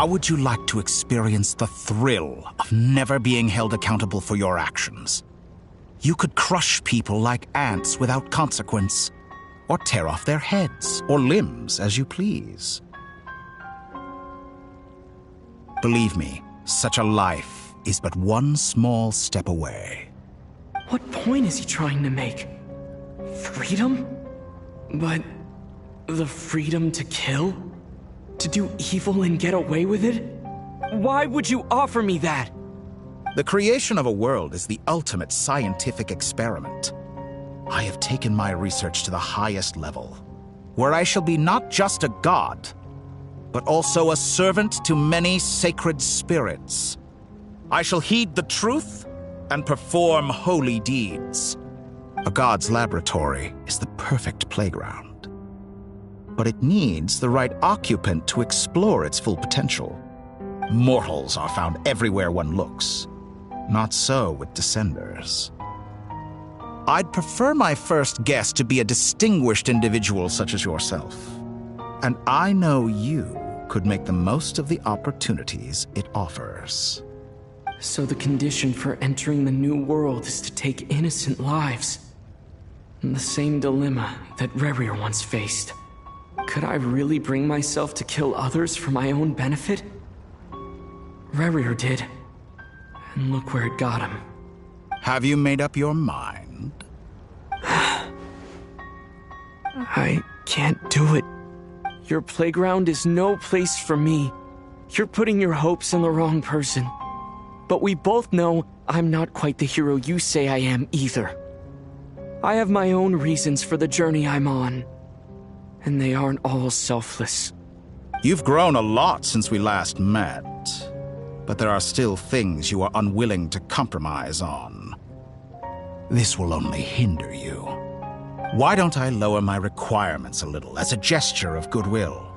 How would you like to experience the thrill of never being held accountable for your actions? You could crush people like ants without consequence, or tear off their heads or limbs as you please. Believe me, such a life is but one small step away. What point is he trying to make? Freedom? But the freedom to kill? To do evil and get away with it? Why would you offer me that? The creation of a world is the ultimate scientific experiment. I have taken my research to the highest level, where I shall be not just a god, but also a servant to many sacred spirits. I shall heed the truth and perform holy deeds. A god's laboratory is the perfect playground. But it needs the right occupant to explore its full potential. Mortals are found everywhere one looks. Not so with Descenders. I'd prefer my first guest to be a distinguished individual such as yourself. And I know you could make the most of the opportunities it offers. So the condition for entering the new world is to take innocent lives. The same dilemma that Rerir once faced. Could I really bring myself to kill others for my own benefit? Rerir did. And look where it got him. Have you made up your mind? I can't do it. Your playground is no place for me. You're putting your hopes in the wrong person. But we both know I'm not quite the hero you say I am either. I have my own reasons for the journey I'm on. And they aren't all selfless. You've grown a lot since we last met. But there are still things you are unwilling to compromise on. This will only hinder you. Why don't I lower my requirements a little as a gesture of goodwill?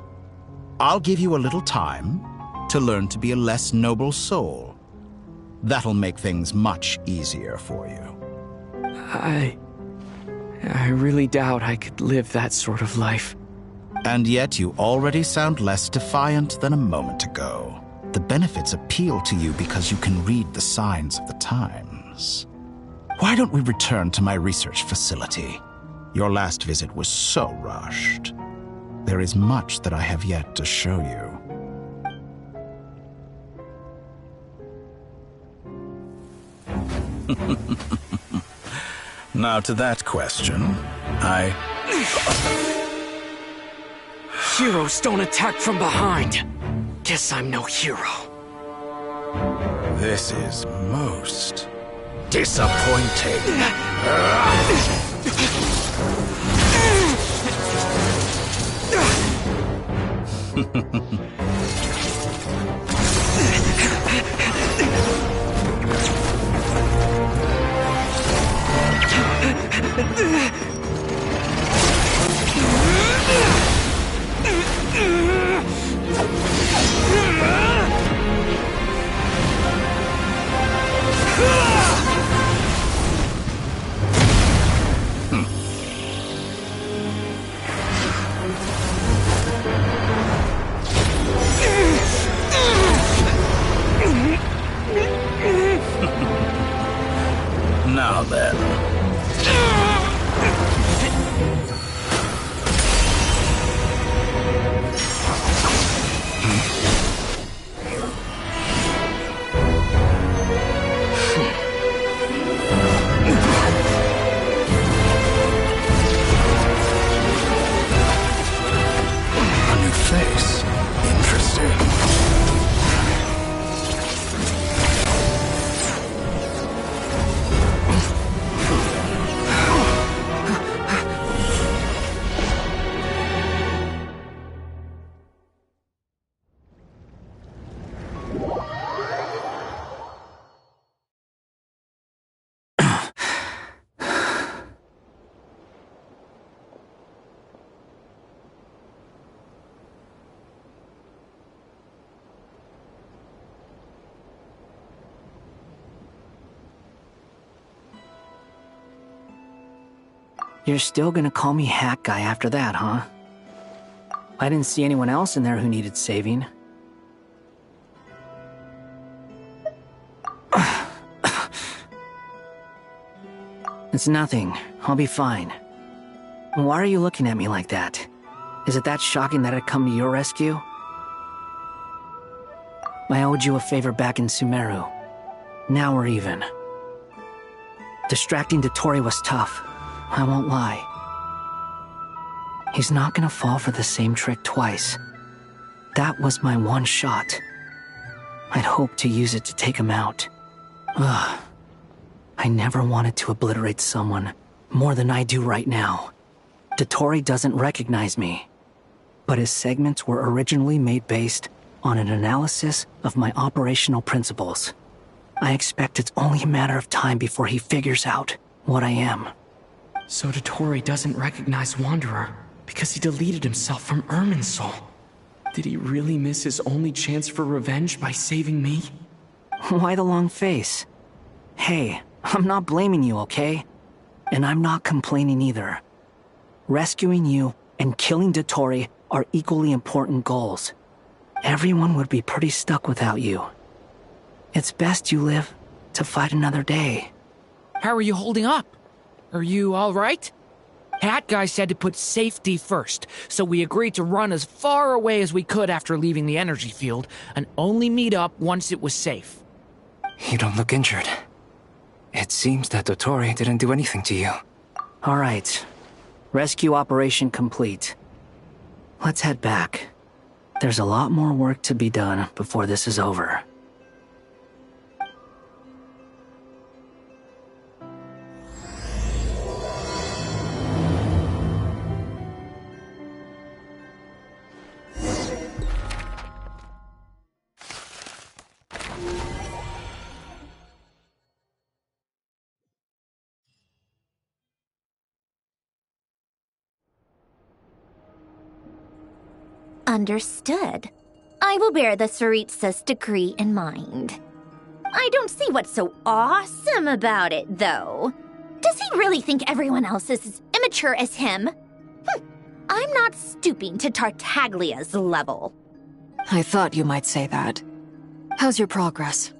I'll give you a little time to learn to be a less noble soul. That'll make things much easier for you. I really doubt I could live that sort of life. And yet you already sound less defiant than a moment ago. The benefits appeal to you because you can read the signs of the times. Why don't we return to my research facility? Your last visit was so rushed. There is much that I have yet to show you. Now to that question, Heroes don't attack from behind. Guess I'm no hero. This is most disappointing. Now then. A new face. Interesting. You're still gonna call me Hat Guy after that, huh? I didn't see anyone else in there who needed saving. It's nothing. I'll be fine. Why are you looking at me like that? Is it that shocking that I'd come to your rescue? I owed you a favor back in Sumeru. Now we're even. Distracting Dotori was tough. I won't lie. He's not gonna fall for the same trick twice. That was my one shot. I'd hoped to use it to take him out. Ugh. I never wanted to obliterate someone more than I do right now. Dotori doesn't recognize me, but his segments were originally made based on an analysis of my operational principles. I expect it's only a matter of time before he figures out what I am. So Dotori doesn't recognize Wanderer because he deleted himself from Irminsul. Did he really miss his only chance for revenge by saving me? Why the long face? Hey, I'm not blaming you, okay? And I'm not complaining either. Rescuing you and killing Dotori are equally important goals. Everyone would be pretty stuck without you. It's best you live to fight another day. How are you holding up? Are you alright? Hat Guy said to put safety first, so we agreed to run as far away as we could after leaving the energy field, and only meet up once it was safe. You don't look injured. It seems that Dotori didn't do anything to you. Alright. Rescue operation complete. Let's head back. There's a lot more work to be done before this is over. Understood. I will bear the Tsaritsa's decree in mind. I don't see what's so awesome about it, though. Does he really think everyone else is as immature as him? I'm not stooping to Tartaglia's level. I thought you might say that. How's your progress?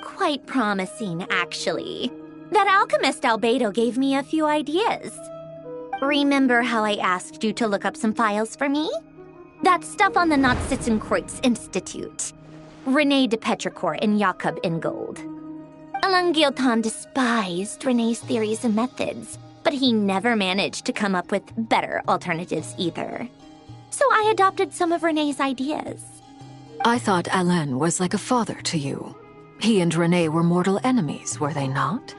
Quite promising, actually. That alchemist Albedo gave me a few ideas. Remember how I asked you to look up some files for me? That stuff on the Natsitzenkreuz Institute. René de Petrichor and Jakob Ingold. Alain Guillotin despised René's theories and methods, but he never managed to come up with better alternatives either. So I adopted some of René's ideas. I thought Alain was like a father to you. He and René were mortal enemies, were they not?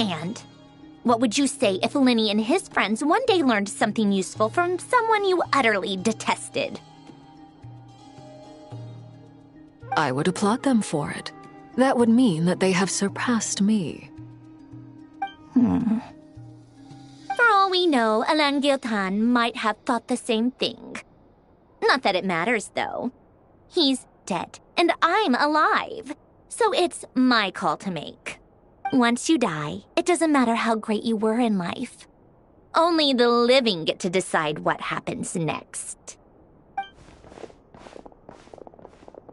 And what would you say if Lenny and his friends one day learned something useful from someone you utterly detested? I would applaud them for it. That would mean that they have surpassed me. For all we know, Alain Guillotin might have thought the same thing. Not that it matters, though. He's dead, and I'm alive. So it's my call to make. Once you die, it doesn't matter how great you were in life. Only the living get to decide what happens next.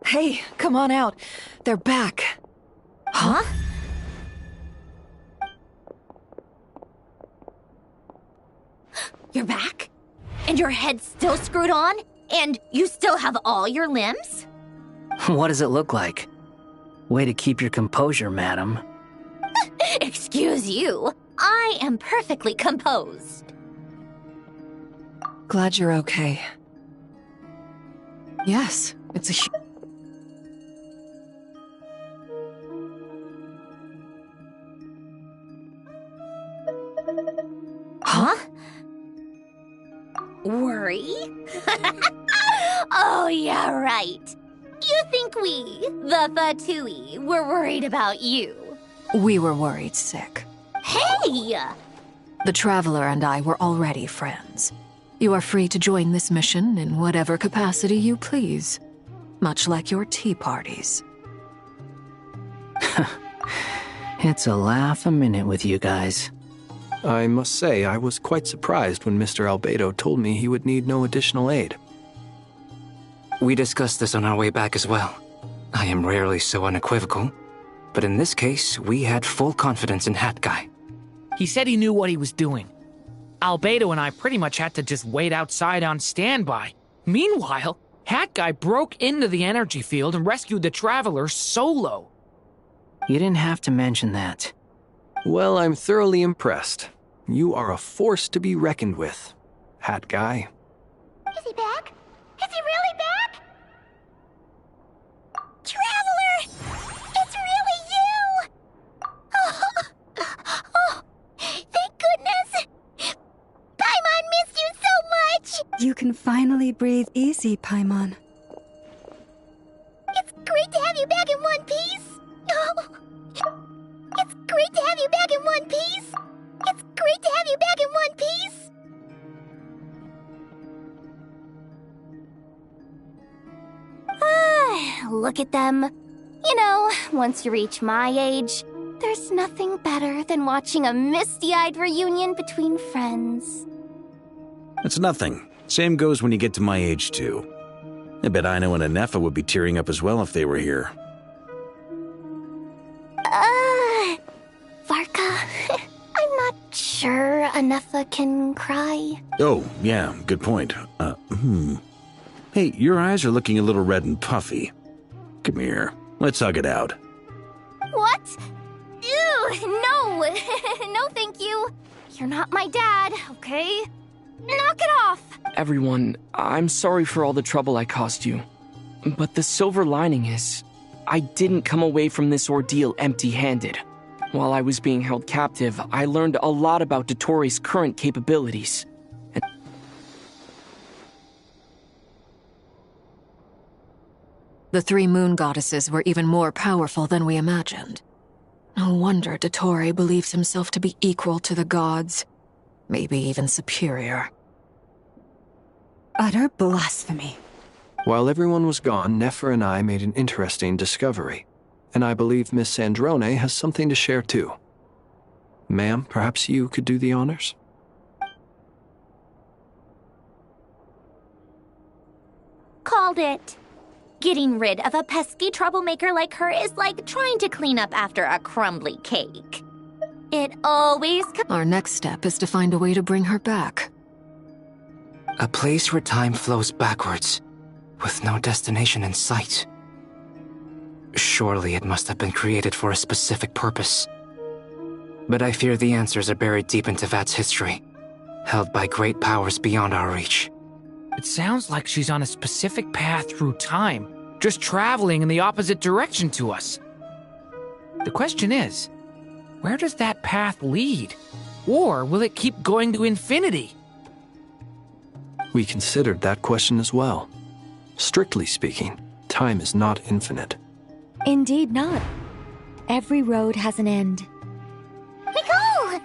Hey, come on out. They're back. Huh? You're back? And your head's still screwed on? And you still have all your limbs? What does it look like? Way to keep your composure, madam. Excuse you. I am perfectly composed. Glad you're okay. Yes, it's a Huh? Worry? Oh, yeah, right. You think we, the Fatui, were worried about you? We were worried sick. Hey! The Traveler and I were already friends. You are free to join this mission in whatever capacity you please. Much like your tea parties. It's a laugh a minute with you guys. I must say, I was quite surprised when Mr. Albedo told me he would need no additional aid. We discussed this on our way back as well. I am rarely so unequivocal, but in this case, we had full confidence in Hat Guy. He said he knew what he was doing. Albedo and I pretty much had to just wait outside on standby. Meanwhile, Hat Guy broke into the energy field and rescued the Traveler solo. You didn't have to mention that. Well, I'm thoroughly impressed. You are a force to be reckoned with, Hat Guy. Is he back? Is he really back? Traveler! It's really you! Oh, thank goodness! Paimon missed you so much! You can finally breathe easy, Paimon. It's great to have you back in one piece! Oh. It's great to have you back in one piece! It's great to have you back in one piece! Look at them. You know, once you reach my age, there's nothing better than watching a misty-eyed reunion between friends. It's nothing. Same goes when you get to my age, too. I bet Aino and Anefa would be tearing up as well if they were here. Varka, I'm not sure Anefa can cry. Oh, yeah, good point. Hey, your eyes are looking a little red and puffy. Come here, let's hug it out. What? Ew, no! No, thank you. You're not my dad, okay? Knock it off! Everyone, I'm sorry for all the trouble I caused you. But the silver lining is, I didn't come away from this ordeal empty-handed. While I was being held captive, I learned a lot about Dotori's current capabilities. The three moon goddesses were even more powerful than we imagined. No wonder Dottore believes himself to be equal to the gods, maybe even superior. Utter blasphemy. While everyone was gone, Nefer and I made an interesting discovery, and I believe Miss Sandrone has something to share too. Ma'am, perhaps you could do the honors? Called it. Getting rid of a pesky troublemaker like her is like trying to clean up after a crumbly cake. It always Our next step is to find a way to bring her back. A place where time flows backwards, with no destination in sight. Surely it must have been created for a specific purpose. But I fear the answers are buried deep into Vat's history, held by great powers beyond our reach. It sounds like she's on a specific path through time, just traveling in the opposite direction to us. The question is, where does that path lead? Or will it keep going to infinity? We considered that question as well. Strictly speaking, time is not infinite. Indeed not. Every road has an end. Nicole!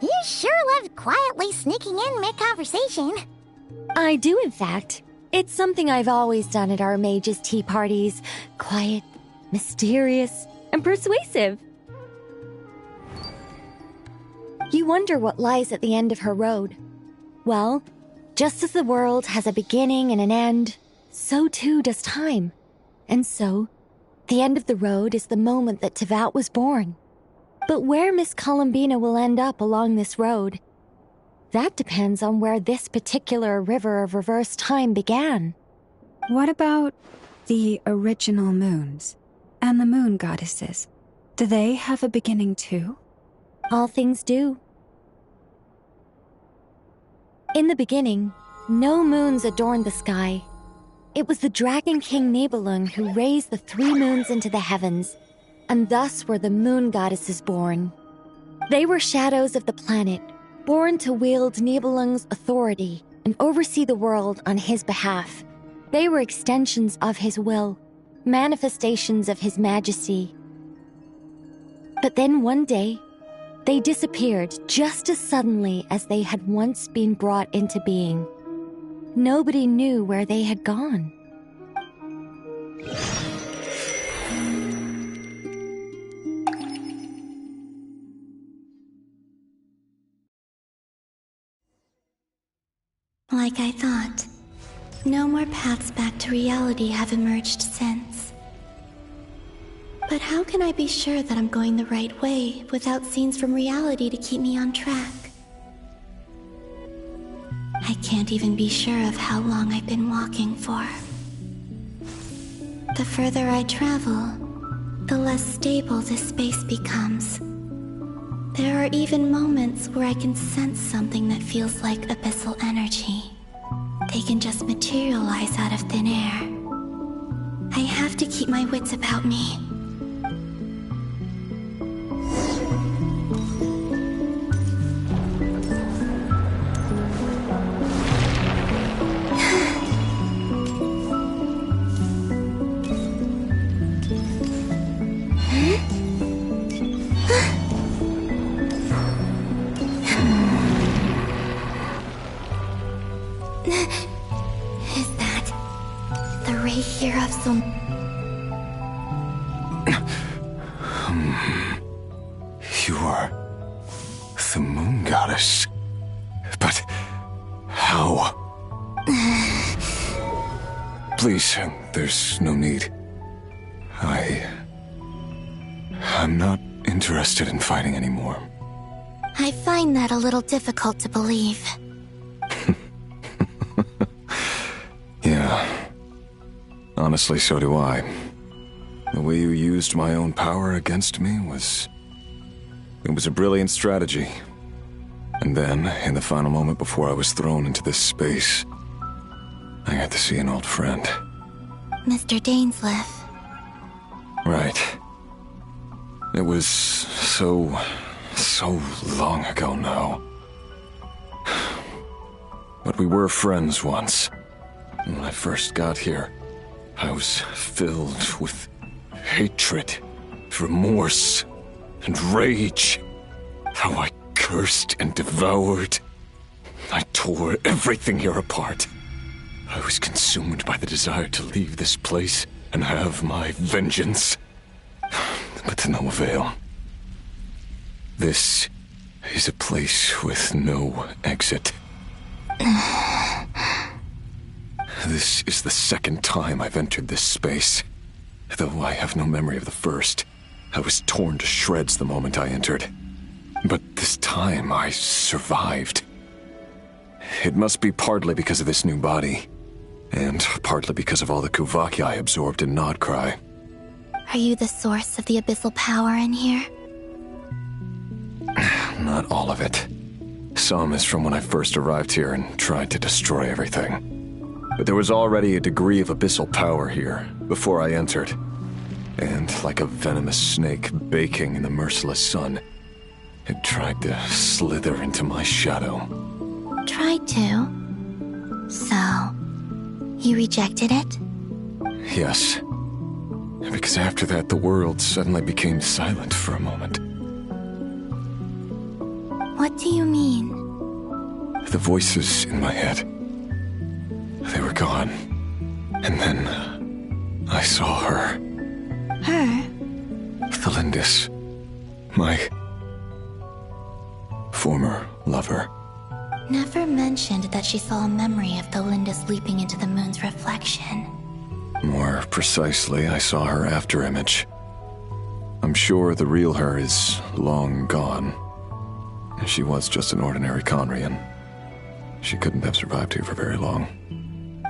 You sure loved quietly sneaking in mid-conversation. I do, in fact. It's something I've always done at our mages' tea parties. Quiet, mysterious, and persuasive. You wonder what lies at the end of her road. Well, just as the world has a beginning and an end, so too does time. And so, The end of the road is the moment that Teyvat was born. But where Miss Columbina will end up along this road, that depends on where this particular river of reverse time began. What about the original moons and the moon goddesses? Do they have a beginning too? All things do. In the beginning, no moons adorned the sky. It was the Dragon King Nibelung who raised the 3 moons into the heavens, and thus were the moon goddesses born. They were shadows of the planet, born to wield Nibelung's authority and oversee the world on his behalf. They were extensions of his will, manifestations of his majesty. But then one day, they disappeared just as suddenly as they had once been brought into being. Nobody knew where they had gone. Like I thought, no more paths back to reality have emerged since. But how can I be sure that I'm going the right way without scenes from reality to keep me on track? I can't even be sure of how long I've been walking for. The further I travel, the less stable this space becomes. There are even moments where I can sense something that feels like abyssal energy. They can just materialize out of thin air. I have to keep my wits about me. Is that the ray here of some... You are the moon goddess. But how? Please, there's no need. I'm not interested in fighting anymore. I find that a little difficult to believe. Yeah. Honestly, so do I. The way you used my own power against me was... It was a brilliant strategy. And then, in the final moment before I was thrown into this space, I got to see an old friend. Mr. Dainsleif. Right. It was so long ago now. But we were friends once. And when I first got here, I was filled with hatred, remorse, and rage. How I cursed and devoured. I tore everything here apart. I was consumed by the desire to leave this place and have my vengeance. But to no avail. This is a place with no exit. This is the second time I've entered this space. Though I have no memory of the first. I was torn to shreds the moment I entered. But this time I survived. It must be partly because of this new body. And partly because of all the Kuvaki I absorbed in Nodcry. Are you the source of the abyssal power in here? Not all of it. Some is from when I first arrived here and tried to destroy everything. But there was already a degree of abyssal power here before I entered. And like a venomous snake baking in the merciless sun, it tried to slither into my shadow. Tried to? So, you rejected it? Yes. Because after that, the world suddenly became silent for a moment. What do you mean? The voices in my head. They were gone. And then I saw her. Her? Thelindis. My former lover. Never mentioned that she saw a memory of Thelindis leaping into the moon's reflection. More precisely, I saw her afterimage. I'm sure the real her is long gone. She was just an ordinary Conrian. She couldn't have survived here for very long.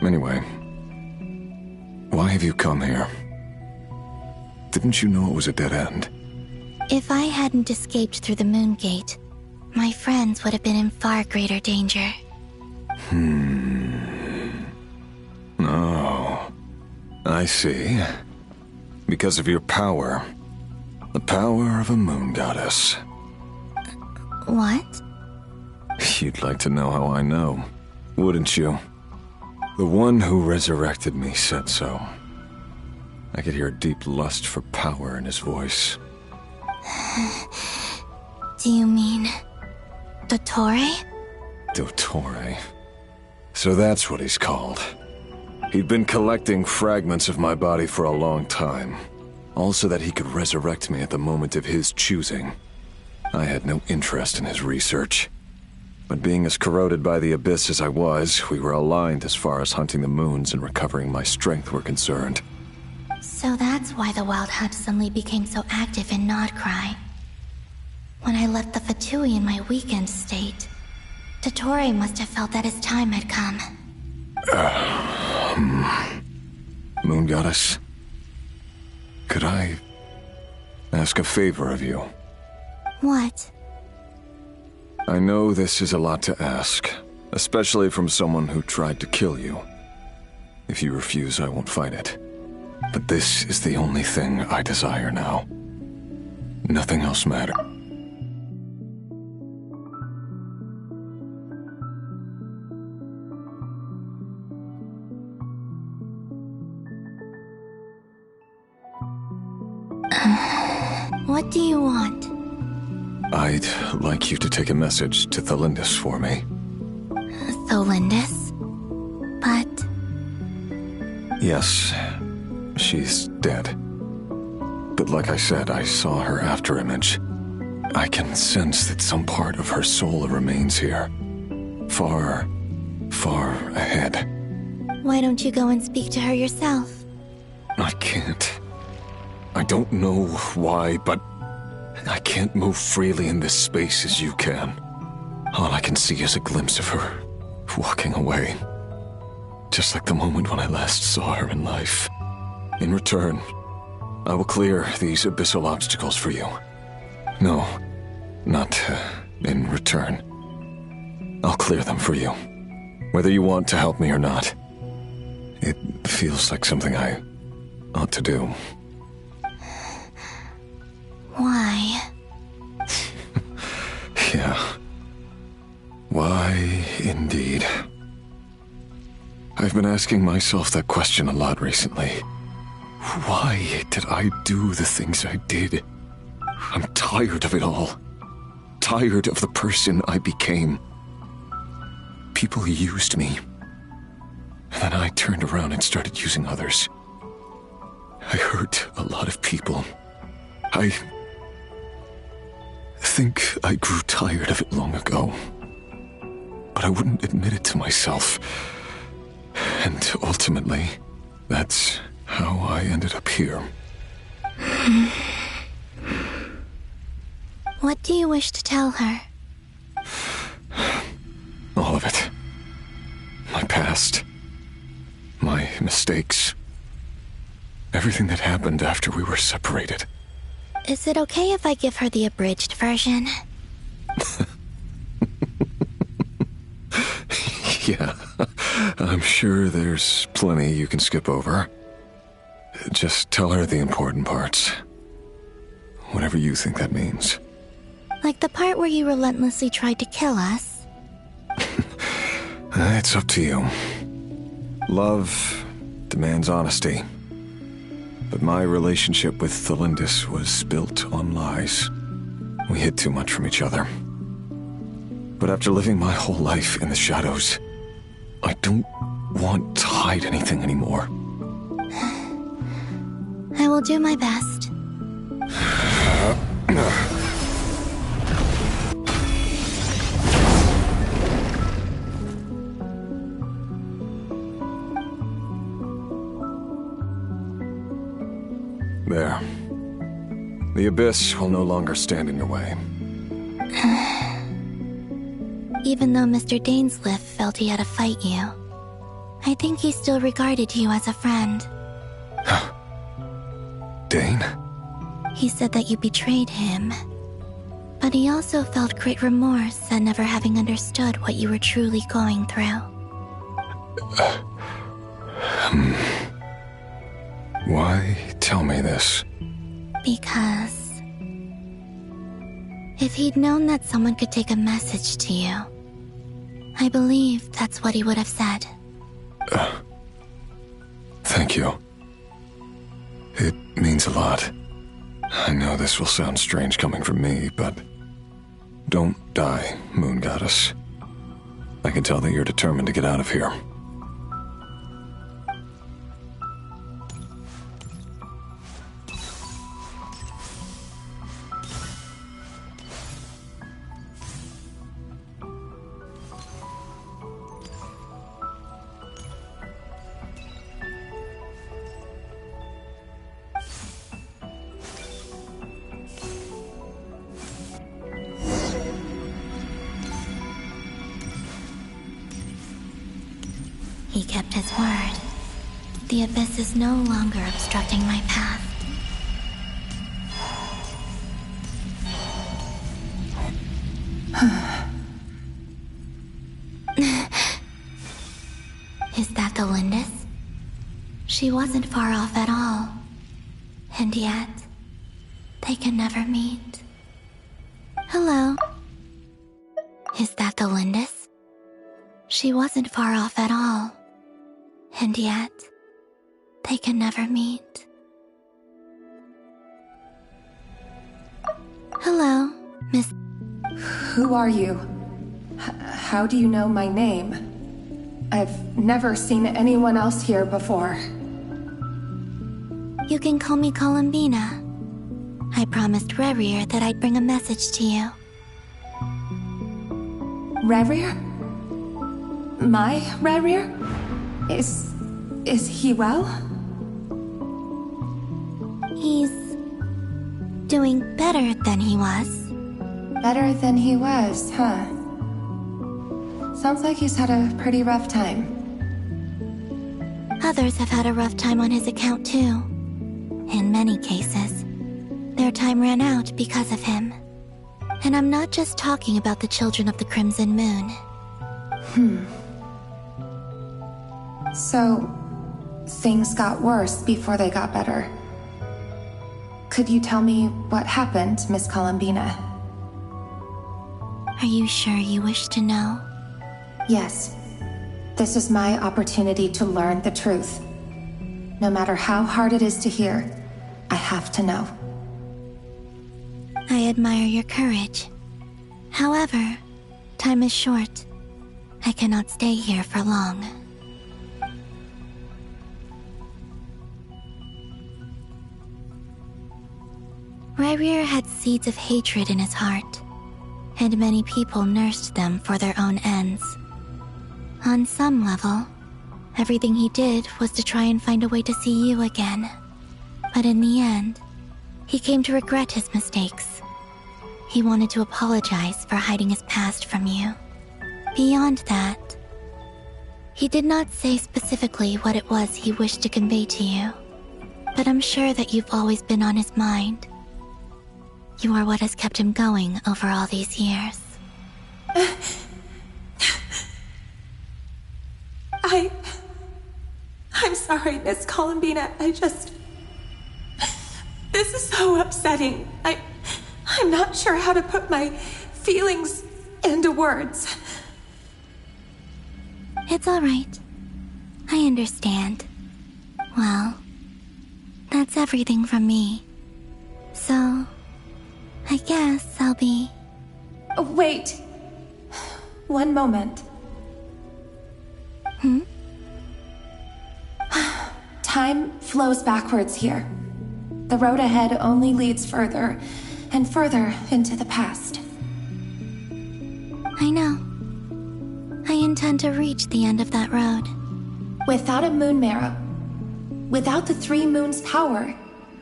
Anyway, why have you come here? Didn't you know it was a dead end? If I hadn't escaped through the moon gate, my friends would have been in far greater danger. Oh, I see. Because of your power. The power of a moon goddess. What? You'd like to know how I know, wouldn't you? The one who resurrected me said so. I could hear a deep lust for power in his voice. Do you mean... Dottore? Dottore. So that's what he's called. He'd been collecting fragments of my body for a long time, all so that he could resurrect me at the moment of his choosing. I had no interest in his research. But being as corroded by the abyss as I was, we were aligned as far as hunting the moons and recovering my strength were concerned. So that's why the Wild Hunt suddenly became so active in Nodcry. When I left the Fatui in my weakened state, Dottore must have felt that his time had come. Moon Goddess, could I ask a favor of you? What? I know this is a lot to ask, especially from someone who tried to kill you. If you refuse, I won't fight it. But this is the only thing I desire now. Nothing else matters. What do you want? I'd like you to take a message to Thelindis for me. Thelindis? But... Yes, she's dead. But like I said, I saw her afterimage. I can sense that some part of her soul remains here. Far, far ahead. Why don't you go and speak to her yourself? I can't. I don't know why, but I can't move freely in this space as you can. All I can see is a glimpse of her, walking away. Just like the moment when I last saw her in life. In return, I will clear these abyssal obstacles for you. No, not in return. I'll clear them for you, whether you want to help me or not. It feels like something I ought to do. Why? Yeah. Why, indeed. I've been asking myself that question a lot recently. Why did I do the things I did? I'm tired of it all. Tired of the person I became. People used me. And then I turned around and started using others. I hurt a lot of people. I think I grew tired of it long ago. But I wouldn't admit it to myself. And ultimately, that's how I ended up here. What do you wish to tell her? All of it. My past. My mistakes. Everything that happened after we were separated. Is it okay if I give her the abridged version? Yeah, I'm sure there's plenty you can skip over. Just tell her the important parts. Whatever you think that means. Like the part where you relentlessly tried to kill us? It's up to you. Love demands honesty. But my relationship with Thelindis was built on lies. We hid too much from each other. But after living my whole life in the shadows, I don't want to hide anything anymore. I will do my best. The Abyss will no longer stand in your way. Even though Mr. Dainsleif felt he had to fight you, I think he still regarded you as a friend. Dane? He said that you betrayed him, but he also felt great remorse at never having understood what you were truly going through. Why tell me this? Because if he'd known that someone could take a message to you, I believe that's what he would have said. Thank you. It means a lot. I know this will sound strange coming from me, but don't die, Moon Goddess. I can tell that you're determined to get out of here. He kept his word. The Abyss is no longer obstructing my path. Is that the Lindis? She wasn't far off at all. And yet, they can never meet. Hello. Is that the Lindis? She wasn't far off at all. And yet, they can never meet. Hello, Miss... Who are you? How do you know my name? I've never seen anyone else here before. You can call me Columbina. I promised Rerir that I'd bring a message to you. Rerir? My Rerir? Is he well? He's doing better than he was. Better than he was, huh? Sounds like he's had a pretty rough time. Others have had a rough time on his account too. In many cases, their time ran out because of him. And I'm not just talking about the children of the Crimson Moon. So, things got worse before they got better. Could you tell me what happened, Miss Columbina? Are you sure you wish to know? Yes. This is my opportunity to learn the truth. No matter how hard it is to hear, I have to know. I admire your courage. However, time is short. I cannot stay here for long. Rerir had seeds of hatred in his heart, and many people nursed them for their own ends. On some level, everything he did was to try and find a way to see you again. But in the end, he came to regret his mistakes. He wanted to apologize for hiding his past from you. Beyond that, he did not say specifically what it was he wished to convey to you, but I'm sure that you've always been on his mind. You are what has kept him going over all these years. I'm sorry, Miss Columbina. This is so upsetting. I'm not sure how to put my feelings into words. It's all right. I understand. Well, that's everything from me. So, I guess I'll be... Wait. One moment. Time flows backwards here. The road ahead only leads further and further into the past. I know. I intend to reach the end of that road. Without a moon marrow, without the 3 moons' power,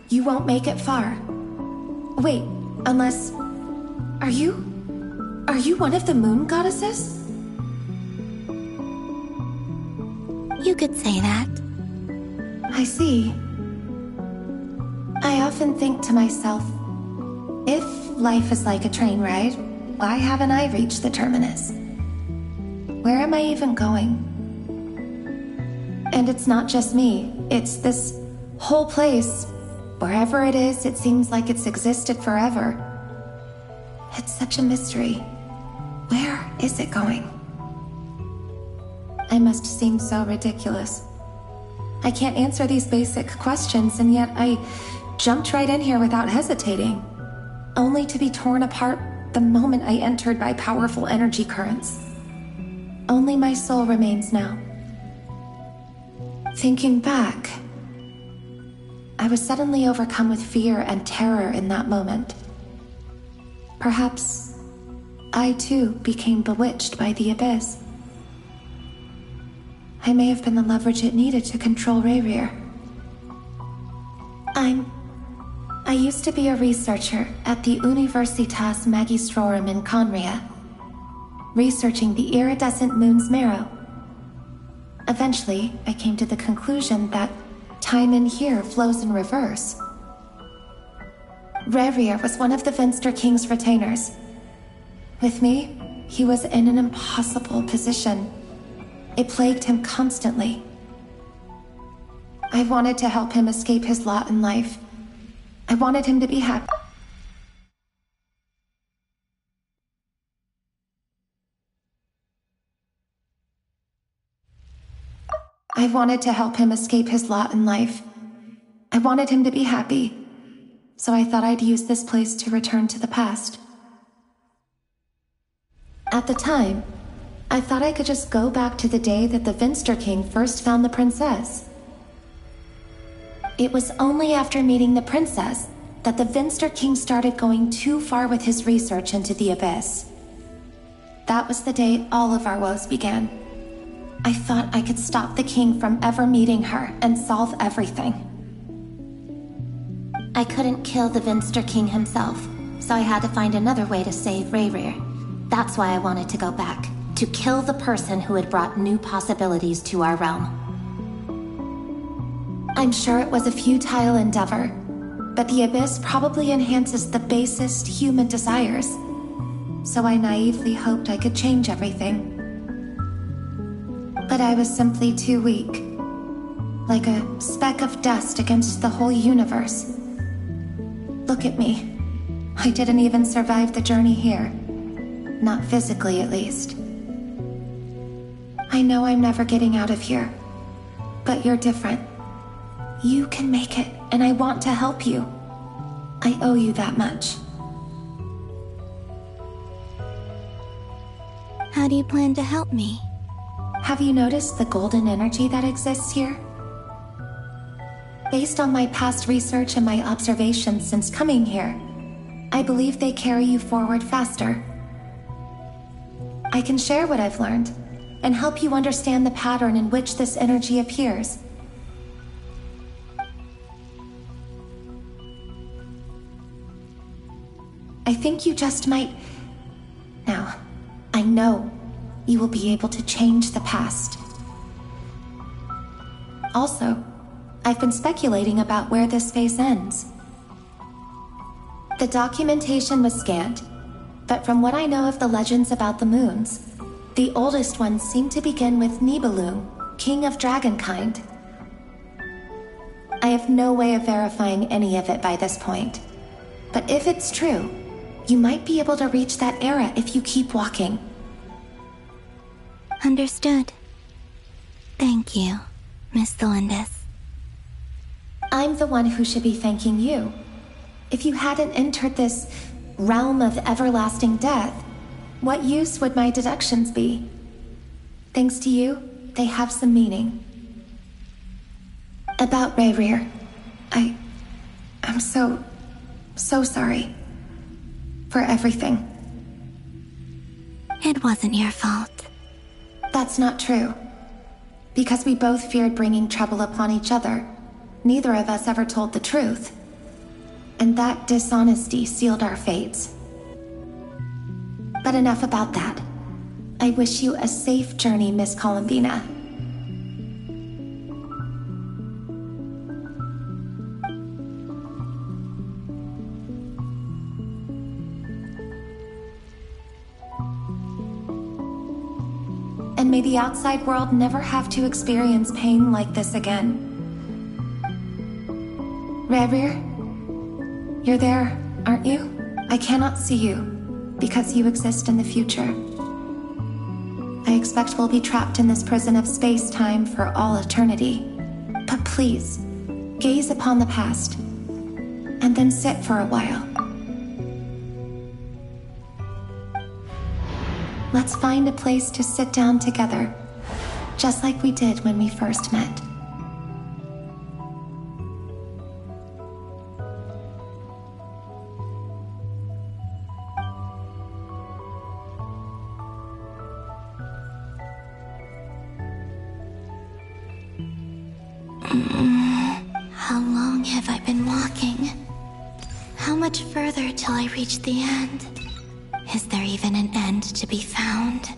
you won't make it far. Wait, unless... Are you one of the moon goddesses? You could say that. I see. I often think to myself, if life is like a train ride, why haven't I reached the terminus? Where am I even going? And it's not just me, it's this whole place. Wherever it is, it seems like it's existed forever. It's such a mystery. Where is it going? I must seem so ridiculous. I can't answer these basic questions, and yet I jumped right in here without hesitating, only to be torn apart the moment I entered by powerful energy currents. Only my soul remains now. Thinking back, I was suddenly overcome with fear and terror in that moment. Perhaps I too became bewitched by the abyss. I may have been the leverage it needed to control Rayrir. I used to be a researcher at the Universitas Magistrorum in Conria, researching the iridescent moon's marrow. Eventually, I came to the conclusion that time in here flows in reverse. Rayrir was one of the Venster King's retainers. With me, he was in an impossible position. It plagued him constantly. I wanted to help him escape his lot in life. I wanted him to be happy. I wanted to help him escape his lot in life. I wanted him to be happy. So I thought I'd use this place to return to the past. At the time, I thought I could just go back to the day that the Venster King first found the princess. It was only after meeting the princess that the Venster King started going too far with his research into the abyss. That was the day all of our woes began. I thought I could stop the king from ever meeting her and solve everything. I couldn't kill the Venster King himself, so I had to find another way to save Rayrir. That's why I wanted to go back, to kill the person who had brought new possibilities to our realm. I'm sure it was a futile endeavor, but the abyss probably enhances the basest human desires. So I naively hoped I could change everything. But I was simply too weak, like a speck of dust against the whole universe. Look at me. I didn't even survive the journey here. Not physically, at least. I know I'm never getting out of here, but you're different. You can make it, and I want to help you. I owe you that much. How do you plan to help me? Have you noticed the golden energy that exists here? Based on my past research and my observations since coming here, I believe they carry you forward faster. I can share what I've learned and help you understand the pattern in which this energy appears. I think you just might... Now, I know you will be able to change the past. Also, I've been speculating about where this phase ends. The documentation was scant, but from what I know of the legends about the moons, the oldest ones seem to begin with Nibelung, king of dragonkind. I have no way of verifying any of it by this point, but if it's true, you might be able to reach that era if you keep walking. Understood. Thank you, Miss Thelindis. I'm the one who should be thanking you. If you hadn't entered this realm of everlasting death, what use would my deductions be? Thanks to you, they have some meaning. About Rayrir, I'm so sorry. For everything. It wasn't your fault. That's not true. Because we both feared bringing trouble upon each other, neither of us ever told the truth. and that dishonesty sealed our fates. But enough about that. I wish you a safe journey, Miss Columbina. And may the outside world never have to experience pain like this again. Rerir, you're there, aren't you? I cannot see you, because you exist in the future. I expect we'll be trapped in this prison of space-time for all eternity. But please, gaze upon the past, and then sit for a while. Let's find a place to sit down together, just like we did when we first met. How long have I been walking? How much further till I reach the end? Is there even an end to be found?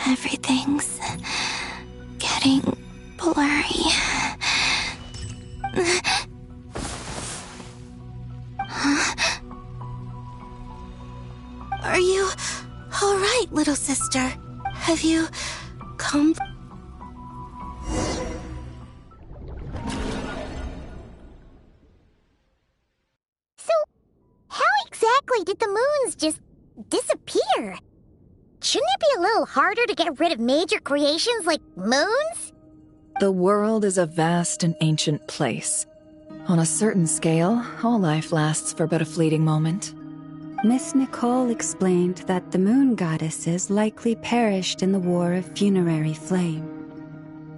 Everything's getting blurry. Huh? Are you all right, little sister? Have you come? Did the moons just disappear? Shouldn't it be a little harder to get rid of major creations like moons? The world is a vast and ancient place. On a certain scale, all life lasts for but a fleeting moment. Miss Nicole explained that the moon goddesses likely perished in the War of Funerary Flame.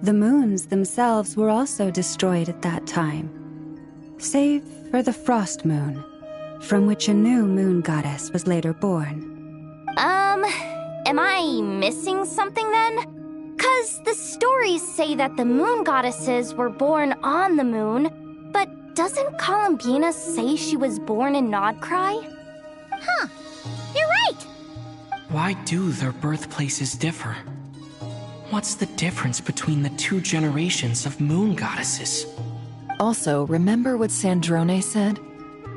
The moons themselves were also destroyed at that time, save for the Frost Moon, from which a new moon goddess was later born. Am I missing something then? 'Cause the stories say that the moon goddesses were born on the moon, but doesn't Columbina say she was born in Nodcry? Huh, you're right! Why do their birthplaces differ? What's the difference between the two generations of moon goddesses? Also, remember what Sandrone said?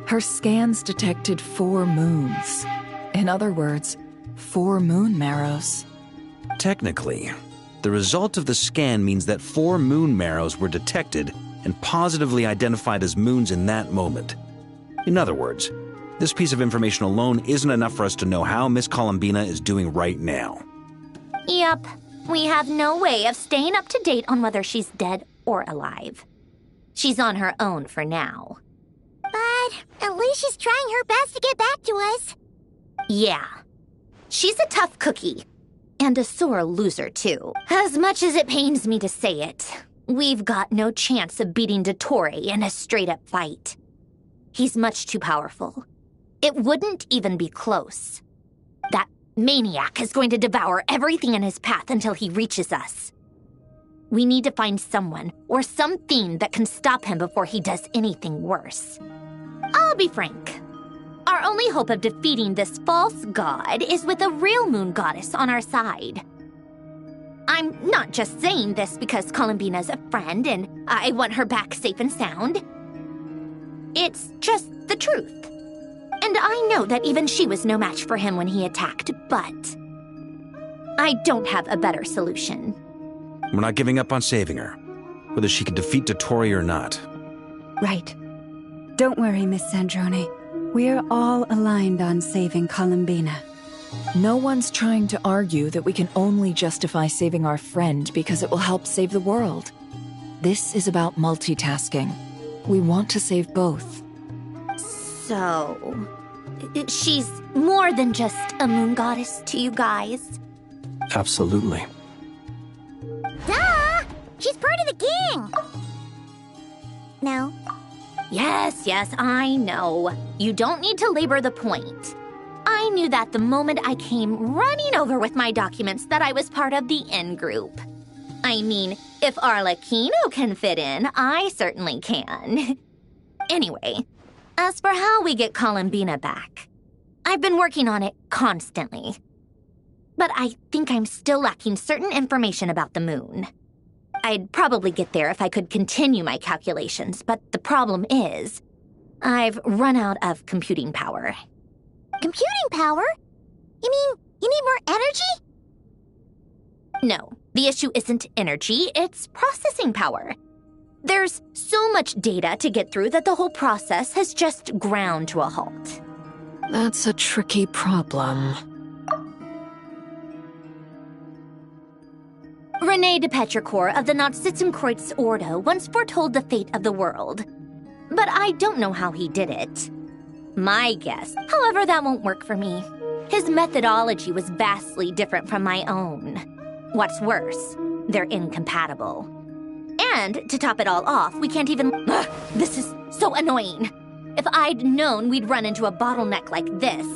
Her scans detected 4 moons. In other words, 4 moon marrows. Technically, the result of the scan means that 4 moon marrows were detected and positively identified as moons in that moment. In other words, this piece of information alone isn't enough for us to know how Miss Columbina is doing right now. Yep, we have no way of staying up to date on whether she's dead or alive. She's on her own for now. But at least she's trying her best to get back to us. Yeah. She's a tough cookie. And a sore loser, too. As much as it pains me to say it, we've got no chance of beating Dottore in a straight-up fight. He's much too powerful. It wouldn't even be close. That maniac is going to devour everything in his path until he reaches us. We need to find someone or something that can stop him before he does anything worse. I'll be frank. Our only hope of defeating this false god is with a real moon goddess on our side. I'm not just saying this because Columbina's a friend and I want her back safe and sound. It's just the truth. And I know that even she was no match for him when he attacked, but I don't have a better solution. We're not giving up on saving her, whether she can defeat Dottore or not. Right. Don't worry, Miss Sandrone. We're all aligned on saving Columbina. No one's trying to argue that we can only justify saving our friend because it will help save the world. This is about multitasking. We want to save both. So, she's more than just a moon goddess to you guys? Absolutely. Duh! She's part of the gang! No. Yes, I know. You don't need to labor the point. I knew that the moment I came running over with my documents that I was part of the in-group. I mean, if Arlecchino can fit in, I certainly can. Anyway, as for how we get Columbina back, I've been working on it constantly. But I think I'm still lacking certain information about the moon. I'd probably get there if I could continue my calculations, but the problem is, I've run out of computing power. Computing power? You mean you need more energy? No, the issue isn't energy, it's processing power. There's so much data to get through that the whole process has just ground to a halt. That's a tricky problem. René de Petrichor of the Nazissenkreuz Ordo once foretold the fate of the world. But I don't know how he did it. My guess, however, that won't work for me. His methodology was vastly different from my own. What's worse, they're incompatible. And, to top it all off, we can't even... Ugh, this is so annoying. If I'd known we'd run into a bottleneck like this...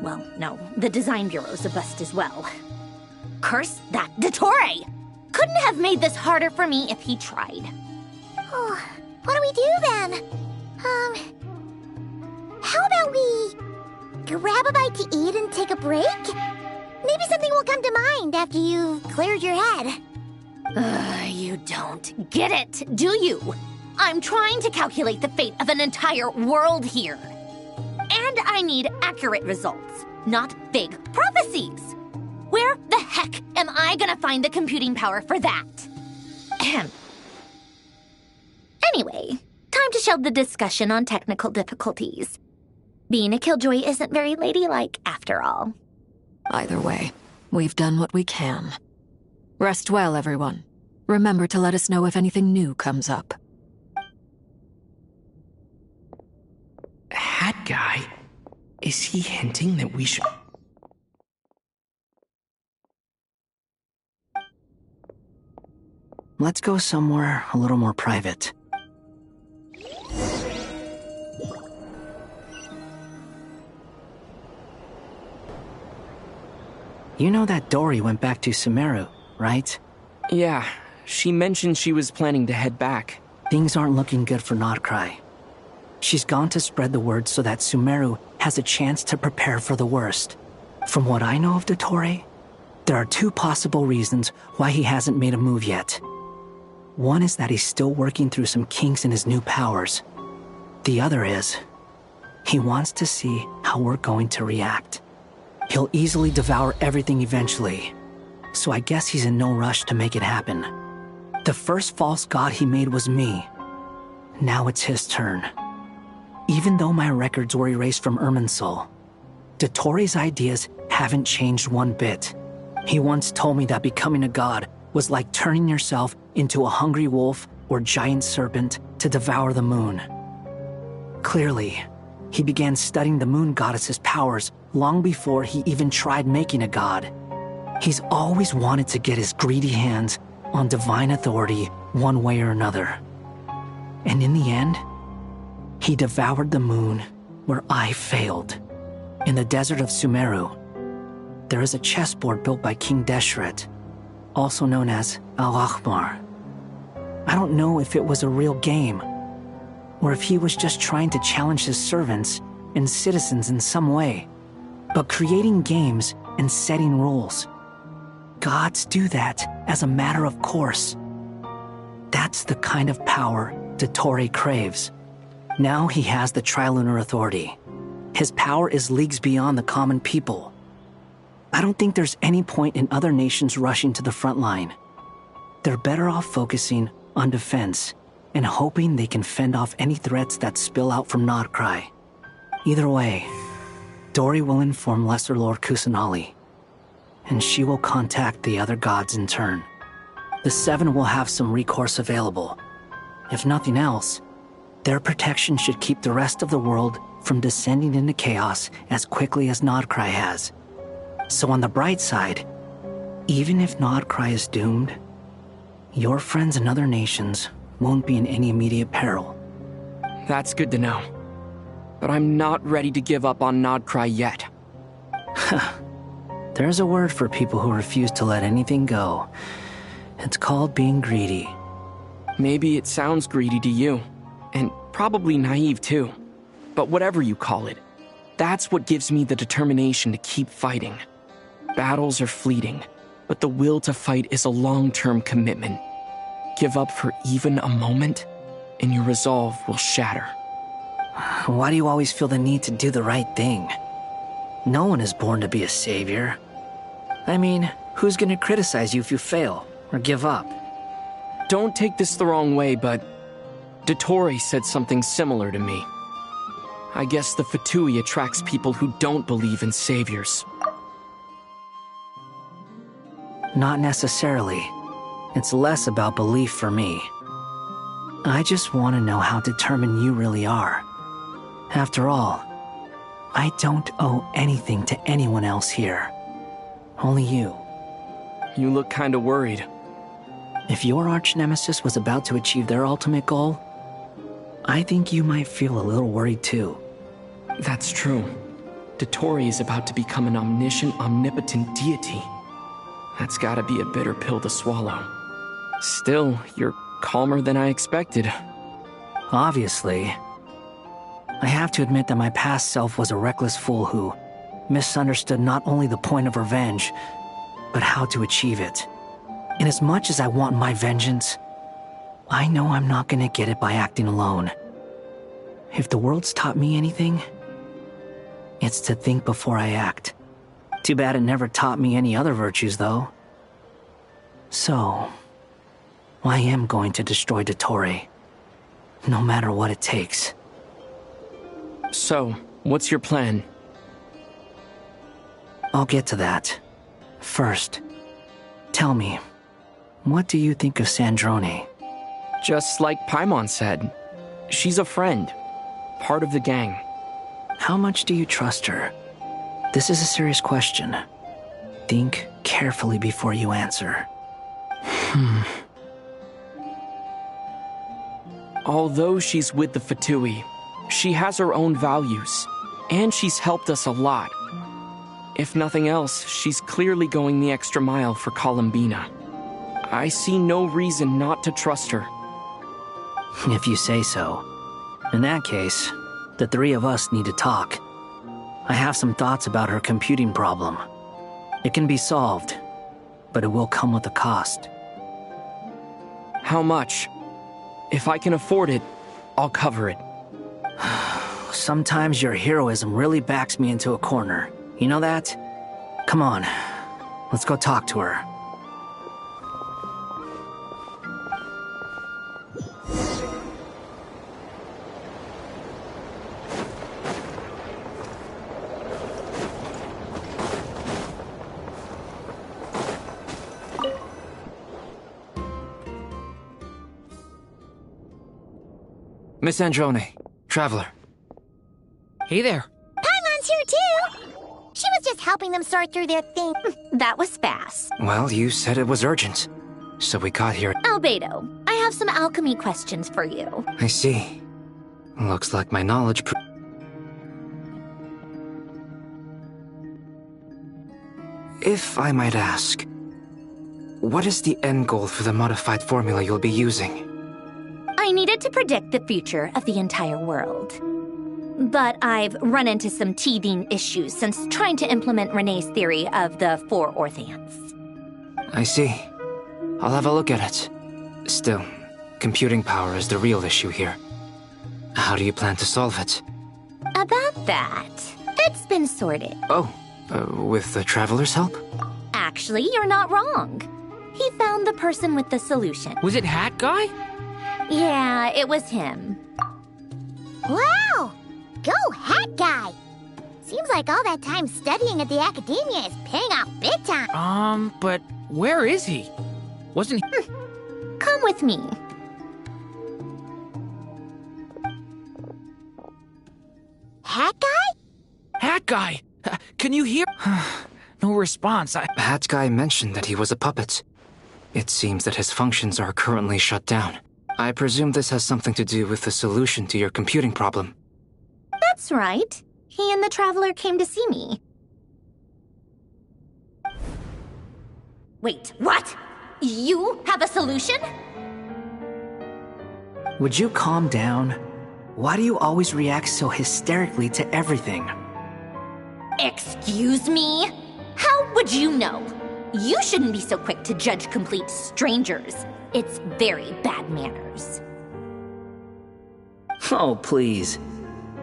Well, no, the design bureau's a bust as well. Curse that Dottore! Couldn't have made this harder for me if he tried. Oh, what do we do then? How about we grab a bite to eat and take a break? Maybe something will come to mind after you've cleared your head. You don't get it, do you? I'm trying to calculate the fate of an entire world here. And I need accurate results, not big prophecies. Where the heck am I gonna find the computing power for that? Anyway, time to shelve the discussion on technical difficulties. Being a killjoy isn't very ladylike, after all. Either way, we've done what we can. Rest well, everyone. Remember to let us know if anything new comes up. Hat guy? Is he hinting that we should... Let's go somewhere a little more private. You know that Dory went back to Sumeru, right? Yeah, she mentioned she was planning to head back. Things aren't looking good for Nodcry. She's gone to spread the word so that Sumeru has a chance to prepare for the worst. From what I know of Dottore, there are two possible reasons why he hasn't made a move yet. One is that he's still working through some kinks in his new powers. The other is, he wants to see how we're going to react. He'll easily devour everything eventually, so I guess he's in no rush to make it happen. The first false god he made was me. Now it's his turn. Even though my records were erased from Irminsul, Dottore's ideas haven't changed one bit. He once told me that becoming a god was like turning yourself into a hungry wolf or giant serpent to devour the moon. Clearly, he began studying the moon goddess's powers long before he even tried making a god. He's always wanted to get his greedy hands on divine authority one way or another. And in the end, he devoured the moon where I failed. In the desert of Sumeru, there is a chessboard built by King Deshret, also known as Al-Ahmar. I don't know if it was a real game, or if he was just trying to challenge his servants and citizens in some way. But creating games and setting rules, gods do that as a matter of course. That's the kind of power Dottore craves. Now he has the Trilunar Authority. His power is leagues beyond the common people. I don't think there's any point in other nations rushing to the front line. They're better off focusing on defense and hoping they can fend off any threats that spill out from Nodcry. Either way, Dory will inform Lesser Lord Kusanali, and she will contact the other gods in turn. The Seven will have some recourse available. If nothing else, their protection should keep the rest of the world from descending into chaos as quickly as Nodcry has. So on the bright side, even if Nodcry is doomed, your friends in other nations won't be in any immediate peril. That's good to know. But I'm not ready to give up on Nodcry yet. There's a word for people who refuse to let anything go. It's called being greedy. Maybe it sounds greedy to you. and probably naive too. But whatever you call it, that's what gives me the determination to keep fighting. Battles are fleeting, but the will to fight is a long-term commitment. Give up for even a moment, and your resolve will shatter. Why do you always feel the need to do the right thing? No one is born to be a savior. I mean, who's gonna criticize you if you fail or give up? Don't take this the wrong way, but Dottore said something similar to me. I guess the Fatui attracts people who don't believe in saviors. Not necessarily. It's less about belief for me. I just want to know how determined you really are. After all, I don't owe anything to anyone else here. Only you. You look kinda worried. If your arch-nemesis was about to achieve their ultimate goal, I think you might feel a little worried too. That's true. Dottore is about to become an omniscient, omnipotent deity. That's gotta be a bitter pill to swallow. Still, you're calmer than I expected. Obviously. I have to admit that my past self was a reckless fool who misunderstood not only the point of revenge, but how to achieve it. And as much as I want my vengeance, I know I'm not gonna get it by acting alone. If the world's taught me anything, it's to think before I act. Too bad it never taught me any other virtues, though. So, I am going to destroy Dottore, no matter what it takes. So, what's your plan? I'll get to that. First, tell me, what do you think of Sandrone? Just like Paimon said, she's a friend, part of the gang. How much do you trust her? This is a serious question. Think carefully before you answer. Although she's with the Fatui, she has her own values, and she's helped us a lot. If nothing else, she's clearly going the extra mile for Columbina. I see no reason not to trust her. If you say so. In that case, the three of us need to talk. I have some thoughts about her computing problem. It can be solved, but it will come with a cost. How much? If I can afford it, I'll cover it. Sometimes your heroism really backs me into a corner. You know that? Come on, let's go talk to her. Miss Androne, Traveler. Hey there. Paimon's here too! She was just helping them sort through their thing. That was fast. Well, you said it was urgent, so we got here. Albedo, I have some alchemy questions for you. I see. Looks like my knowledge If I might ask, what is the end goal for the modified formula you'll be using? I needed to predict the future of the entire world. But I've run into some teething issues since trying to implement Renee's theory of the four Orthants. I see. I'll have a look at it. Still, computing power is the real issue here. How do you plan to solve it? About that, it's been sorted. Oh, with the Traveler's help? Actually, you're not wrong. He found the person with the solution. Was it Hat Guy? Yeah, it was him. Wow! Go Hat Guy! Seems like all that time studying at the academia is paying off big time. But where is he? Wasn't he? Come with me. Hat Guy? Hat Guy! Can you hear? No response. Hat Guy mentioned that he was a puppet. It seems that his functions are currently shut down. I presume this has something to do with the solution to your computing problem. That's right. He and the Traveler came to see me. Wait, what? You have a solution? Would you calm down? Why do you always react so hysterically to everything? Excuse me? How would you know? You shouldn't be so quick to judge complete strangers. It's very bad manners. Oh, please.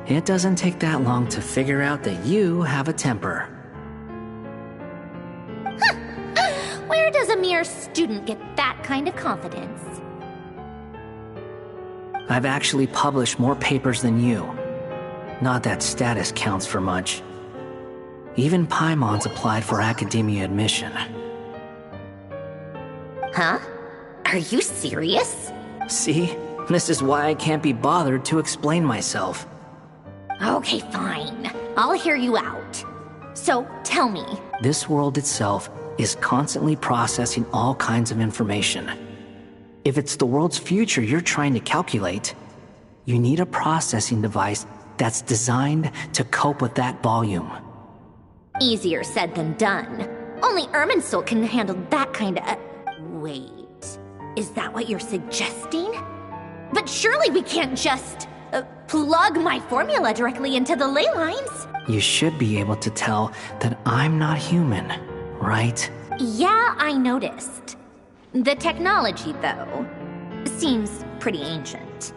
It doesn't take that long to figure out that you have a temper. Where does a mere student get that kind of confidence? I've actually published more papers than you. Not that status counts for much. Even Paimon's applied for academia admission. Huh? Are you serious? See? This is why I can't be bothered to explain myself. Okay, fine. I'll hear you out. So, tell me. This world itself is constantly processing all kinds of information. If it's the world's future you're trying to calculate, you need a processing device that's designed to cope with that volume. Easier said than done. Only Irminsul can handle that kind of... Wait, is that what you're suggesting? But surely we can't just... plug my formula directly into the ley lines. You should be able to tell that I'm not human, right? Yeah, I noticed. The technology, though, seems pretty ancient.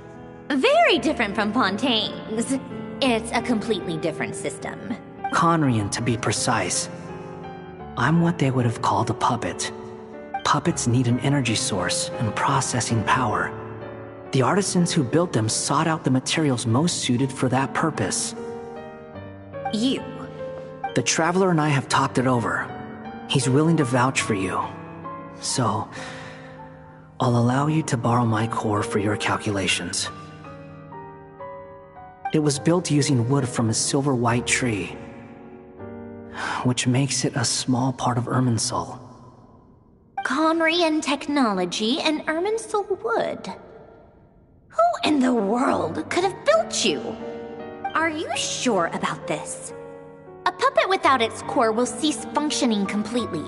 Very different from Fontaine's. It's a completely different system. Conrian, to be precise. I'm what they would have called a puppet. Puppets need an energy source and processing power. The artisans who built them sought out the materials most suited for that purpose. You? The Traveler and I have talked it over. He's willing to vouch for you. So, I'll allow you to borrow my core for your calculations. It was built using wood from a silver-white tree, which makes it a small part of Irminsul. Conrian technology and Irminsul wood. Who in the world could have built you? Are you sure about this? A puppet without its core will cease functioning completely.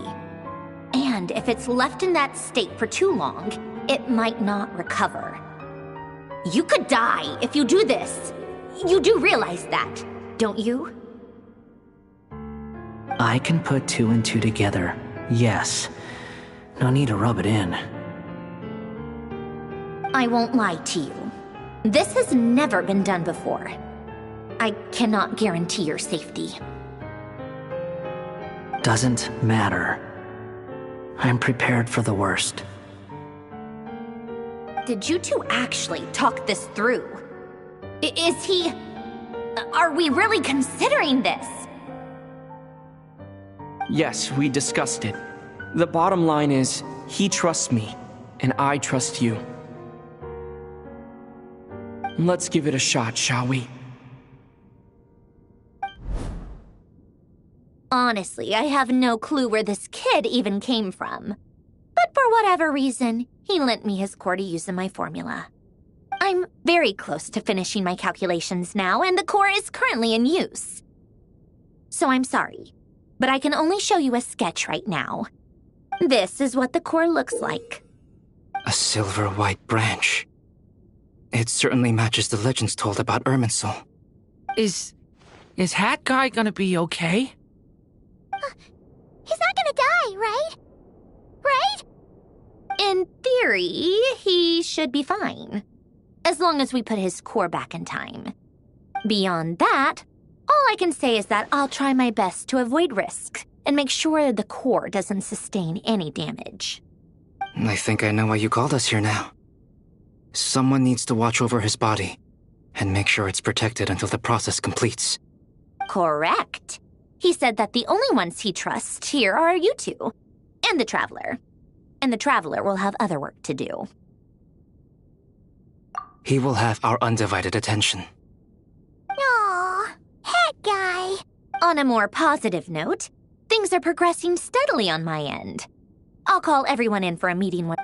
And if it's left in that state for too long, it might not recover. You could die if you do this. You do realize that, don't you? I can put two and two together, yes. No need to rub it in. I won't lie to you. This has never been done before. I cannot guarantee your safety. Doesn't matter. I'm prepared for the worst. Did you two actually talk this through? Is he... Are we really considering this? Yes, we discussed it. The bottom line is, he trusts me, and I trust you. Let's give it a shot, shall we? Honestly, I have no clue where this kid even came from. But for whatever reason, he lent me his core to use in my formula. I'm very close to finishing my calculations now, and the core is currently in use. So I'm sorry, but I can only show you a sketch right now. This is what the core looks like. A silver-white branch. It certainly matches the legends told about Irminsul. Is Hat Guy gonna be okay? He's not gonna die, right? Right? In theory, he should be fine. As long as we put his core back in time. Beyond that, all I can say is that I'll try my best to avoid risk and make sure the core doesn't sustain any damage. I think I know why you called us here now. Someone needs to watch over his body and make sure it's protected until the process completes. Correct. He said that the only ones he trusts here are you two, and the Traveler. And the Traveler will have other work to do. He will have our undivided attention. Aww, Hat Guy. On a more positive note, things are progressing steadily on my end. I'll call everyone in for a meeting when...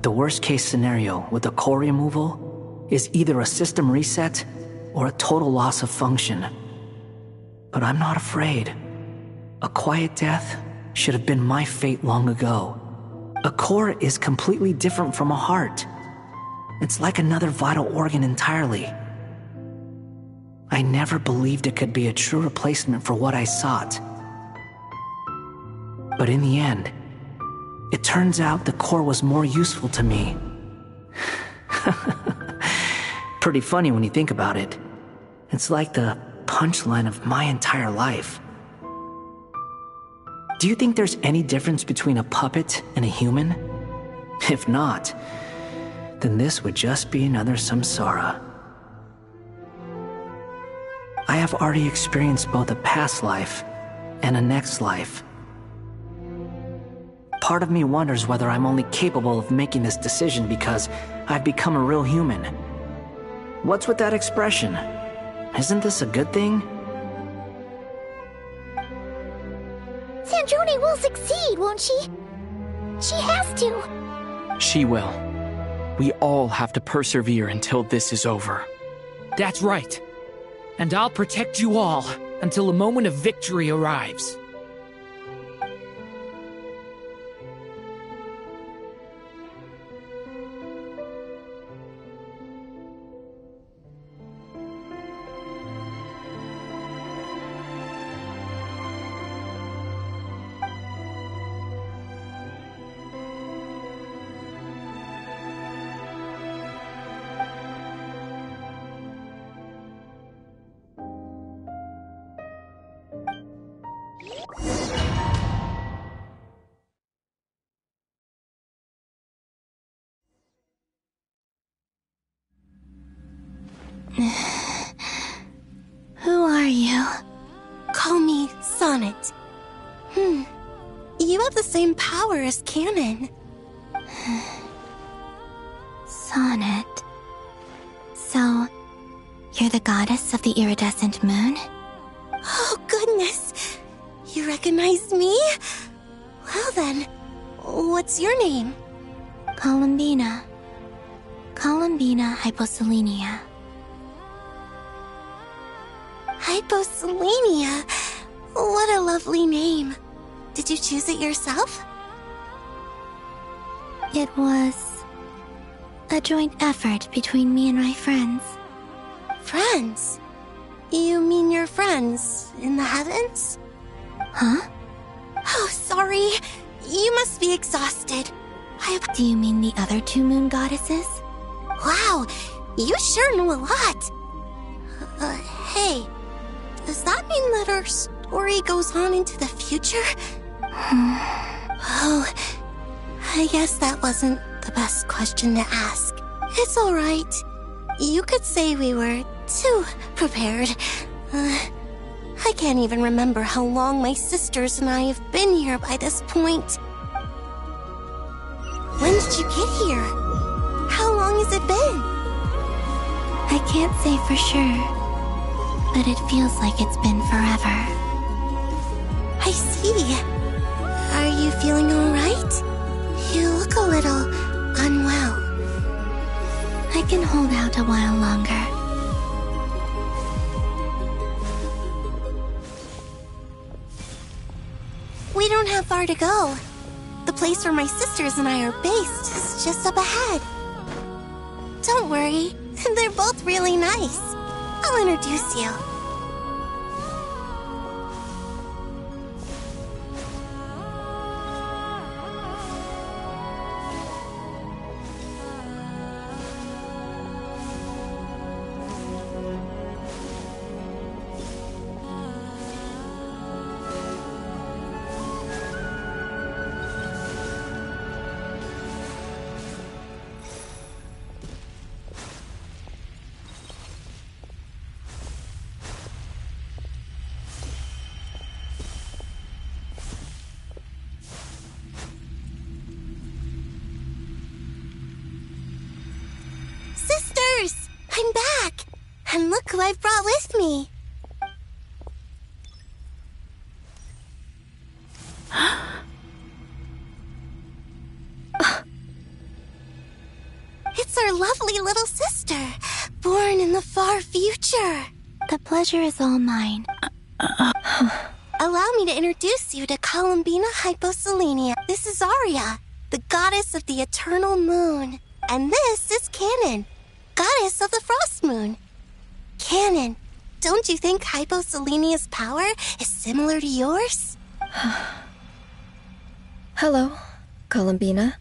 The worst-case scenario with the core removal is either a system reset or a total loss of function. But I'm not afraid. A quiet death should have been my fate long ago. A core is completely different from a heart. It's like another vital organ entirely. I never believed it could be a true replacement for what I sought. But in the end, it turns out the core was more useful to me. Pretty funny when you think about it. It's like the punchline of my entire life. Do you think there's any difference between a puppet and a human? If not, then this would just be another samsara. I have already experienced both a past life and a next life. Part of me wonders whether I'm only capable of making this decision because I've become a real human. What's with that expression? Isn't this a good thing? Sandrone will succeed, won't she? She has to. She will. We all have to persevere until this is over. That's right. And I'll protect you all until a moment of victory arrives. Who are you? Call me Sonnet. You have the same power as Canon. Sonnet. So, you're the goddess of the iridescent moon? Oh, goodness! You recognize me? Well then, what's your name? Columbina. Columbina Hyposelenia. Hyposelenia? What a lovely name. Did you choose it yourself? It was a joint effort between me and my friends. Friends? You mean your friends in the heavens? Huh? Oh, sorry. You must be exhausted. Do you mean the other two moon goddesses? Wow, you sure know a lot. Hey, does that mean that our story goes on into the future? Oh, I guess that wasn't the best question to ask. It's alright. You could say we were too prepared. I can't even remember how long my sisters and I have been here by this point. When did you get here? How long has it been? I can't say for sure, but it feels like it's been forever. I see. Are you feeling alright? You look a little unwell. I can hold out a while longer. We don't have far to go. The place where my sisters and I are based is just up ahead. Don't worry, they're both really nice. I'll introduce you. Sisters! I'm back! And look who I've brought with me! It's our lovely little sister, born in the far future. The pleasure is all mine. Allow me to introduce you to Columbina Hyposelenia. This is Arya, the goddess of the eternal moon. And this is Canon, goddess of the frost moon. Canon, don't you think Hyposelenia's power is similar to yours? Hello, Columbina.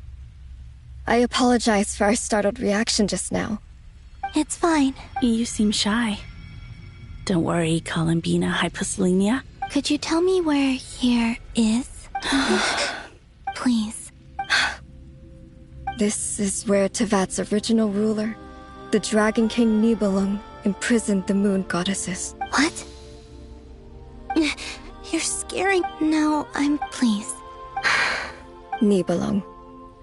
I apologize for our startled reaction just now. It's fine. You seem shy. Don't worry, Columbina Hyposelenia. Could you tell me where here is? Please. This is where Tevat's original ruler, the Dragon King Nibelung, imprisoned the moon goddesses. What? You're scaring. No, I'm pleased. Nibelung,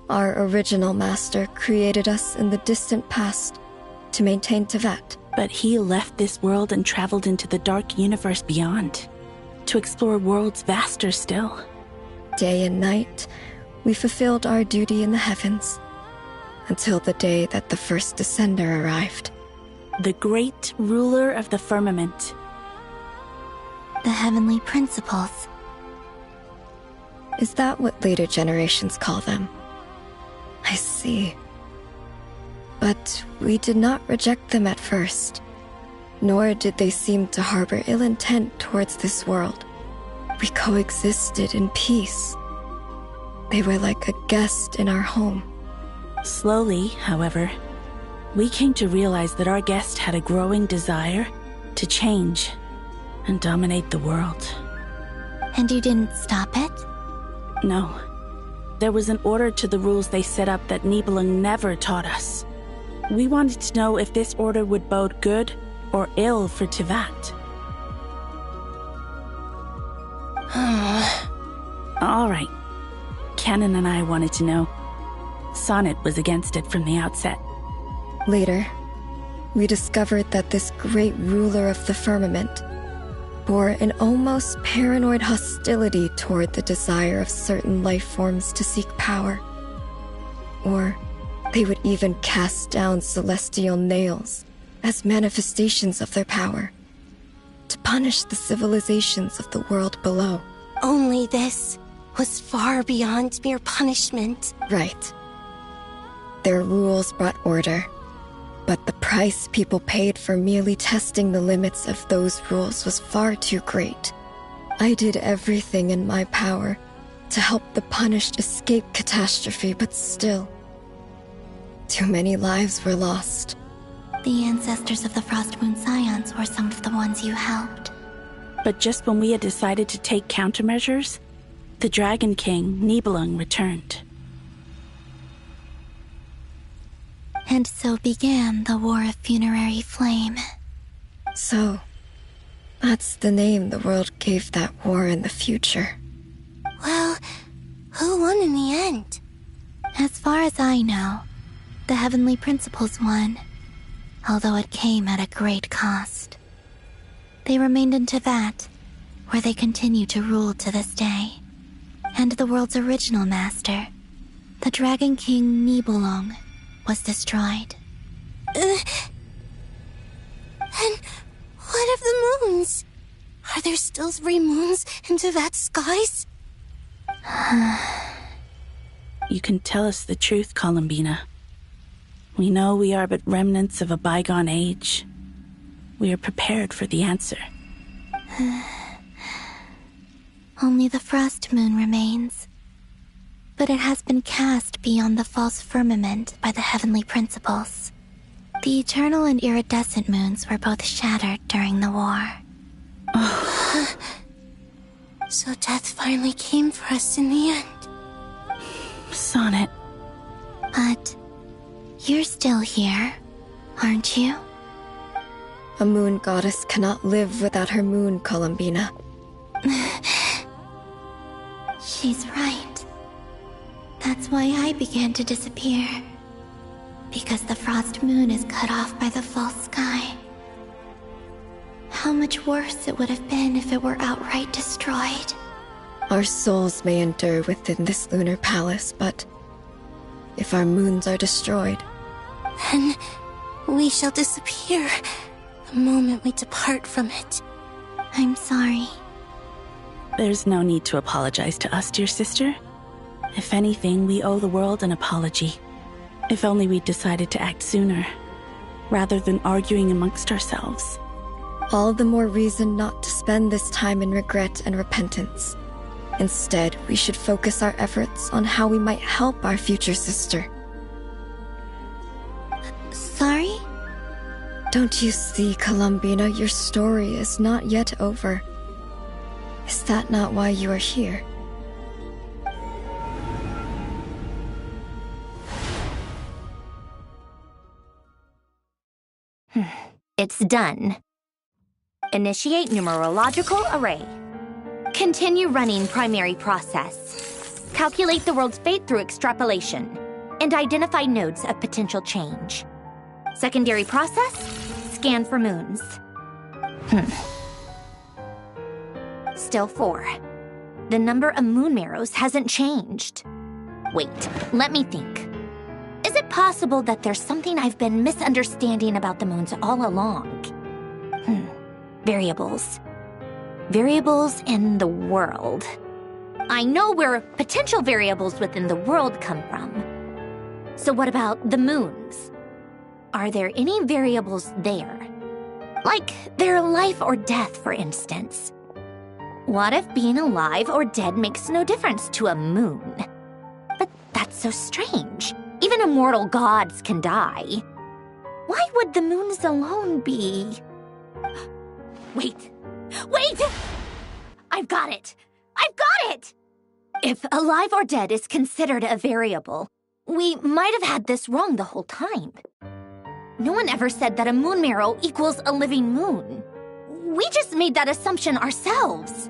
our original master, created us in the distant past to maintain Tevat. But he left this world and traveled into the dark universe beyond, to explore worlds vaster still. Day and night, we fulfilled our duty in the heavens, until the day that the first Descender arrived. The great ruler of the firmament. The heavenly principles. Is that what later generations call them? I see. But we did not reject them at first, nor did they seem to harbor ill intent towards this world. We coexisted in peace. They were like a guest in our home. Slowly, however, we came to realize that our guest had a growing desire to change and dominate the world. And you didn't stop it? No. There was an order to the rules they set up that Nibelung never taught us. We wanted to know if this order would bode good or ill for Tevat. All right. Canon and I wanted to know. Sonnet was against it from the outset. Later, we discovered that this great ruler of the firmament bore an almost paranoid hostility toward the desire of certain life forms to seek power. Or they would even cast down celestial nails as manifestations of their power, to punish the civilizations of the world below. Only this was far beyond mere punishment. Right. Their rules brought order, but the price people paid for merely testing the limits of those rules was far too great. I did everything in my power to help the punished escape catastrophe, but still, too many lives were lost. The ancestors of the Frost Moon Scions were some of the ones you helped. But just when we had decided to take countermeasures, the Dragon King, Nibelung, returned. And so began the War of Funerary Flame. So, that's the name the world gave that war in the future. Well, who won in the end? As far as I know, the Heavenly Principles won, although it came at a great cost. They remained in Tevat, where they continue to rule to this day. And the world's original master, the Dragon King Nibelung, was destroyed. And what of the moons? Are there still 3 moons in Tevat's skies? You can tell us the truth, Columbina. We know we are but remnants of a bygone age. We are prepared for the answer. Only the frost moon remains. But it has been cast beyond the false firmament by the heavenly principles. The eternal and iridescent moons were both shattered during the war. So death finally came for us in the end. Sonnet. But you're still here, aren't you? A moon goddess cannot live without her moon, Columbina. She's right. That's why I began to disappear. Because the frost moon is cut off by the false sky. How much worse it would have been if it were outright destroyed. Our souls may endure within this lunar palace, but if our moons are destroyed, then we shall disappear the moment we depart from it. I'm sorry. There's no need to apologize to us, dear sister. If anything, we owe the world an apology. If only we'd decided to act sooner, rather than arguing amongst ourselves. All the more reason not to spend this time in regret and repentance. Instead, we should focus our efforts on how we might help our future sister. Sorry? Don't you see, Columbina, your story is not yet over. Is that not why you are here? It's done. Initiate numerological array. Continue running primary process. Calculate the world's fate through extrapolation. And identify nodes of potential change. Secondary process, scan for moons. Still 4. The number of moon marrows hasn't changed. Wait, let me think. Is it possible that there's something I've been misunderstanding about the moons all along? Variables. Variables in the world. I know where potential variables within the world come from. So what about the moons? Are there any variables there? Like their life or death, for instance. What if being alive or dead makes no difference to a moon? But that's so strange. Even immortal gods can die. Why would the moons alone be? Wait! I've got it! If alive or dead is considered a variable, we might have had this wrong the whole time. No one ever said that a moon marrow equals a living moon. We just made that assumption ourselves.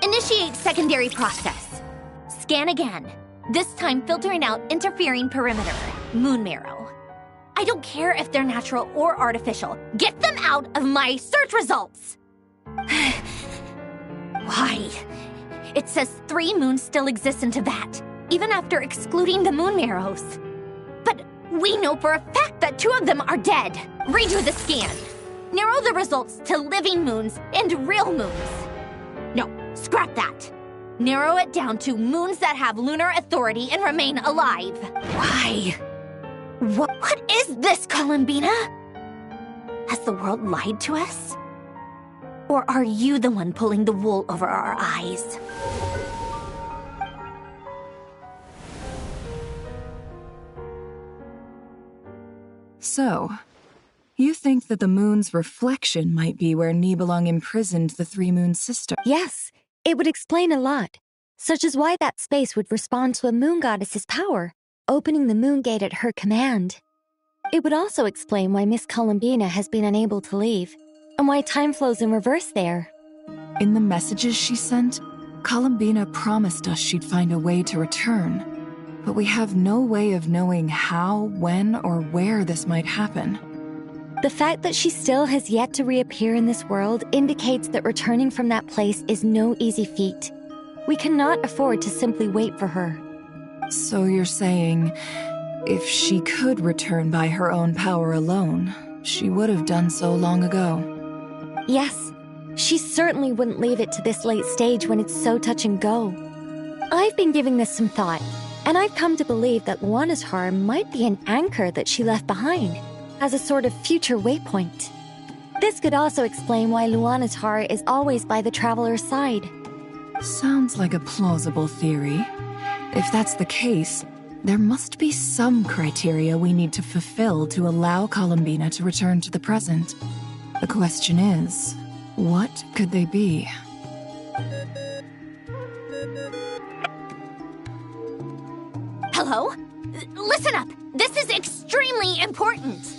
Initiate secondary process. Scan again. This time filtering out interfering perimeter, moon marrow. I don't care if they're natural or artificial. Get them out of my search results! Why? It says 3 moons still exist in Teyvat, even after excluding the moon marrows. But we know for a fact that 2 of them are dead. Redo the scan. Narrow the results to living moons and real moons. No, scrap that. Narrow it down to moons that have lunar authority and remain alive. Why? What is this, Columbina? Has the world lied to us? Or are you the one pulling the wool over our eyes? So, you think that the moon's reflection might be where Nibelung imprisoned the Three Moon Sister? Yes, it would explain a lot, such as why that space would respond to a moon goddess's power, opening the moon gate at her command. It would also explain why Miss Columbina has been unable to leave, and why time flows in reverse there. In the messages she sent, Columbina promised us she'd find a way to return, but we have no way of knowing how, when, or where this might happen. The fact that she still has yet to reappear in this world indicates that returning from that place is no easy feat. We cannot afford to simply wait for her. So you're saying, if she could return by her own power alone, she would have done so long ago. Yes, she certainly wouldn't leave it to this late stage when it's so touch and go. I've been giving this some thought, and I've come to believe that Luana's Har might be an anchor that she left behind, as a sort of future waypoint. This could also explain why Luana's Har is always by the traveler's side. Sounds like a plausible theory. If that's the case, there must be some criteria we need to fulfill to allow Columbina to return to the present. The question is, what could they be? Hello? Listen up! This is extremely important!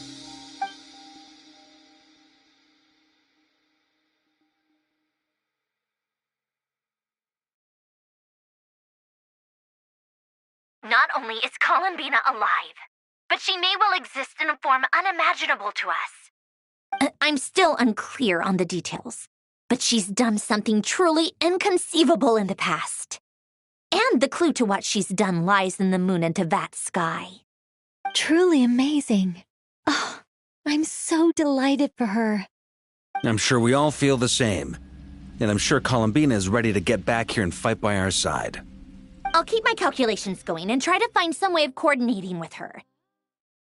Not only is Columbina alive, but she may well exist in a form unimaginable to us. I'm still unclear on the details, but she's done something truly inconceivable in the past. And the clue to what she's done lies in the moon and Teyvat sky. Truly amazing. Oh, I'm so delighted for her. I'm sure we all feel the same. And I'm sure Columbina is ready to get back here and fight by our side. I'll keep my calculations going and try to find some way of coordinating with her.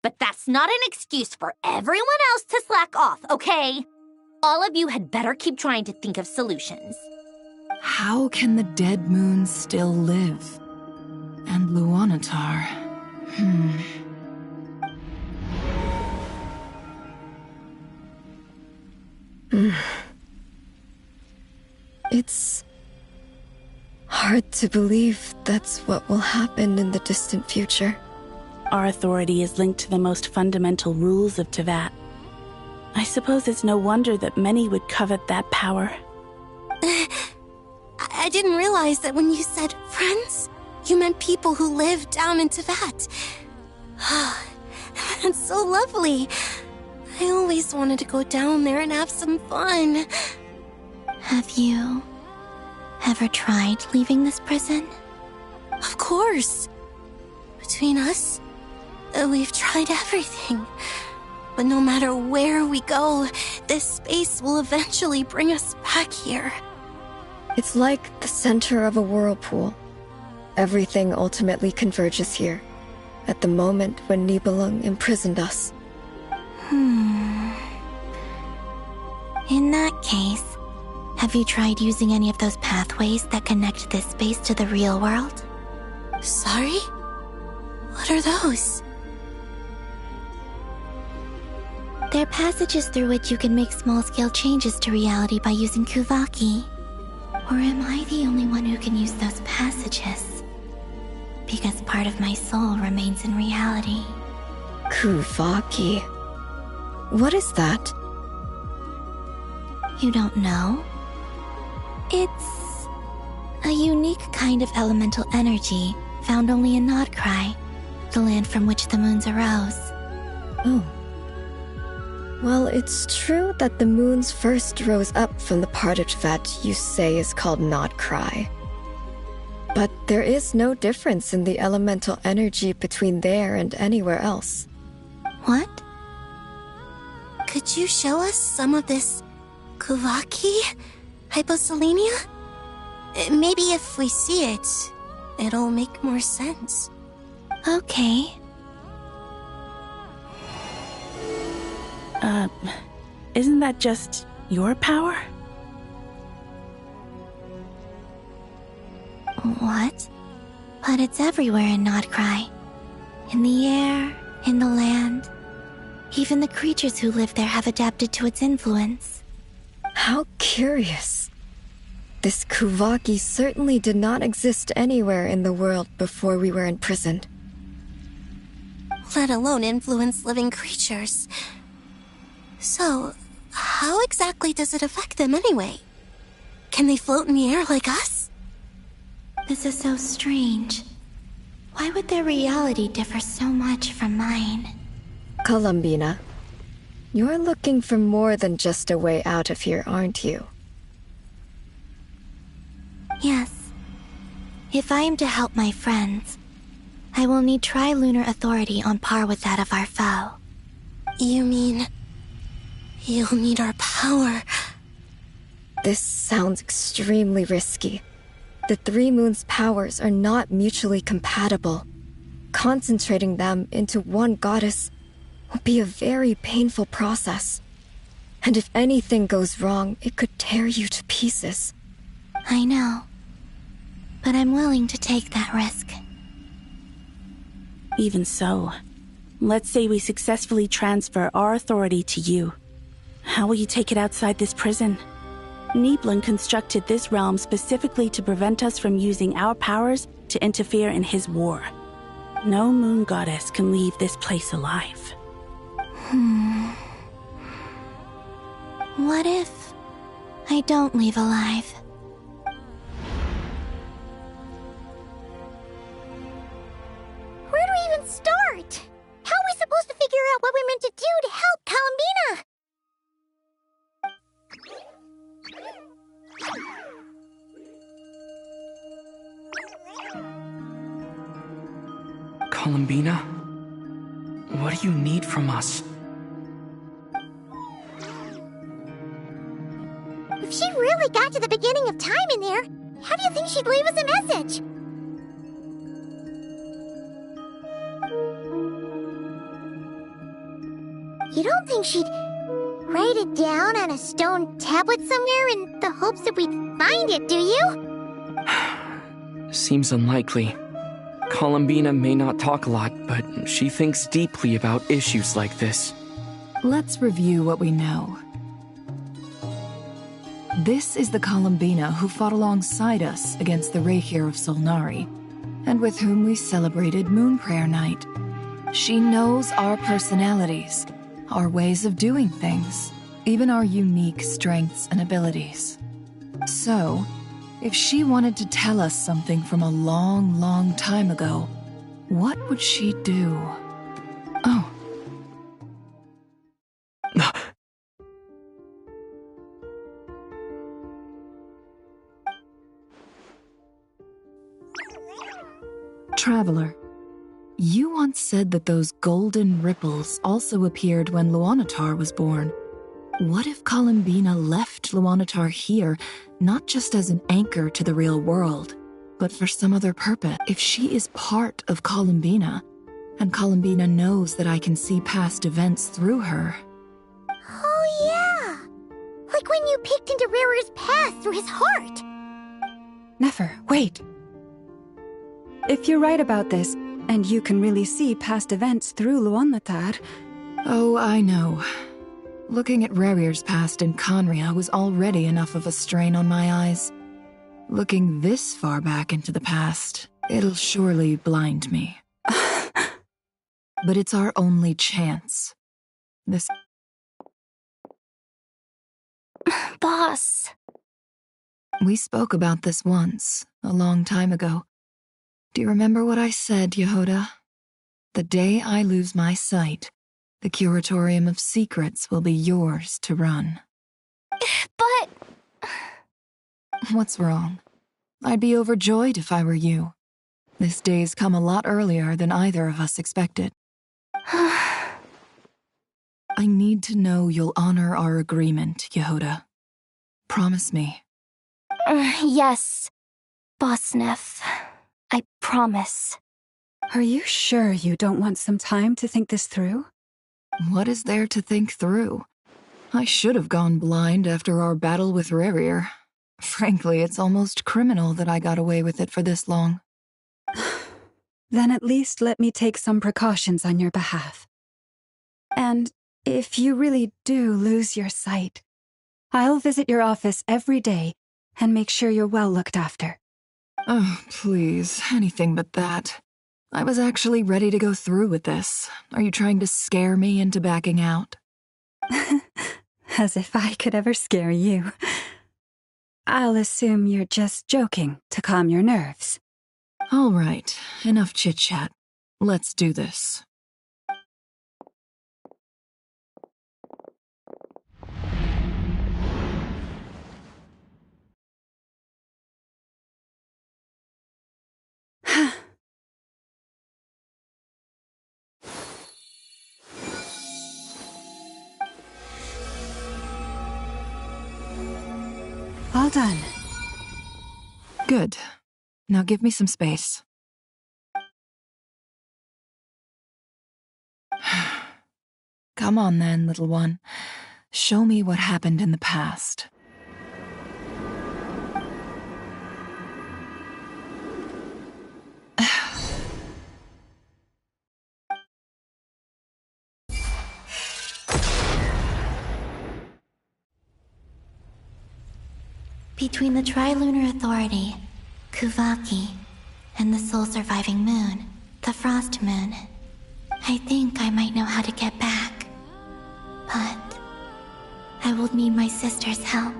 But that's not an excuse for everyone else to slack off, okay? All of you had better keep trying to think of solutions. How can the dead moon still live? And Luanatar... It's hard to believe that's what will happen in the distant future. Our authority is linked to the most fundamental rules of Teyvat. I suppose it's no wonder that many would covet that power. I didn't realize that when you said friends, you meant people who live down in Teyvat. That's so lovely. I always wanted to go down there and have some fun. Have you ever tried leaving this prison? Of course. Between us, we've tried everything. But no matter where we go, this space will eventually bring us back here. It's like the center of a whirlpool. Everything ultimately converges here, at the moment when Nibelung imprisoned us. In that case, have you tried using any of those pathways that connect this space to the real world? Sorry? What are those? They're passages through which you can make small-scale changes to reality by using Kuvaki. Or am I the only one who can use those passages? Because part of my soul remains in reality. Kuvaki. What is that? You don't know? It's a unique kind of elemental energy found only in Nodcry, the land from which the moons arose. Oh. Well, it's true that the moons first rose up from the part of Teyvat you say is called Nodcry. But there is no difference in the elemental energy between there and anywhere else. What? Could you show us some of this Kuvaki? Hyposelenia? Maybe if we see it, it'll make more sense. Okay. Isn't that just your power? What? But it's everywhere in Nodcry. In the air, in the land. Even the creatures who live there have adapted to its influence. How curious. This Kuvaki certainly did not exist anywhere in the world before we were imprisoned. Let alone influence living creatures. So, how exactly does it affect them anyway? Can they float in the air like us? This is so strange. Why would their reality differ so much from mine? Columbina, you're looking for more than just a way out of here, aren't you? Yes. If I am to help my friends, I will need tri-lunar authority on par with that of our foe. You mean... you'll need our power? This sounds extremely risky. The Three Moons' powers are not mutually compatible. Concentrating them into one goddess will be a very painful process. And if anything goes wrong, it could tear you to pieces. I know. But I'm willing to take that risk. Even so, let's say we successfully transfer our authority to you. How will you take it outside this prison? Nibelung constructed this realm specifically to prevent us from using our powers to interfere in his war. No moon goddess can leave this place alive. What if I don't leave alive? Where do we even start? How are we supposed to figure out what we're meant to do to help Columbina? Columbina? What do you need from us? If she really barely got to the beginning of time in there. How do you think she'd leave us a message? You don't think she'd write it down on a stone tablet somewhere in the hopes that we'd find it, do you? Seems unlikely. Columbina may not talk a lot, but she thinks deeply about issues like this. Let's review what we know. This is the Columbina who fought alongside us against the Rahir of Solnari, and with whom we celebrated Moon Prayer Night. She knows our personalities, our ways of doing things, even our unique strengths and abilities. So, if she wanted to tell us something from a long, long time ago, what would she do? Oh. Traveler, you once said that those golden ripples also appeared when Luanatar was born. What if Columbina left Luanatar here, not just as an anchor to the real world, but for some other purpose? If she is part of Columbina, and Columbina knows that I can see past events through her... Oh yeah! Like when you peeked into Rarir's past through his heart! Nefer, wait! If you're right about this, and you can really see past events through Luanatar... Oh, I know. Looking at Rarir's past in Conria was already enough of a strain on my eyes. Looking this far back into the past, it'll surely blind me. But it's our only chance. This... Boss. We spoke about this once, a long time ago. Do you remember what I said, Yehoda? The day I lose my sight, the Curatorium of Secrets will be yours to run. But... What's wrong? I'd be overjoyed if I were you. This day's come a lot earlier than either of us expected. I need to know you'll honor our agreement, Yehoda. Promise me. Yes, Boss Neff. I promise. Are you sure you don't want some time to think this through? What is there to think through? I should have gone blind after our battle with Rarir. Frankly, it's almost criminal that I got away with it for this long. Then at least let me take some precautions on your behalf. And if you really do lose your sight, I'll visit your office every day and make sure you're well looked after. Oh, please, anything but that. I was actually ready to go through with this. Are you trying to scare me into backing out? As if I could ever scare you. I'll assume you're just joking to calm your nerves. All right, enough chit-chat. Let's do this. All done. Good. Now give me some space. Come on then, little one. Show me what happened in the past. Between the Trilunar Authority, Kuvaki, and the soul-surviving moon, the Frost Moon, I think I might know how to get back. But I will need my sister's help.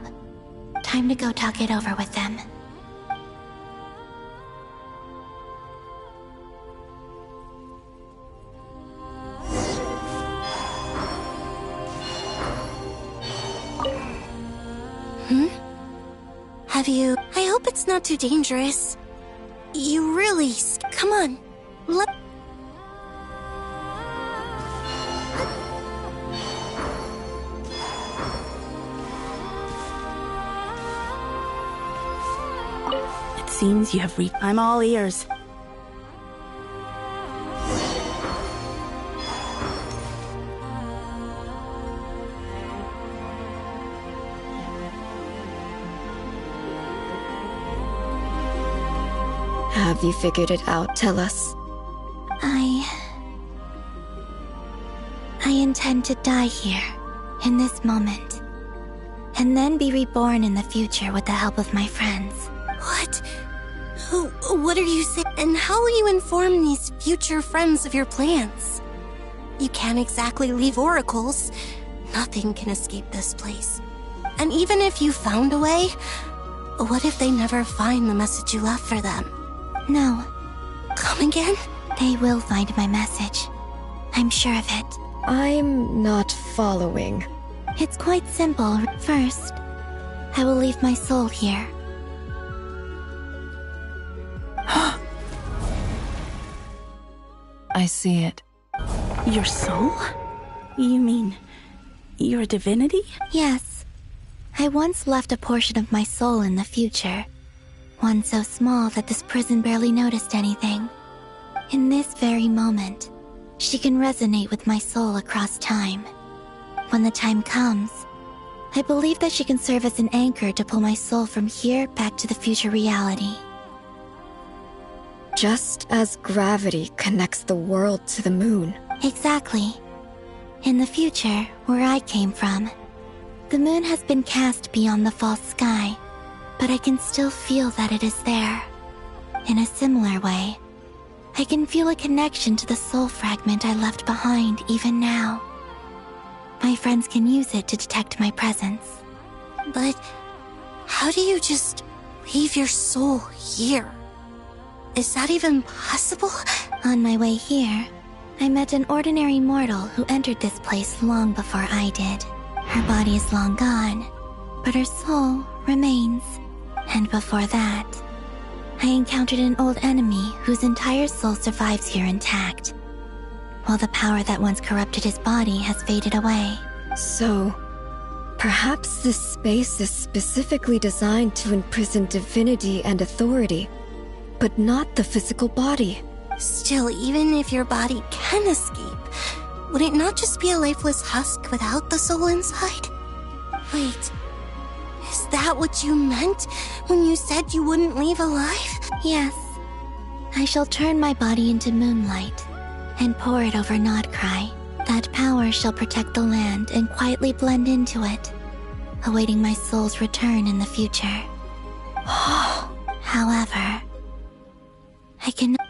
Time to go talk it over with them. Have you... I hope it's not too dangerous. You really... Come on. Let... seems you have reached. I'm all ears. Have you figured it out? Tell us. I intend to die here, in this moment, and then be reborn in the future with the help of my friends. What? What are you saying? And how will you inform these future friends of your plans? You can't exactly leave oracles. Nothing can escape this place. And even if you found a way, what if they never find the message you left for them? No. Come again? They will find my message. I'm sure of it. I'm not following. It's quite simple. First, I will leave my soul here. I see it. Your soul? You mean your divinity? Yes. I once left a portion of my soul in the future. One so small that this prison barely noticed anything. In this very moment, she can resonate with my soul across time. When the time comes, I believe that she can serve as an anchor to pull my soul from here back to the future reality. Just as gravity connects the world to the moon. Exactly. In the future, where I came from, the moon has been cast beyond the false sky, but I can still feel that it is there. In a similar way, I can feel a connection to the soul fragment I left behind even now. My friends can use it to detect my presence. But how do you just leave your soul here? Is that even possible? On my way here, I met an ordinary mortal who entered this place long before I did. Her body is long gone, but her soul remains. And before that, I encountered an old enemy whose entire soul survives here intact, while the power that once corrupted his body has faded away. So, perhaps this space is specifically designed to imprison divinity and authority, but not the physical body. Still, even if your body can escape, would it not just be a lifeless husk without the soul inside? Wait, is that what you meant when you said you wouldn't leave alive? Yes. I shall turn my body into moonlight and pour it over Nodcry. That power shall protect the land and quietly blend into it, awaiting my soul's return in the future. However,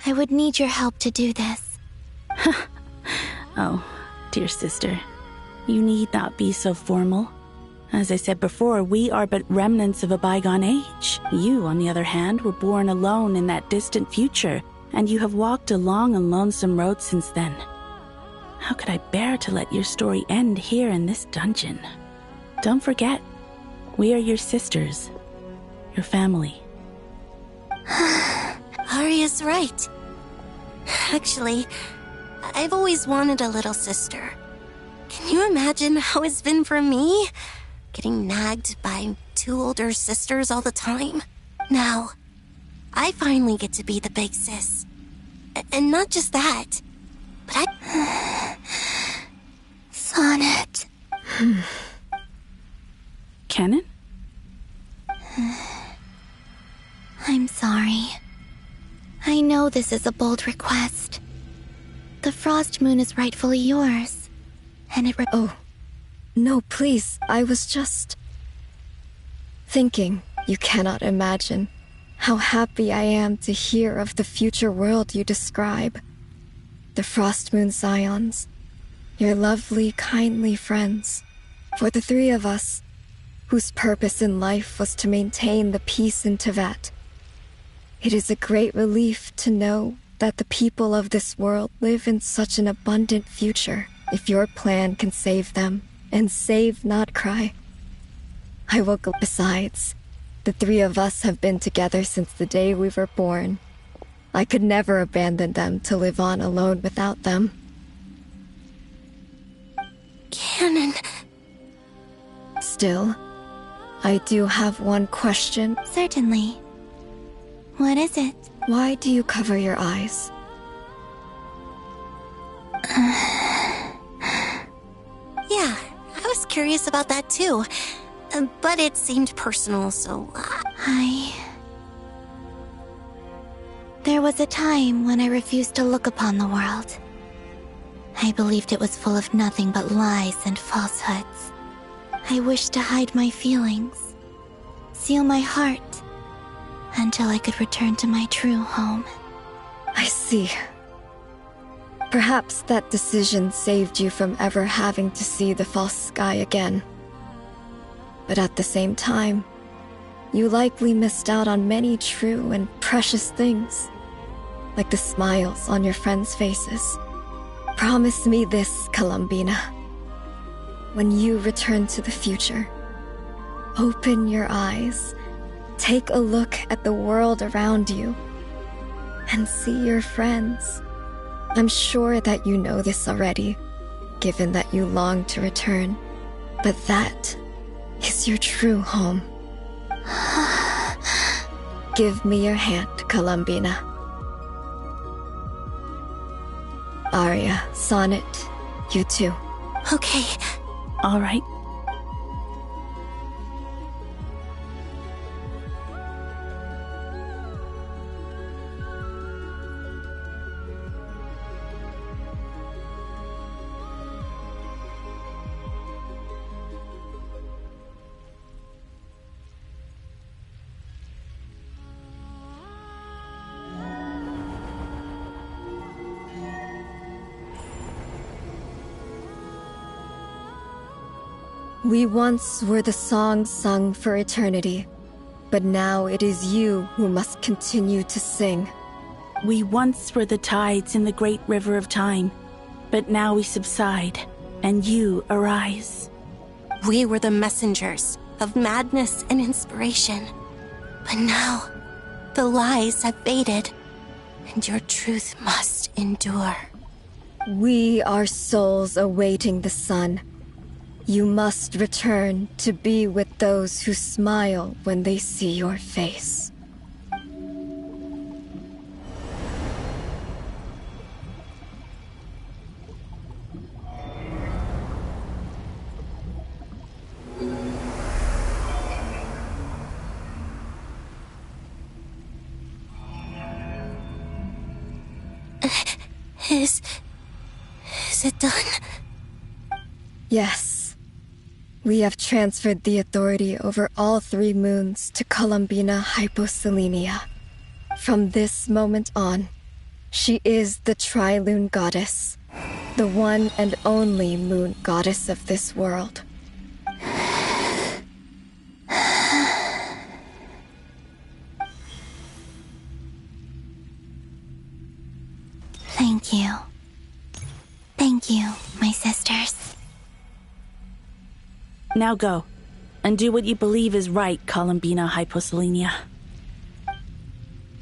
I would need your help to do this. Oh, dear sister, you need not be so formal. As I said before, we are but remnants of a bygone age. You, on the other hand, were born alone in that distant future, and you have walked a long and lonesome road since then. How could I bear to let your story end here in this dungeon? Don't forget, we are your sisters, your family. Arya's right. Actually, I've always wanted a little sister. Can you imagine how it's been for me? Getting nagged by two older sisters all the time. Now, I finally get to be the big sis. And not just that, but I... Sonnet. Canon? I'm sorry. I know this is a bold request. The Frost Moon is rightfully yours, and it... Oh, no, please, I was just... thinking. You cannot imagine how happy I am to hear of the future world you describe. The Frost Moon Scions, your lovely, kindly friends. For the three of us, whose purpose in life was to maintain the peace in Teyvat. It is a great relief to know that the people of this world live in such an abundant future. If your plan can save them, and save Nodcry, I will go. Besides, the three of us have been together since the day we were born. I could never abandon them to live on alone without them. Canon. Still, I do have one question. Certainly. What is it? Why do you cover your eyes? Yeah, I was curious about that too. But it seemed personal, so... There was a time when I refused to look upon the world. I believed it was full of nothing but lies and falsehoods. I wished to hide my feelings, seal my heart, until I could return to my true home. I see. Perhaps that decision saved you from ever having to see the false sky again. But at the same time, you likely missed out on many true and precious things, like the smiles on your friends' faces. Promise me this, Columbina. When you return to the future, open your eyes, take a look at the world around you, and see your friends. I'm sure that you know this already, given that you long to return, but that is your true home. Give me your hand, Columbina. Arya, Sonnet, you too. Okay. All right. We once were the song sung for eternity, but now it is you who must continue to sing. We once were the tides in the great river of time, but now we subside, and you arise. We were the messengers of madness and inspiration, but now the lies have faded, and your truth must endure. We are souls awaiting the sun. You must return to be with those who smile when they see your face. Is it done? Yes. We have transferred the authority over all 3 moons to Columbina Hyposelenia. From this moment on, she is the Tri-Lune Goddess, the one and only moon goddess of this world. Thank you. Thank you, my sisters. Now go, and do what you believe is right, Columbina Hyposelenia.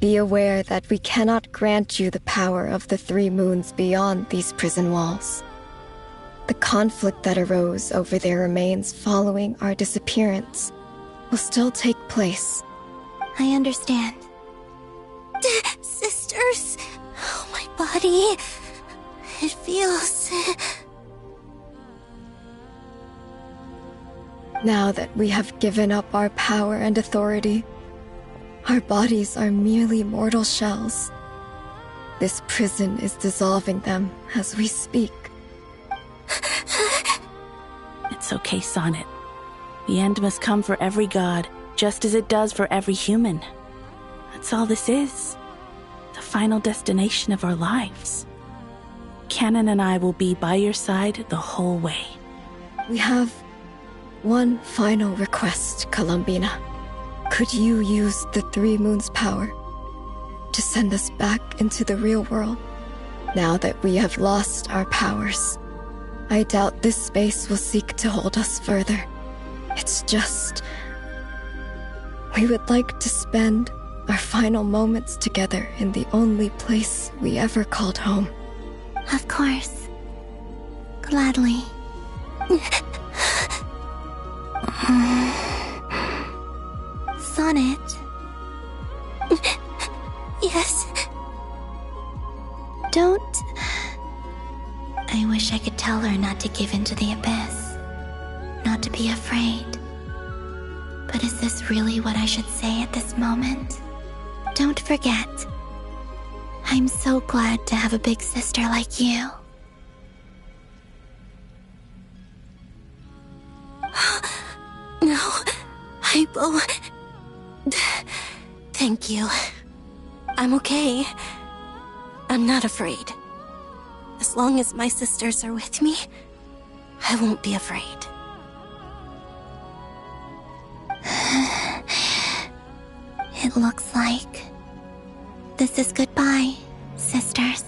Be aware that we cannot grant you the power of the 3 moons beyond these prison walls. The conflict that arose over their remains following our disappearance will still take place. I understand. Sisters, oh, my body, it feels... Now that we have given up our power and authority, our bodies are merely mortal shells. This prison is dissolving them as we speak. It's okay, Sonnet. The end must come for every god, just as it does for every human. That's all this is. The final destination of our lives. Canon and I will be by your side the whole way. We have one final request, Columbina. Could you use the 3 moons' power to send us back into the real world? Now that we have lost our powers, I doubt this space will seek to hold us further. It's just... we would like to spend our final moments together in the only place we ever called home. Of course. Gladly. Sonnet. Don't... I wish I could tell her not to give in to the abyss. Not to be afraid. But is this really what I should say at this moment? Don't forget. I'm so glad to have a big sister like you. No, I will... Thank you. I'm okay. I'm not afraid. As long as my sisters are with me, I won't be afraid. It looks like this is goodbye, sisters.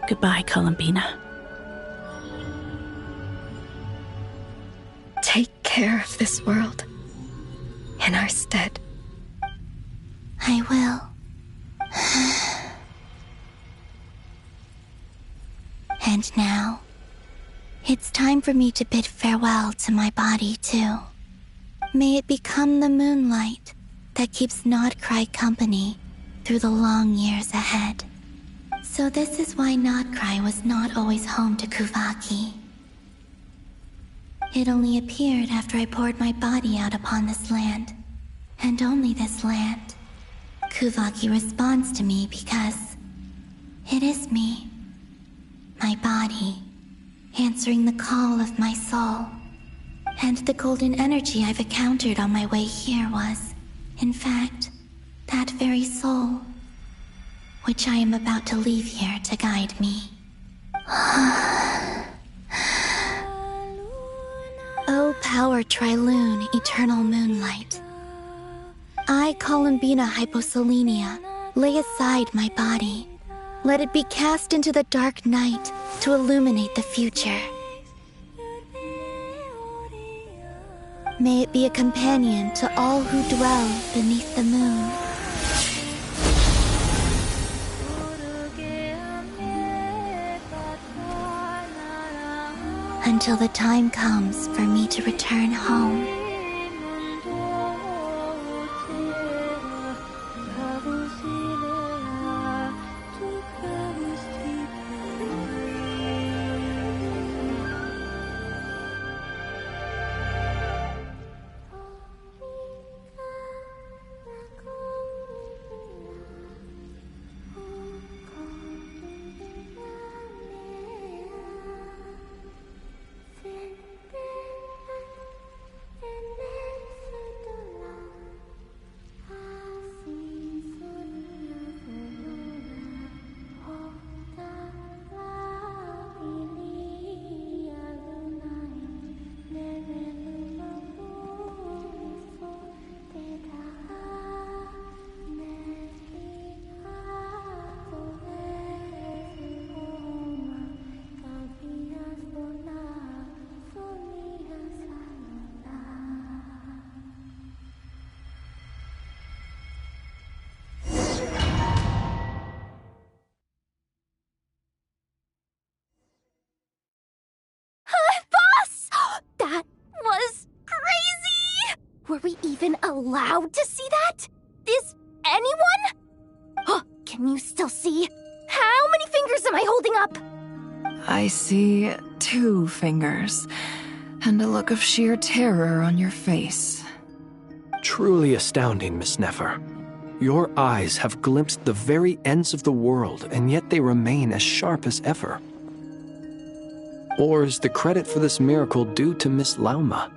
Goodbye, Columbina. Take care of this world in our stead. I will. And now, it's time for me to bid farewell to my body, too. May it become the moonlight that keeps Nodcry company through the long years ahead. So this is why Nodcry was not always home to Kuvaki. It only appeared after I poured my body out upon this land, and only this land. Kuvaki responds to me because it is me, my body, answering the call of my soul. And the golden energy I've encountered on my way here was, in fact, that very soul, which I am about to leave here to guide me. O power Trilune, eternal moonlight. I, Columbina Hyposelenia, lay aside my body. Let it be cast into the dark night to illuminate the future. May it be a companion to all who dwell beneath the moon. Until the time comes for me to return home. Were we even allowed to see that? Is anyone? Oh, can you still see? How many fingers am I holding up? I see 2 fingers, and a look of sheer terror on your face. Truly astounding, Miss Nefer. Your eyes have glimpsed the very ends of the world, and yet they remain as sharp as ever. Or is the credit for this miracle due to Miss Lauma?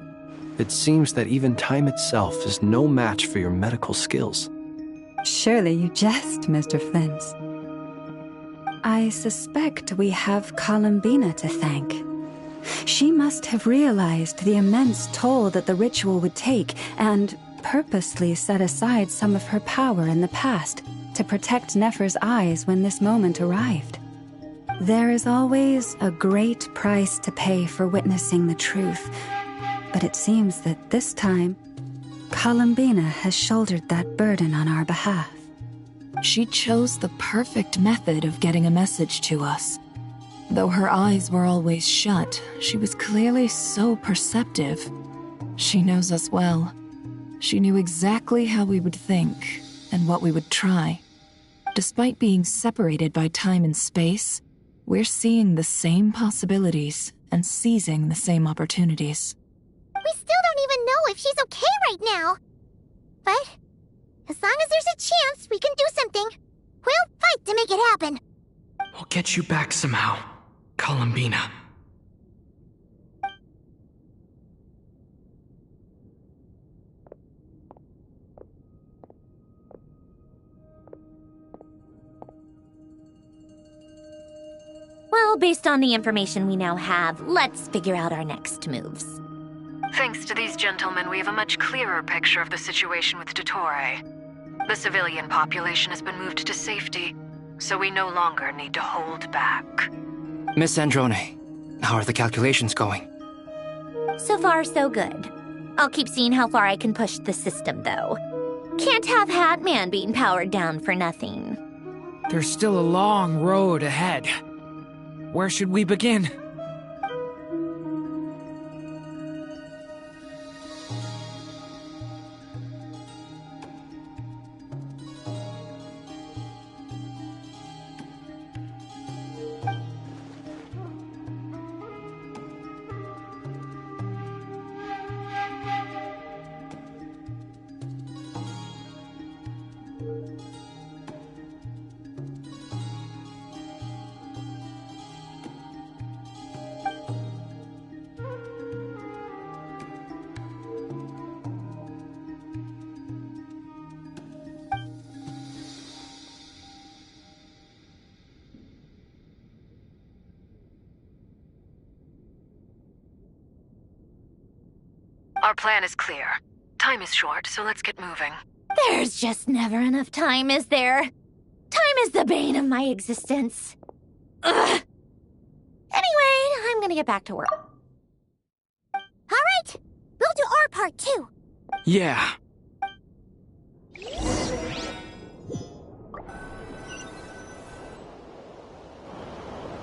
It seems that even time itself is no match for your medical skills. Surely you jest, Mr. Flint. I suspect we have Columbina to thank. She must have realized the immense toll that the ritual would take and purposely set aside some of her power in the past to protect Nefer's eyes when this moment arrived. There is always a great price to pay for witnessing the truth, but it seems that this time, Columbina has shouldered that burden on our behalf. She chose the perfect method of getting a message to us. Though her eyes were always shut, she was clearly so perceptive. She knows us well. She knew exactly how we would think and what we would try. Despite being separated by time and space, we're seeing the same possibilities and seizing the same opportunities. We still don't even know if she's okay right now. But as long as there's a chance we can do something, we'll fight to make it happen. We'll get you back somehow, Columbina. Well, based on the information we now have, let's figure out our next moves. Thanks to these gentlemen, we have a much clearer picture of the situation with Dottore. The civilian population has been moved to safety, so we no longer need to hold back. Miss Androne, how are the calculations going? So far, so good. I'll keep seeing how far I can push the system, though. Can't have Hat Man being powered down for nothing. There's still a long road ahead. Where should we begin? Our plan is clear. Time is short, so let's get moving. There's just never enough time, is there? Time is the bane of my existence. Ugh. Anyway, I'm gonna get back to work. All right, we'll do our part too. Yeah.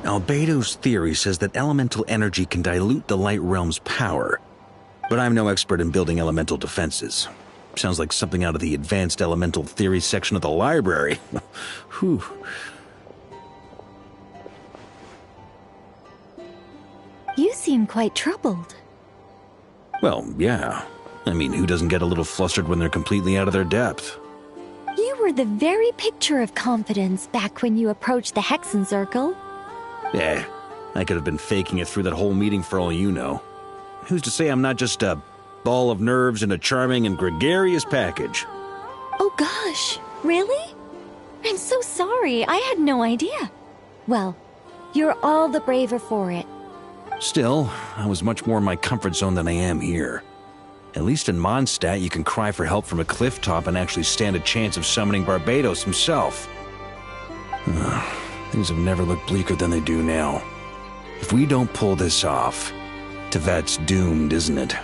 Albedo's theory says that elemental energy can dilute the light realm's power. But I'm no expert in building elemental defenses. Sounds like something out of the advanced elemental theory section of the library. Whew. You seem quite troubled. Well, yeah. I mean, who doesn't get a little flustered when they're completely out of their depth? You were the very picture of confidence back when you approached the Hexen Circle. Eh, I could have been faking it through that whole meeting for all you know. Who's to say I'm not just a ball of nerves in a charming and gregarious package? Oh gosh, really? I'm so sorry, I had no idea. Well, you're all the braver for it. Still, I was much more in my comfort zone than I am here. At least in Mondstadt, you can cry for help from a cliff top and actually stand a chance of summoning Barbados himself. Things have never looked bleaker than they do now. If we don't pull this off, Tevat's doomed, isn't it?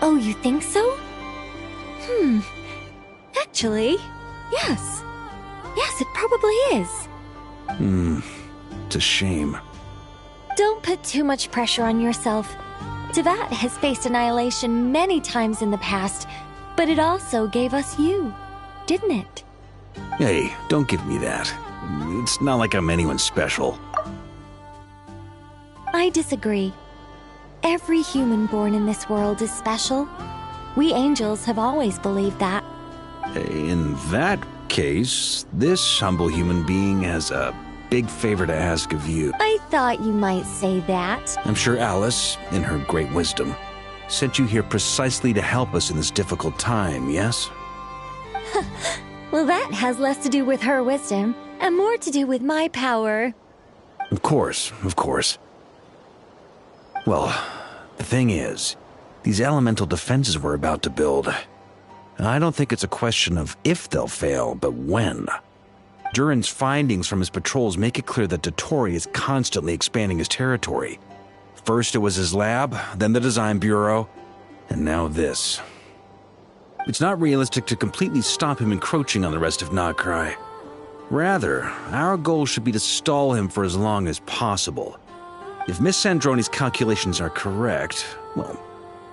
Oh, you think so? Actually, yes. Yes, it probably is. It's a shame. Don't put too much pressure on yourself. Tevat has faced annihilation many times in the past, but it also gave us you, didn't it? Hey, don't give me that. It's not like I'm anyone special. I disagree. Every human born in this world is special. We angels have always believed that. In that case, this humble human being has a big favor to ask of you. I thought you might say that. I'm sure Alice, in her great wisdom, sent you here precisely to help us in this difficult time, yes? Well, that has less to do with her wisdom and more to do with my power. Of course, of course. Well, the thing is, these elemental defenses we're about to build, I don't think it's a question of if they'll fail, but when. Durin's findings from his patrols make it clear that Dottore is constantly expanding his territory. First it was his lab, then the design bureau, and now this. It's not realistic to completely stop him encroaching on the rest of Nagrai. Rather, our goal should be to stall him for as long as possible. If Miss Sandroni's calculations are correct, well,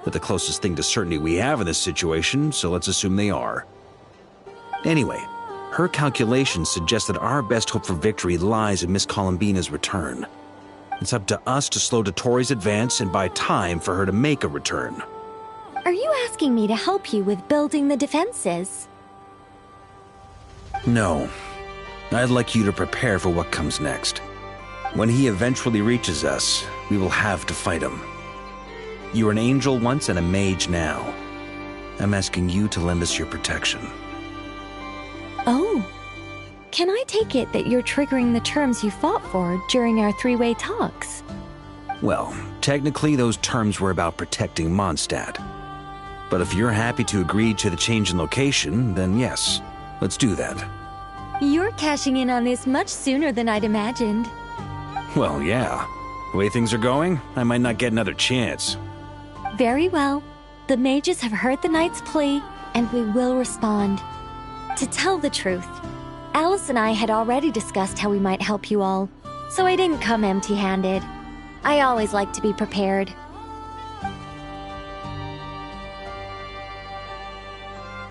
they're the closest thing to certainty we have in this situation, so let's assume they are. Anyway, Her calculations suggest that our best hope for victory lies in Miss Columbina's return. It's up to us to slow Dottoro's advance and buy time for her to make a return. Are you asking me to help you with building the defenses? No. I'd like you to prepare for what comes next. When he eventually reaches us, we will have to fight him. You were an angel once and a mage now. I'm asking you to lend us your protection. Oh. Can I take it that you're triggering the terms you fought for during our three-way talks? Well, technically those terms were about protecting Mondstadt. But if you're happy to agree to the change in location, then yes, let's do that. You're cashing in on this much sooner than I'd imagined. Well, yeah. The way things are going, I might not get another chance. Very well. The mages have heard the knight's plea, and we will respond. To tell the truth, Alice and I had already discussed how we might help you all, so I didn't come empty-handed. I always like to be prepared.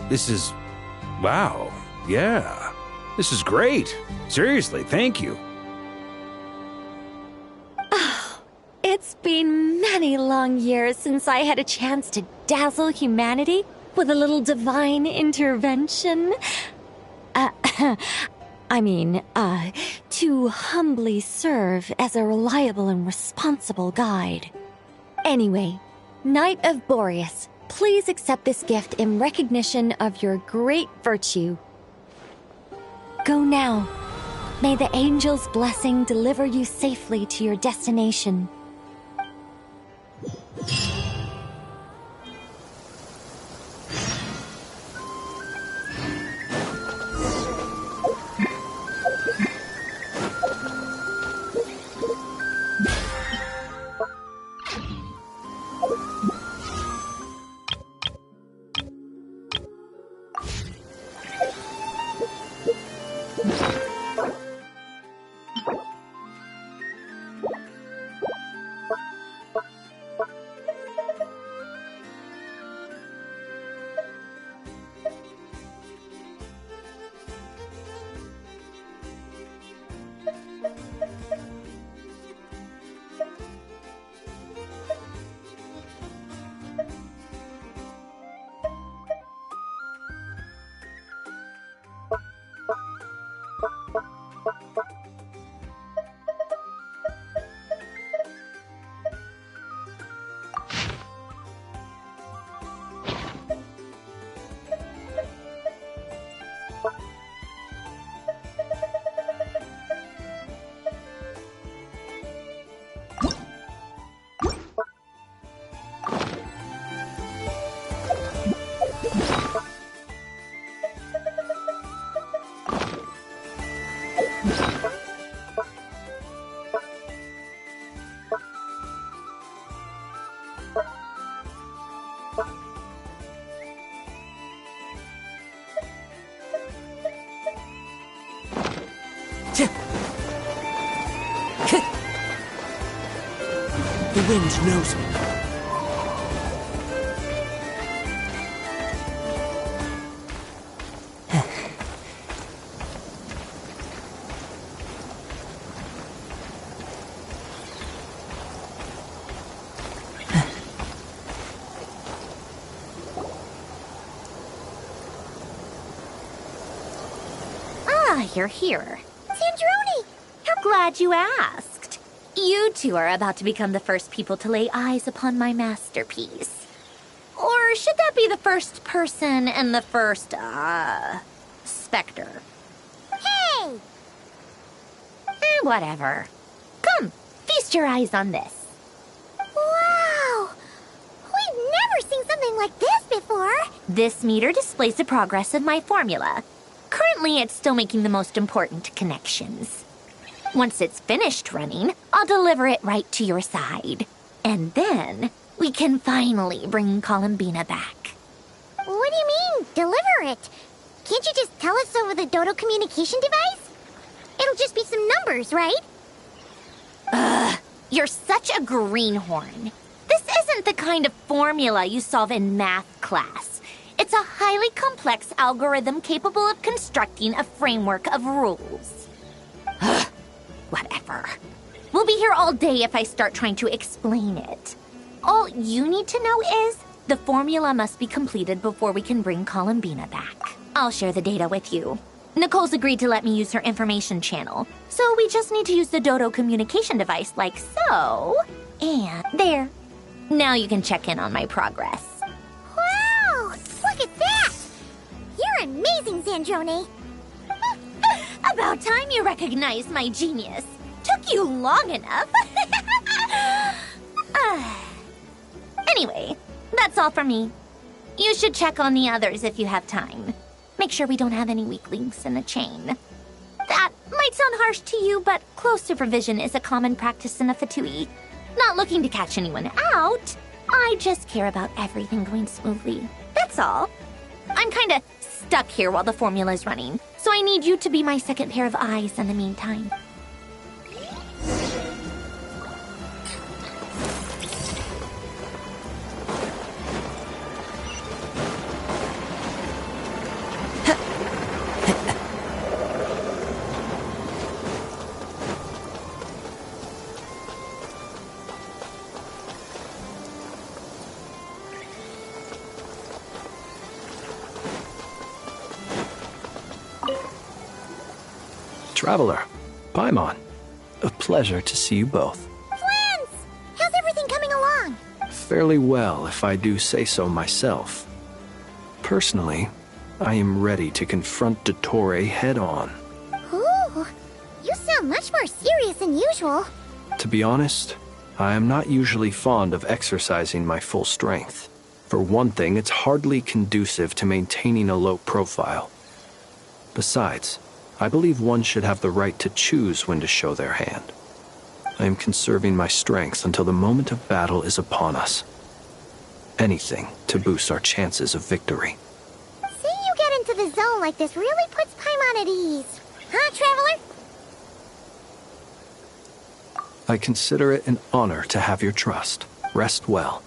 This is... wow. Yeah. This is great. Seriously, thank you. It's been many long years since I had a chance to dazzle humanity with a little divine intervention. To humbly serve as a reliable and responsible guide. Anyway, Knight of Boreas, please accept this gift in recognition of your great virtue. Go now. May the angel's blessing deliver you safely to your destination. The wind knows me. You're here. Sandrone! How glad you asked. You two are about to become the first people to lay eyes upon my masterpiece. Or should that be the first person and the first, specter? Hey! Whatever. Come, feast your eyes on this. Wow! We've never seen something like this before. This meter displays the progress of my formula. Currently, it's still making the most important connections. Once it's finished running, I'll deliver it right to your side. And then, we can finally bring Columbina back. What do you mean, deliver it? Can't you just tell us over the Dodo communication device? It'll just be some numbers, right? Ugh, you're such a greenhorn. This isn't the kind of formula you solve in math class. It's It's a highly complex algorithm capable of constructing a framework of rules. Whatever. We'll be here all day if I start trying to explain it. All you need to know is the formula must be completed before we can bring Columbina back. I'll share the data with you. Nicole's agreed to let me use her information channel, so we just need to use the Dodo communication device like so. And there. Now you can check in on my progress. Wow! Look at that! You're amazing, Zandrone. About time you recognized my genius. Took you long enough. Anyway, that's all from me. You should check on the others if you have time. Make sure we don't have any weak links in the chain. That might sound harsh to you, but close supervision is a common practice in a Fatui. Not looking to catch anyone out. I just care about everything going smoothly. That's all. I'm kinda stuck here while the formula is running, so I need you to be my second pair of eyes in the meantime. Traveler, Paimon, a pleasure to see you both. Friends! How's everything coming along? Fairly well, if I do say so myself. Personally, I am ready to confront Dottore head-on. Ooh, you sound much more serious than usual. To be honest, I am not usually fond of exercising my full strength. For one thing, it's hardly conducive to maintaining a low profile. Besides, I believe one should have the right to choose when to show their hand. I am conserving my strength until the moment of battle is upon us. Anything to boost our chances of victory. Seeing you get into the zone like this really puts Paimon at ease. Huh, Traveler? I consider it an honor to have your trust. Rest well.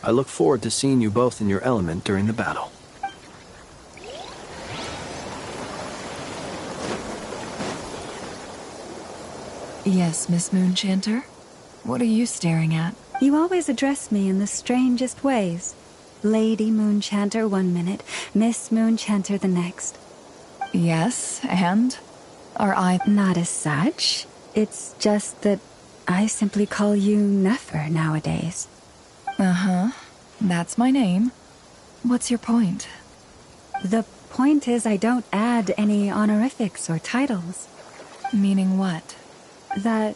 I look forward to seeing you both in your element during the battle. Yes, Miss Moonchanter? What are you staring at? You always address me in the strangest ways. Lady Moonchanter one minute, Miss Moonchanter the next. Yes, and? Are I... Not as such. It's just that I simply call you Nefer nowadays. Uh-huh. That's my name. What's your point? The point is I don't add any honorifics or titles. Meaning what? That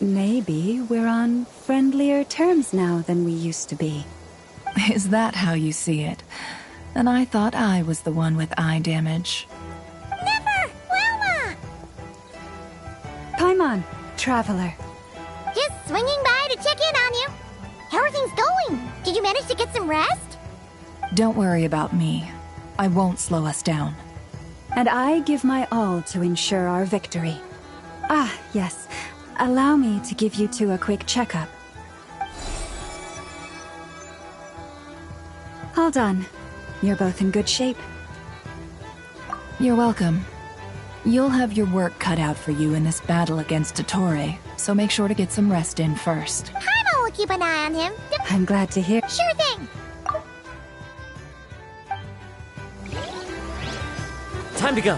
maybe we're on friendlier terms now than we used to be. Is that how you see it? And I thought I was the one with eye damage. Never! Wilma! Paimon, Traveler. Just swinging by to check in on you. How are things going? Did you manage to get some rest? Don't worry about me. I won't slow us down. And I give my all to ensure our victory. Ah, yes. Allow me to give you two a quick checkup. All done. You're both in good shape. You're welcome. You'll have your work cut out for you in this battle against Dottore, so make sure to get some rest in first. Paimon will keep an eye on him. I'm glad to hear. Sure thing. Time to go.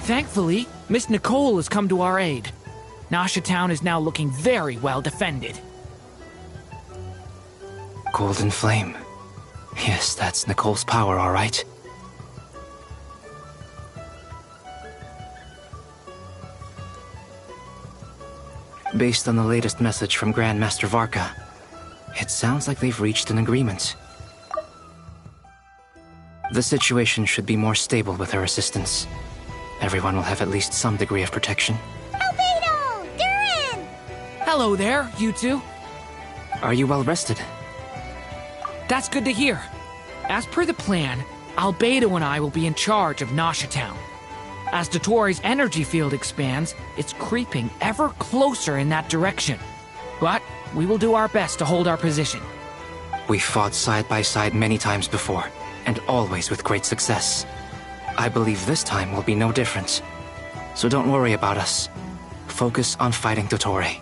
Thankfully, Miss Nicole has come to our aid. Nasha Town is now looking very well defended. Golden Flame. Yes, that's Nicole's power, all right. Based on the latest message from Grandmaster Varka, it sounds like they've reached an agreement. The situation should be more stable with her assistance. Everyone will have at least some degree of protection. Albedo! Durin! Hello there, you two. Are you well rested? That's good to hear. As per the plan, Albedo and I will be in charge of Nasha Town. As Dottore's energy field expands, it's creeping ever closer in that direction. But We will do our best to hold our position. We fought side by side many times before, and always with great success. I believe this time will be no different. So don't worry about us. Focus on fighting Dottore.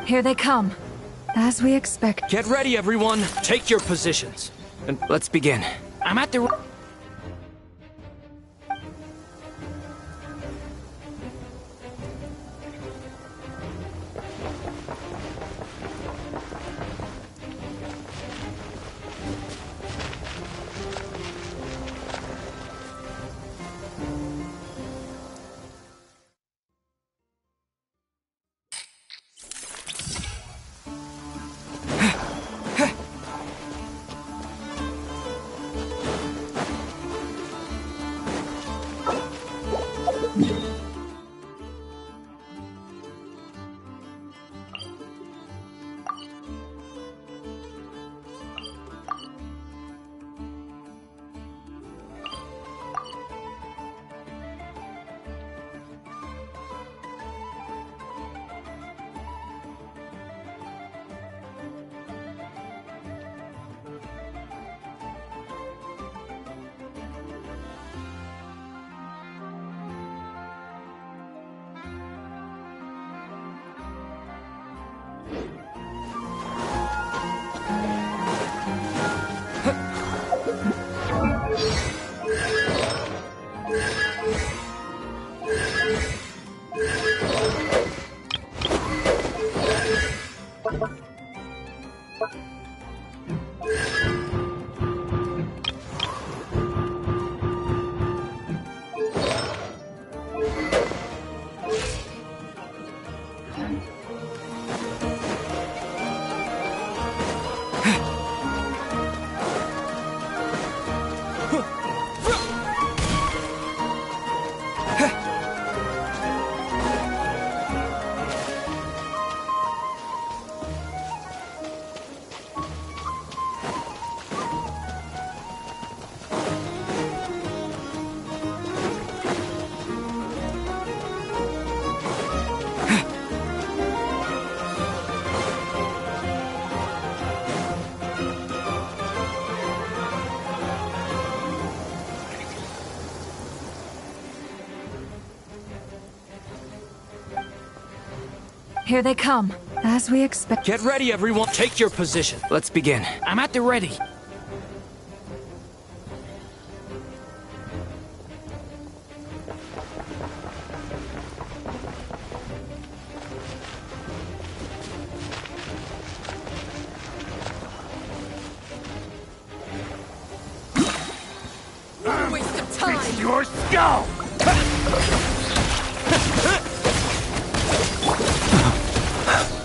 Here they come. As we expect. Get ready, everyone. Take your positions. And let's begin. I'm at the... Here they come. As we expect. Get ready, everyone. Take your position. Let's begin. I'm at the ready. Waste of time. It's your skull.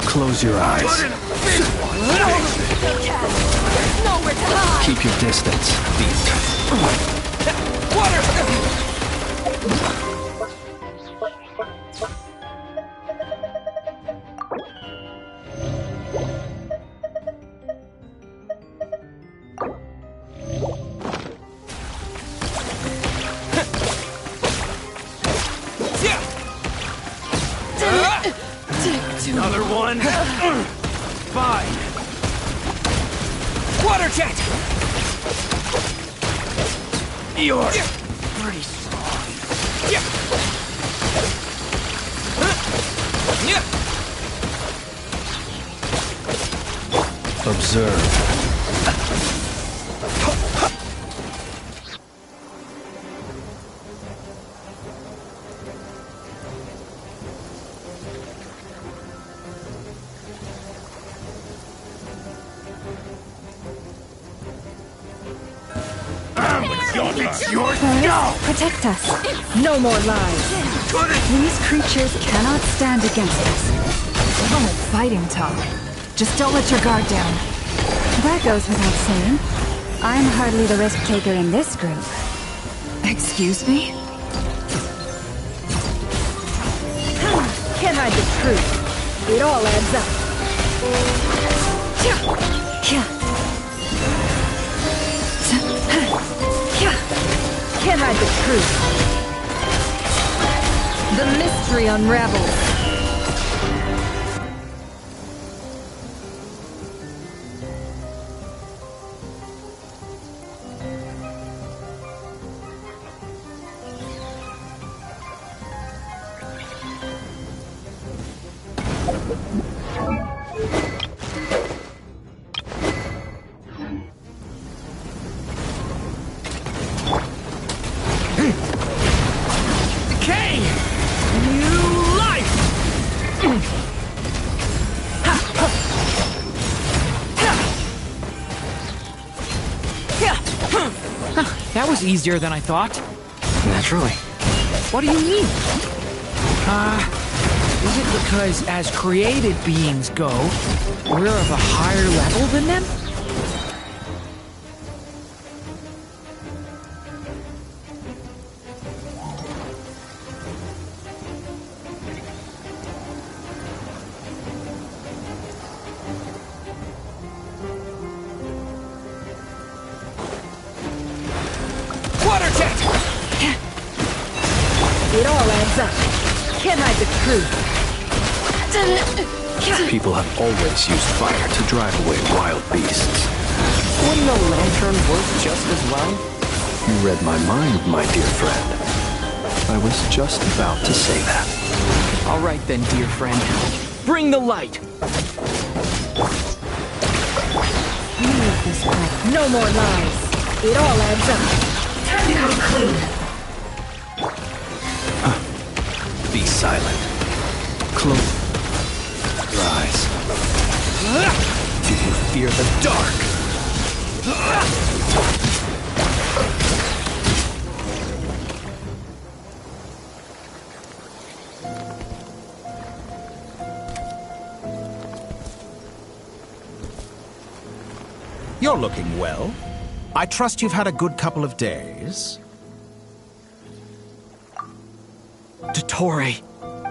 Close your eyes. Nowhere to hide. Keep your distance. Another one. Fine. Water jet. You're pretty strong. Observe. It's your skull! Protect us. No more lies. These creatures cannot stand against us. Come with fighting talk. Just don't let your guard down. That goes without saying. I'm hardly the risk taker in this group. Excuse me? Can't hide the truth. It all adds up. truth. The mystery unravels. That was easier than I thought. Naturally. What do you mean? Is it because as created beings go, we're of a higher level than them? It all adds up. Can't hide the truth. People have always used fire to drive away wild beasts. Wouldn't a lantern work just as well? You read my mind, my dear friend. I was just about to say that. All right then, dear friend. Bring the light! You need this fight. No more lies. It all adds up. Time to come clean. Be silent. Close your eyes. Do you fear the dark? You're looking well. I trust you've had a good couple of days. Dottore.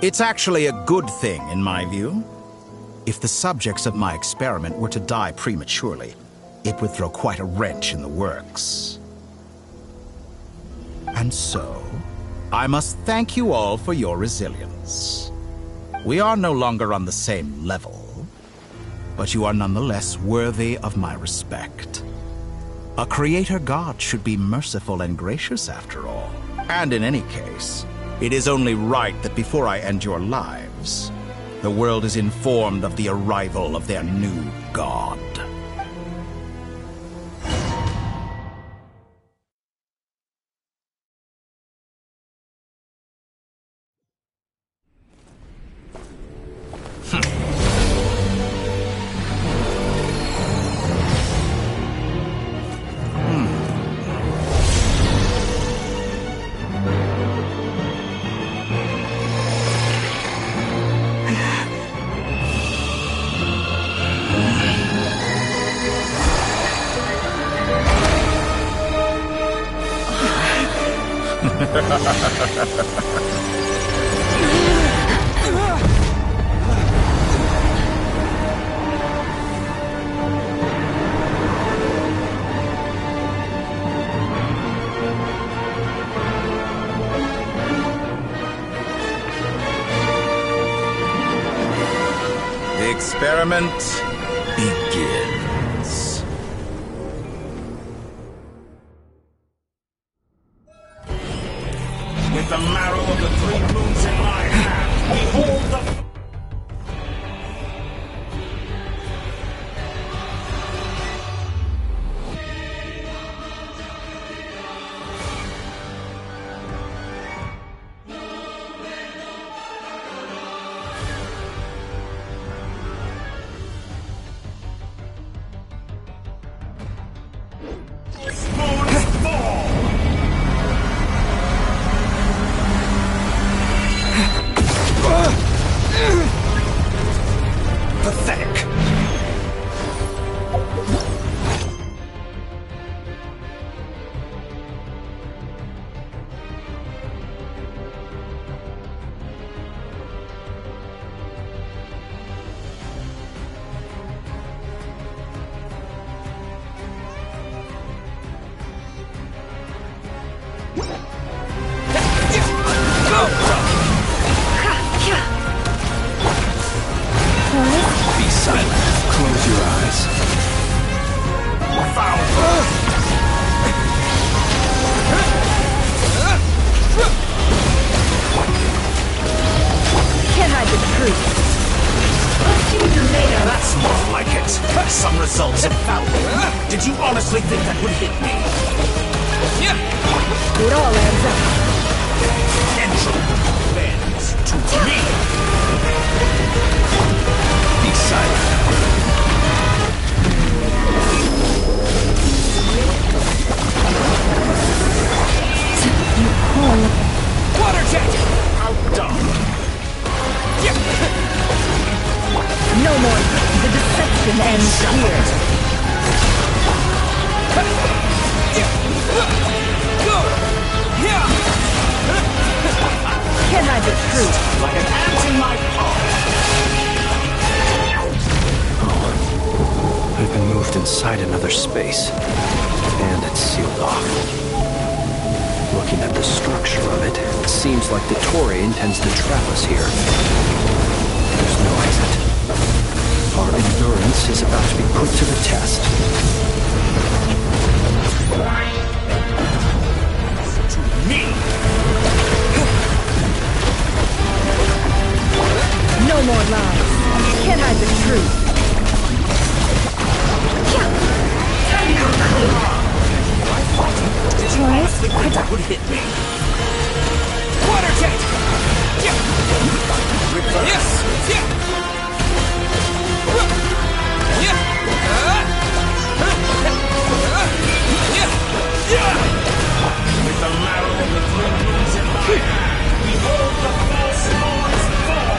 It's actually a good thing, in my view. If the subjects of my experiment were to die prematurely, it would throw quite a wrench in the works. And so, I must thank you all for your resilience. We are no longer on the same level, but you are nonetheless worthy of my respect. A creator god should be merciful and gracious after all. And in any case, it is only right that before I end your lives, the world is informed of the arrival of their new god. The experiment begins. With the marrow of the three moons in my hand, behold the... Pathetic. some results of value. Did you honestly think that would hit me? It all adds up. Entropy bends to me. Be silent. Water jet! Outdone. No more. The deception ends here. Can't hide the truth. Like an ant in my palm. I've been moved inside another space, and it's sealed off. Looking at the structure of it, it seems like the Torre intends to trap us here. There's no exit. Our endurance is about to be put to the test. To me! No more lies. Can't hide the truth. Did you honestly think that would hit me? Water jet! Yes! With the marrow of the three moons in my hand, behold the false lords fall!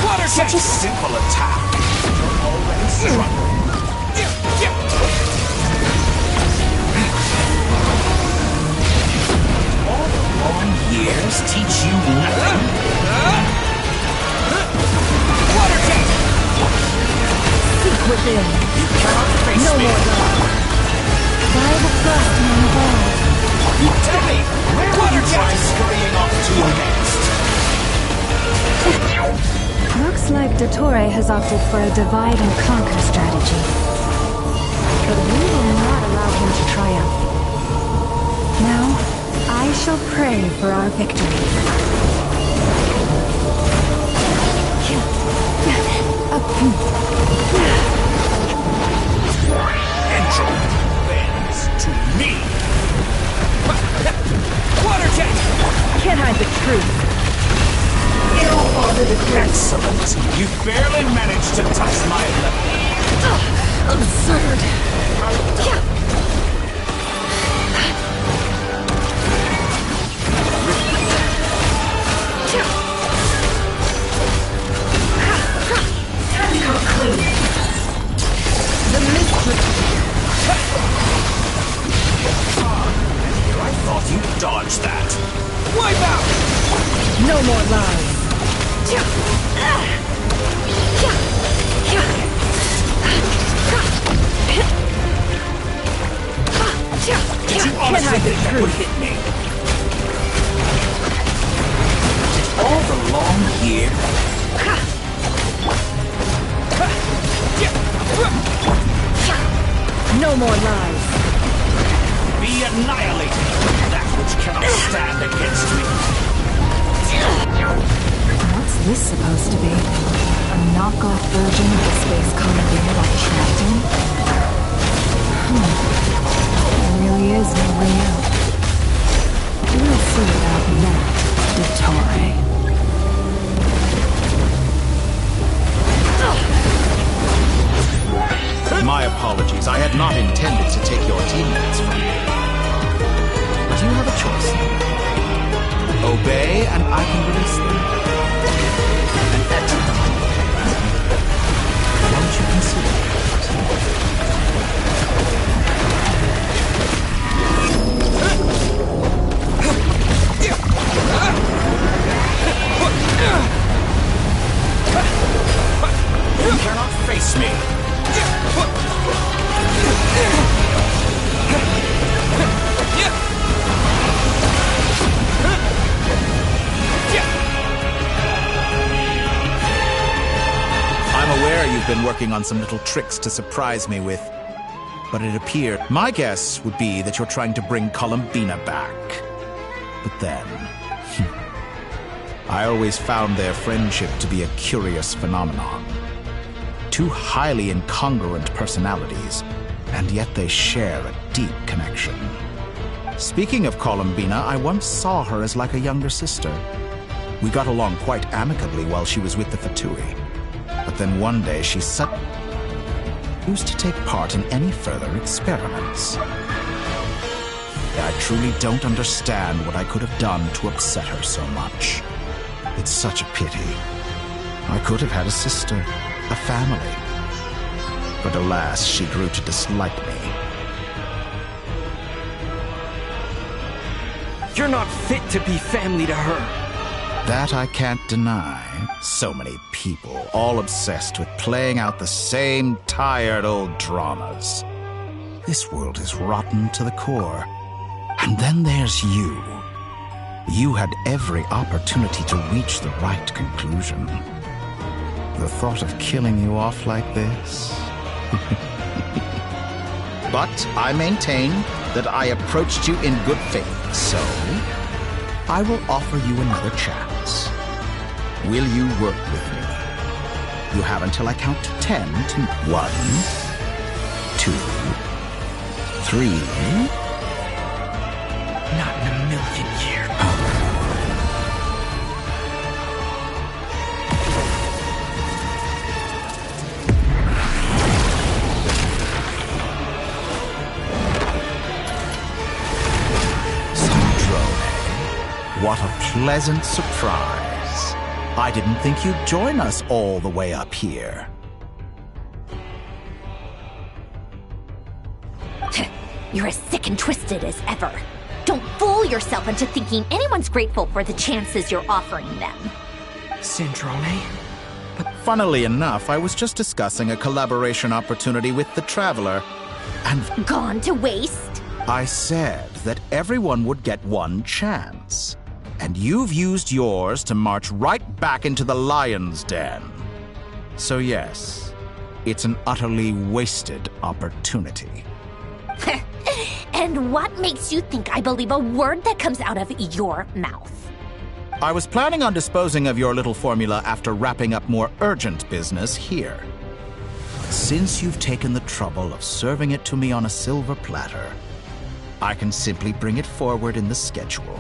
Water jet! Such a simple attack. You're already struggling. All the long years teach you nothing. Water jet! Seek within. You cannot face no me. More love. By the trust in the world. You tell me, where will you try scurrying off to next? Looks like Dottore has opted for a divide and conquer strategy. But we will not allow him to triumph. Now, I shall pray for our victory. Entropy bends to me. Water jet! Can't hide the truth. It all falls into place. Excellent. You barely managed to touch my level. Absurd. Time to come clean. The mystery. I thought you dodged that. Wipe out! No more lies. Did you honestly think that would hit me? All the long years. No more lies. Be annihilated, that which cannot stand against me. What's this supposed to be? A knockoff version of the space colony that trapped him? There really is no way out. We'll see about that, Dottore. My apologies, I had not intended to take your teammates from you. But you have a choice. Obey and I can release them. An excellent. Won't you consider it? You cannot face me. I'm aware you've been working on some little tricks to surprise me with. but it appeared... My guess would be that you're trying to bring Columbina back. But then... I always found their friendship to be a curious phenomenon. Two highly incongruent personalities, and yet they share a deep connection. Speaking of Columbina, I once saw her as like a younger sister. We got along quite amicably while she was with the Fatui. But then one day she refused to take part in any further experiments. I truly don't understand what I could have done to upset her so much. It's such a pity. I could have had a sister, a family. But alas, she grew to dislike me. You're not fit to be family to her. That I can't deny. So many people, all obsessed with playing out the same tired old dramas. This world is rotten to the core. And then there's you. You had every opportunity to reach the right conclusion. The thought of killing you off like this? But I maintain that I approached you in good faith, so I will offer you another chance. Will you work with me? You have until I count to 10 to 1, 2, 3. Not in a million years. What a pleasant surprise. I didn't think you'd join us all the way up here. You're as sick and twisted as ever. Don't fool yourself into thinking anyone's grateful for the chances you're offering them. Sandrone? But funnily enough, I was just discussing a collaboration opportunity with the Traveler, and... Gone to waste? I said that everyone would get one chance. And you've used yours to march right back into the lion's den. So yes, it's an utterly wasted opportunity. And what makes you think I believe a word that comes out of your mouth? I was planning on disposing of your little formula after wrapping up more urgent business here. But since you've taken the trouble of serving it to me on a silver platter, I can simply bring it forward in the schedule.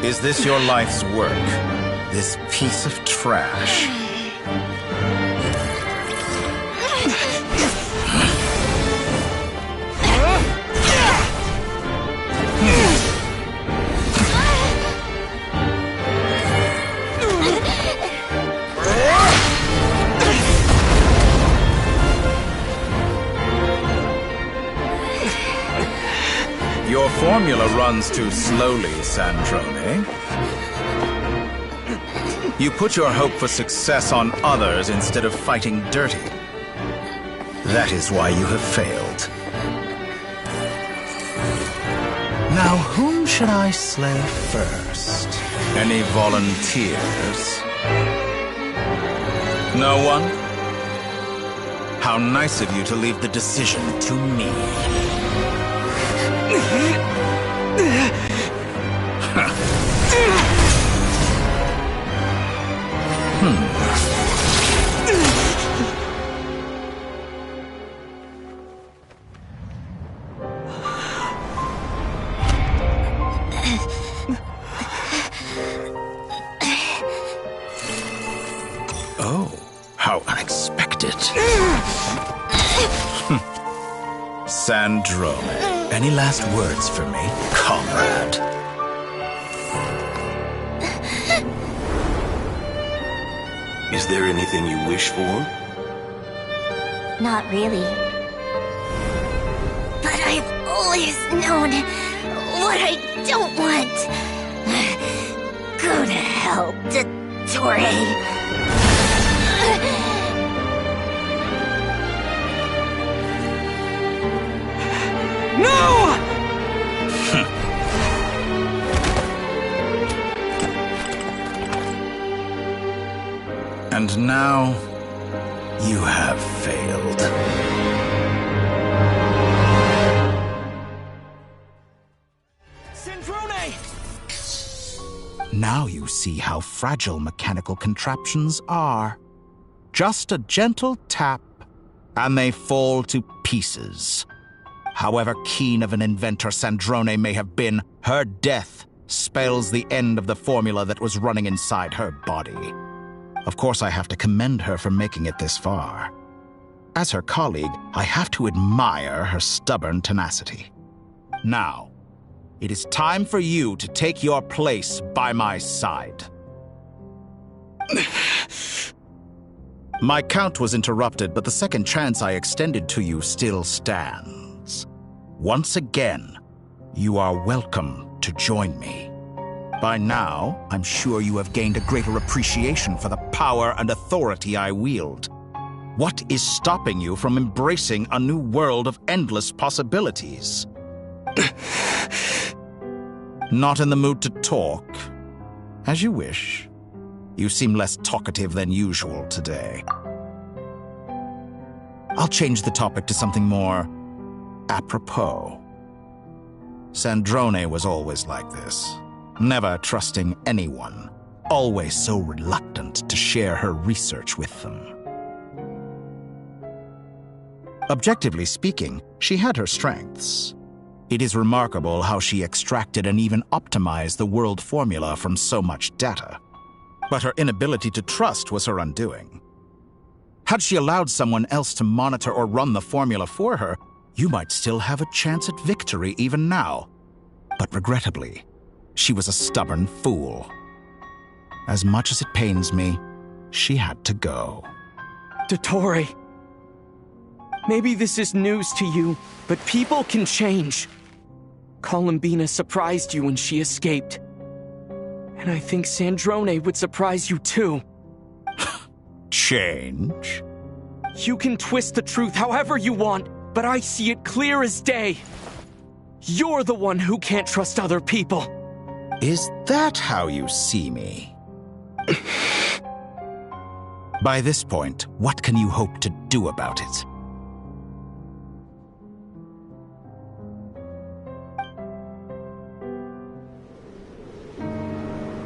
Is this your life's work? This piece of trash? Your formula runs too slowly, Sandrone. You put your hope for success on others instead of fighting dirty. That is why you have failed. Now, whom should I slay first? Any volunteers? No one? How nice of you to leave the decision to me. Oh, how unexpected. Sandrone, any last words for me, comrade? Is there anything you wish for? Not really. always known what I don't want. Go to hell, Dottore. No! And now, you have failed. Now you see how fragile mechanical contraptions are. Just a gentle tap, and they fall to pieces. However keen of an inventor Sandrone may have been, her death spells the end of the formula that was running inside her body. Of course, I have to commend her for making it this far. As her colleague, I have to admire her stubborn tenacity. Now, it is time for you to take your place by my side. My count was interrupted, but the second chance I extended to you still stands. Once again, you are welcome to join me. By now, I'm sure you have gained a greater appreciation for the power and authority I wield. What is stopping you from embracing a new world of endless possibilities? Not in the mood to talk? As you wish. You seem less talkative than usual today. I'll change the topic to something more apropos. Sandrone was always like this, never trusting anyone, always so reluctant to share her research with them. Objectively speaking, she had her strengths. It is remarkable how she extracted and even optimized the world formula from so much data. But her inability to trust was her undoing. Had she allowed someone else to monitor or run the formula for her, you might still have a chance at victory even now. But regrettably, she was a stubborn fool. As much as it pains me, she had to go. Dottore, maybe this is news to you, but people can change. Columbina surprised you when she escaped. And I think Sandrone would surprise you too. Change? You can twist the truth however you want, but I see it clear as day. You're the one who can't trust other people. Is that how you see me? By this point, what can you hope to do about it?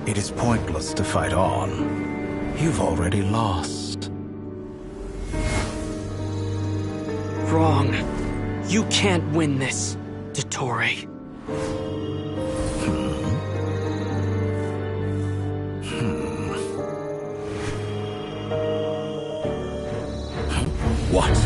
It is pointless to fight on. You've already lost. Wrong. You can't win this, Dottore. What?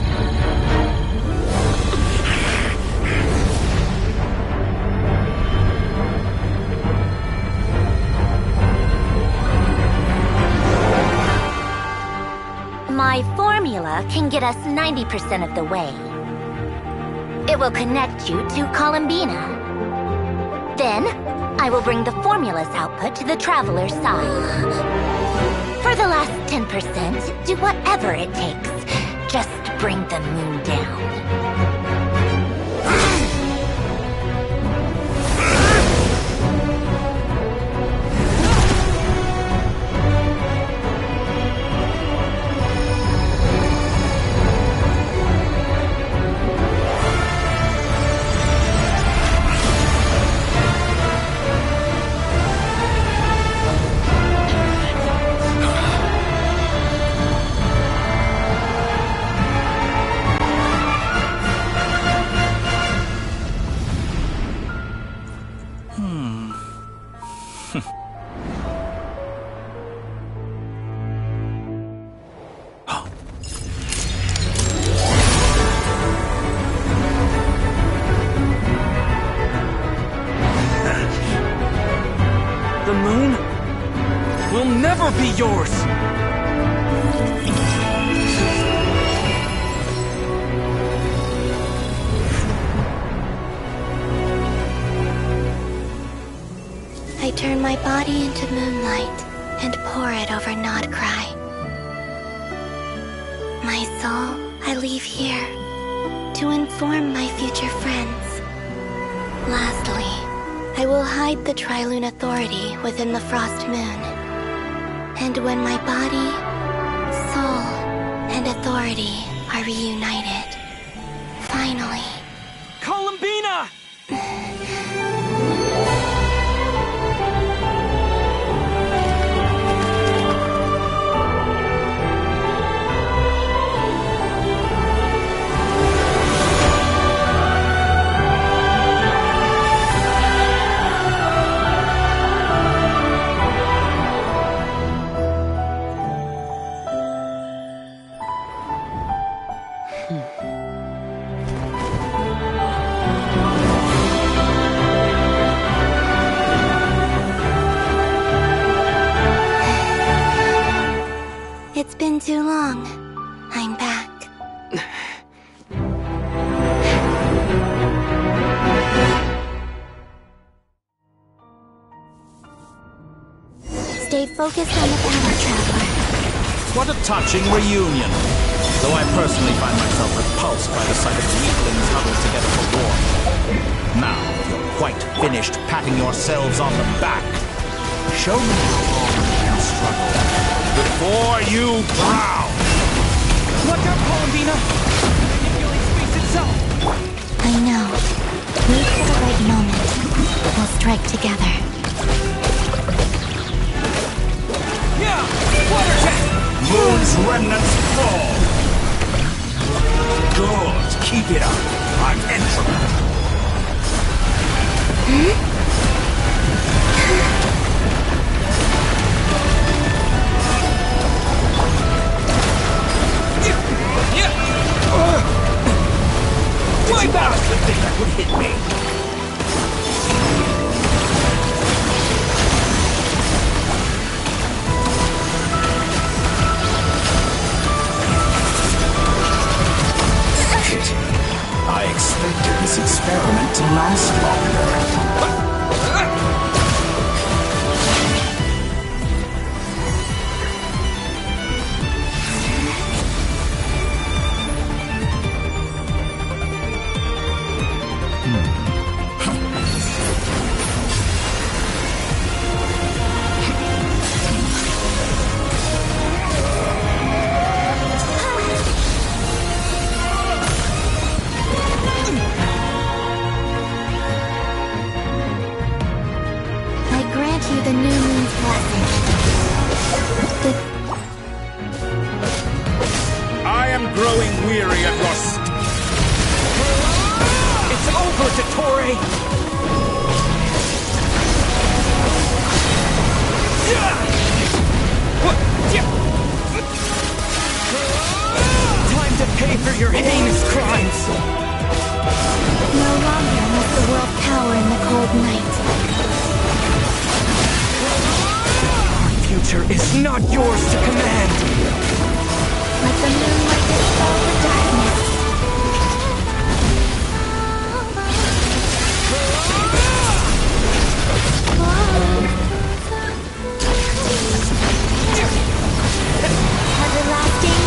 My formula can get us 90% of the way. It will connect you to Columbina. Then, I will bring the formula's output to the Traveler's side. For the last 10%, do whatever it takes. Just bring the moon down. The moon will never be yours! I turn my body into moonlight and pour it over Nodcry. My soul, I leave here to inform my future friends. Lastly, I will hide the Trilune Authority within the Frost Moon. And when my body, soul, and authority are reunited, finally... Columbina! It's been too long. I'm back. Stay focused on the battle, Traveler. What a touching reunion. Though I personally find myself repulsed by the sight of weaklings huddled together for war. Now, you're quite finished patting yourselves on the back. Show me how long you can struggle before you drown! Look out, Columbina! Manipulate space itself! I know. Wait for the right moment. We'll strike together. Yeah! Water jet! Moon's remnants fall! Good, keep it up. I'm entering. My back! The thing that would hit me. I expected this experiment to last longer. The new moon's blessing. I am growing weary of your It's over, Dottore! Time to pay for your heinous crimes! No longer must the world cower in the cold night. Future is not yours to command. Like the moonlight dispel the darkness. Everlasting.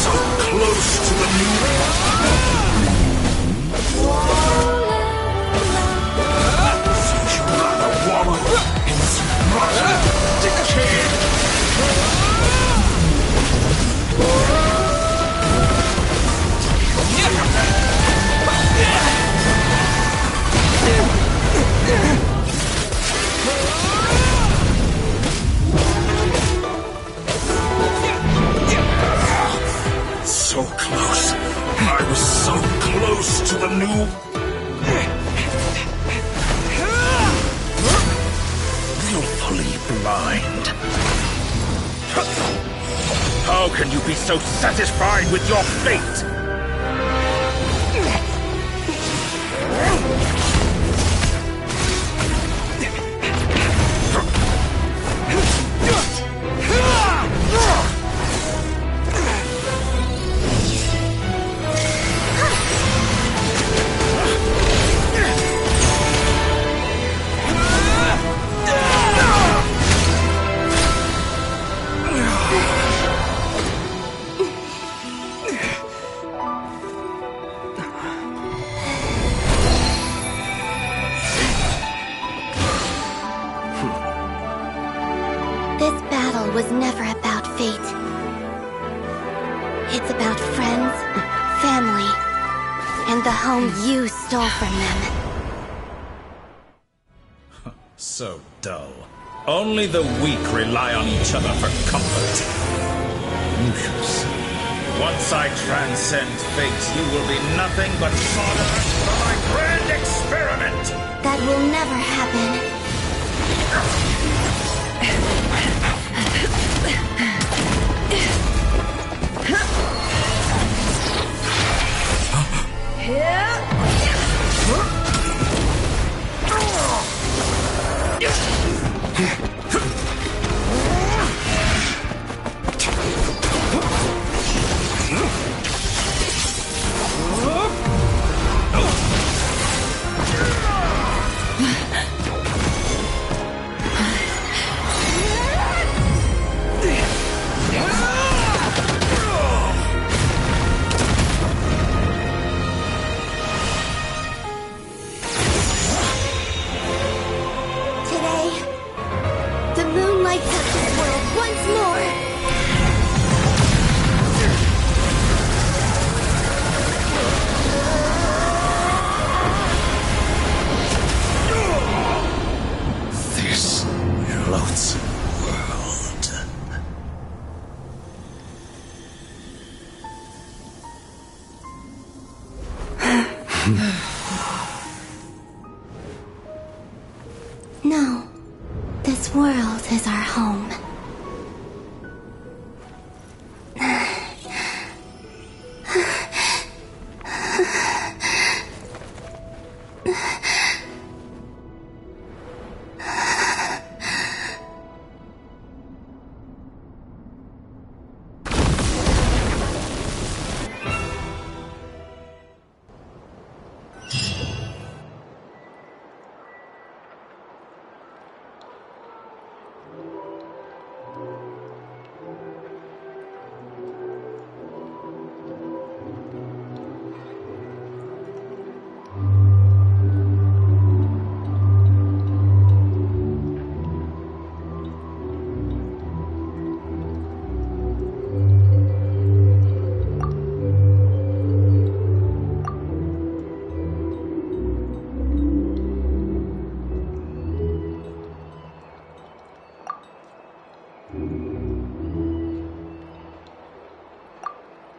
so close to the new Since you rather wallow in this rotten decay. So close. I was so close to the new... Willfully blind. How can you be so satisfied with your fate? never about fate. It's about friends, family, and the home you stole from them. So dull. Only the weak rely on each other for comfort. You shall see. Once I transcend fate, you will be nothing but fodder for my grand experiment! That will never happen. No, this world is our home.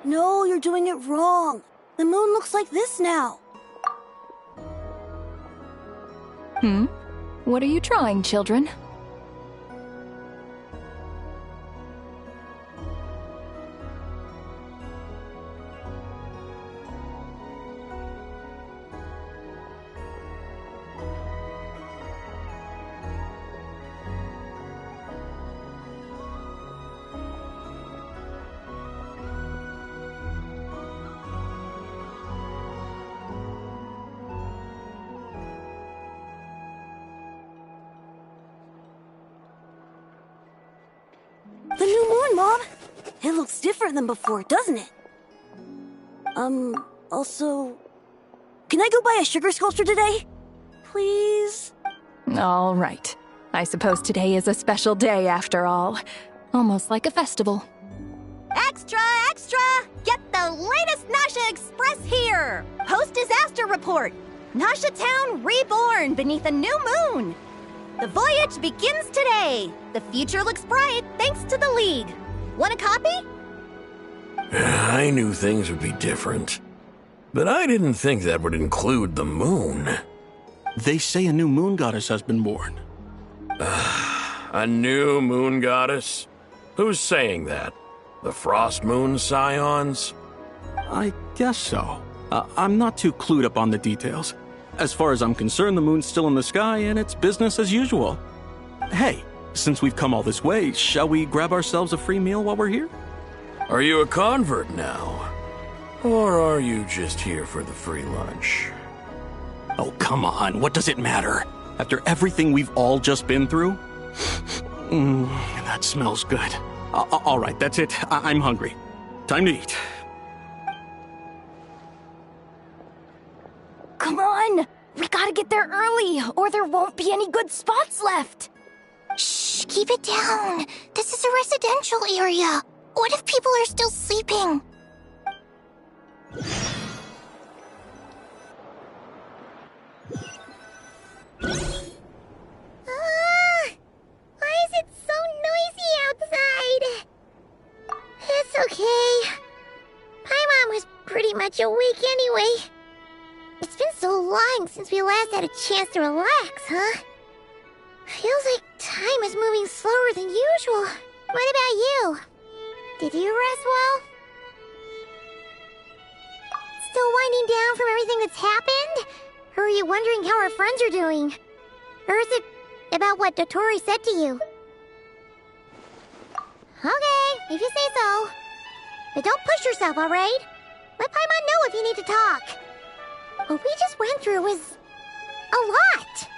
No, you're doing it wrong. The moon looks like this now. What are you trying, children? The new moon, Mom! It looks different than before, doesn't it? Also... Can I go buy a sugar sculpture today? Please? All right. I suppose today is a special day after all. Almost like a festival. Extra, extra! Get the latest Nasha Express here! Post-disaster report! Nasha Town reborn beneath a new moon! The voyage begins today! The future looks bright thanks to the League. Want a copy? I knew things would be different. But I didn't think that would include the moon. They say a new moon goddess has been born. A new moon goddess? Who's saying that? The Frost Moon Scions? I guess so. I'm not too clued up on the details. As far as I'm concerned, the moon's still in the sky and it's business as usual. Hey, since we've come all this way, shall we grab ourselves a free meal while we're here? Are you a convert now? Or are you just here for the free lunch? Oh, come on. What does it matter? After everything we've all just been through? That smells good. All right, that's it. I'm hungry. Time to eat. Come on! We gotta get there early, or there won't be any good spots left! Shh, Keep it down. This is a residential area. What if people are still sleeping? Why is it so noisy outside? It's okay. Paimon was pretty much awake anyway. It's been so long since we last had a chance to relax, huh? Feels like time is moving slower than usual. What about you? Did you rest well? Still winding down from everything that's happened? Or are you wondering how our friends are doing? Or is it about what Dotori said to you? Okay, if you say so. But don't push yourself, alright? Let Paimon know if you need to talk. What we just went through was a lot.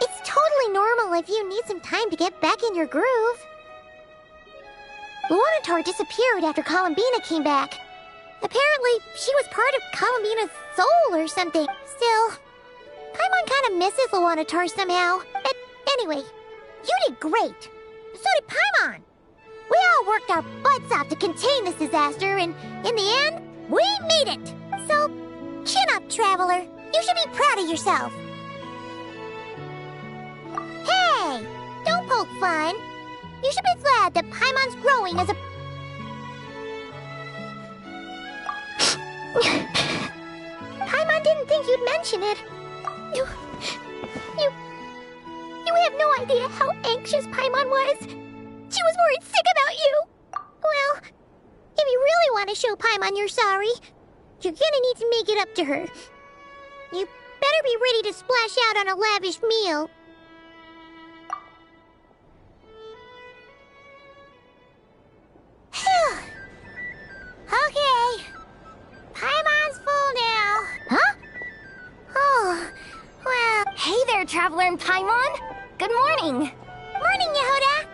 It's totally normal if you need some time to get back in your groove. Luanatar disappeared after Columbina came back. Apparently, she was part of Columbina's soul or something. Still, Paimon kind of misses Luanatar somehow. Anyway, you did great. So did Paimon. We all worked our butts off to contain this disaster, and in the end, we made it. So, chin up, Traveler. You should be proud of yourself. Hey, don't poke fun. You should be glad that Paimon's growing as a... Paimon didn't think you'd mention it. You have no idea how anxious Paimon was. She was worried sick about you. Well, if you really want to show Paimon you're sorry, you're gonna need to make it up to her. You better be ready to splash out on a lavish meal. Okay. Paimon's full now. Huh? Oh, well... Hey there, Traveler and Paimon. Good morning. Morning, Yehoda.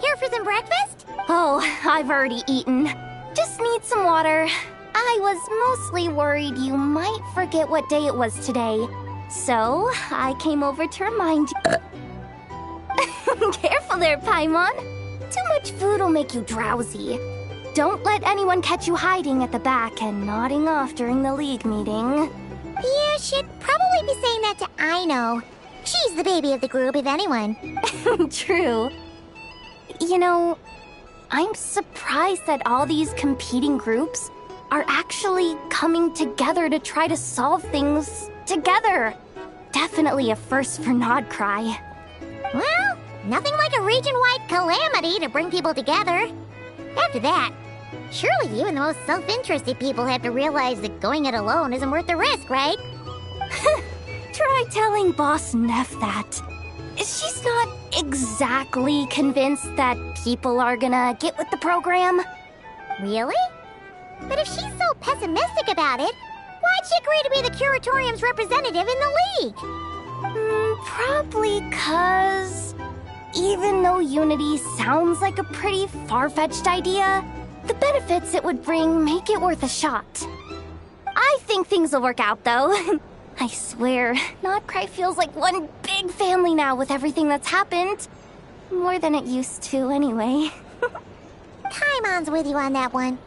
Here for some breakfast? Oh, I've already eaten. Just need some water. I was mostly worried you might forget what day it was today. So, I came over to remind you. Careful there, Paimon. Too much food will make you drowsy. Don't let anyone catch you hiding at the back and nodding off during the League meeting. You should probably be saying that to Aino. She's the baby of the group, if anyone. True. You know, I'm surprised that all these competing groups are actually coming together to try to solve things together. Definitely a first for Nodcry. Well, nothing like a region-wide calamity to bring people together. After that, surely even the most self-interested people have to realize that going it alone isn't worth the risk, right? Try telling Boss Neff that. She's not exactly convinced that people are gonna get with the program. Really? But if she's so pessimistic about it, why'd she agree to be the Curatorium's representative in the League? Probably 'cause even though Unity sounds like a pretty far-fetched idea, the benefits it would bring make it worth a shot. I think things will work out, though. I swear, Nodcry feels like one big family now with everything that's happened. More than it used to, anyway. Paimon's with you on that one.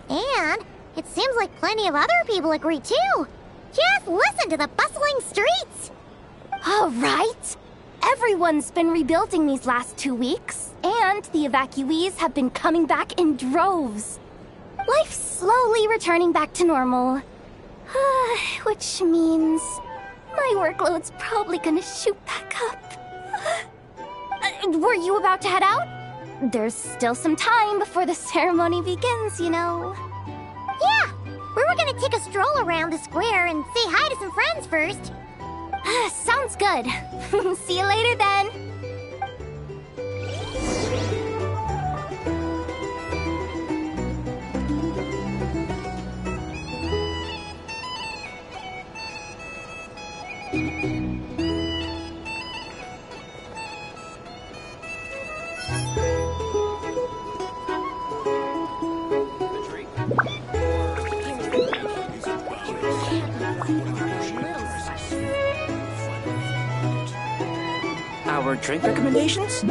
And it seems like plenty of other people agree, too. Just listen to the bustling streets. All right. Everyone's been rebuilding these last 2 weeks, and the evacuees have been coming back in droves. Life's slowly returning back to normal. Which means my workload's probably gonna shoot back up. Were you about to head out? There's still some time before the ceremony begins, you know. Yeah, we were gonna take a stroll around the square and say hi to some friends first. Sounds good. See you later then. Our drink recommendations?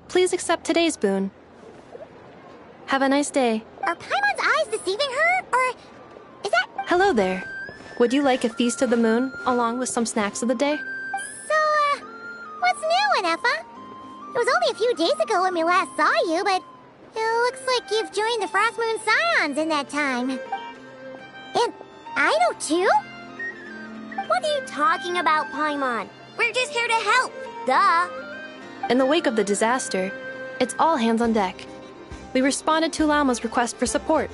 Please accept today's boon. Have a nice day. Are Paimon's eyes deceiving her? Or is that... Hello there. Would you like a feast of the moon, along with some snacks of the day? So, what's new, Anefa? It was only a few days ago when we last saw you, but it looks like you've joined the Frost Moon Scions in that time. And I know too? What are you talking about, Paimon? We're just here to help. Duh. In the wake of the disaster, it's all hands on deck. We responded to Lama's request for support.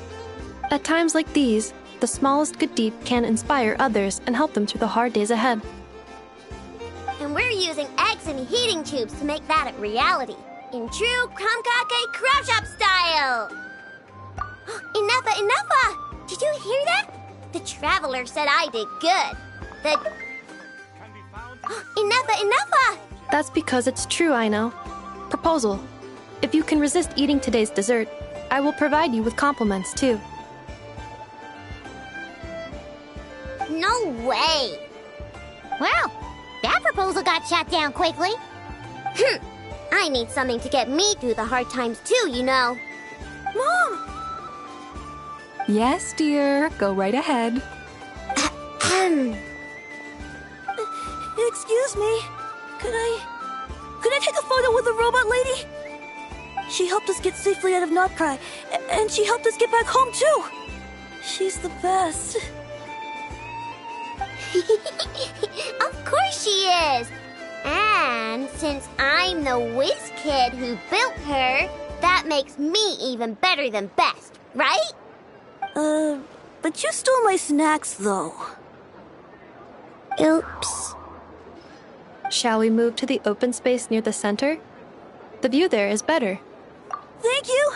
At times like these, the smallest good deed can inspire others and help them through the hard days ahead. And we're using eggs and heating tubes to make that a reality. In true Krumkake Craft Shop style! Enough! Did you hear that? The Traveler said I did good. Enough! That's because it's true, I know. Proposal. If you can resist eating today's dessert, I will provide you with compliments, too. No way! Well, that proposal got shot down quickly. I need something to get me through the hard times too, you know. Mom! Yes, dear. Go right ahead. Excuse me. Could I take a photo with the robot lady? She helped us get safely out of Notcry, and she helped us get back home too. She's the best. Of course she is. And since I'm the whiz kid who built her, that makes me even better than best, right? But you stole my snacks, though. Oops. Shall we move to the open space near the center? The view there is better. Thank you!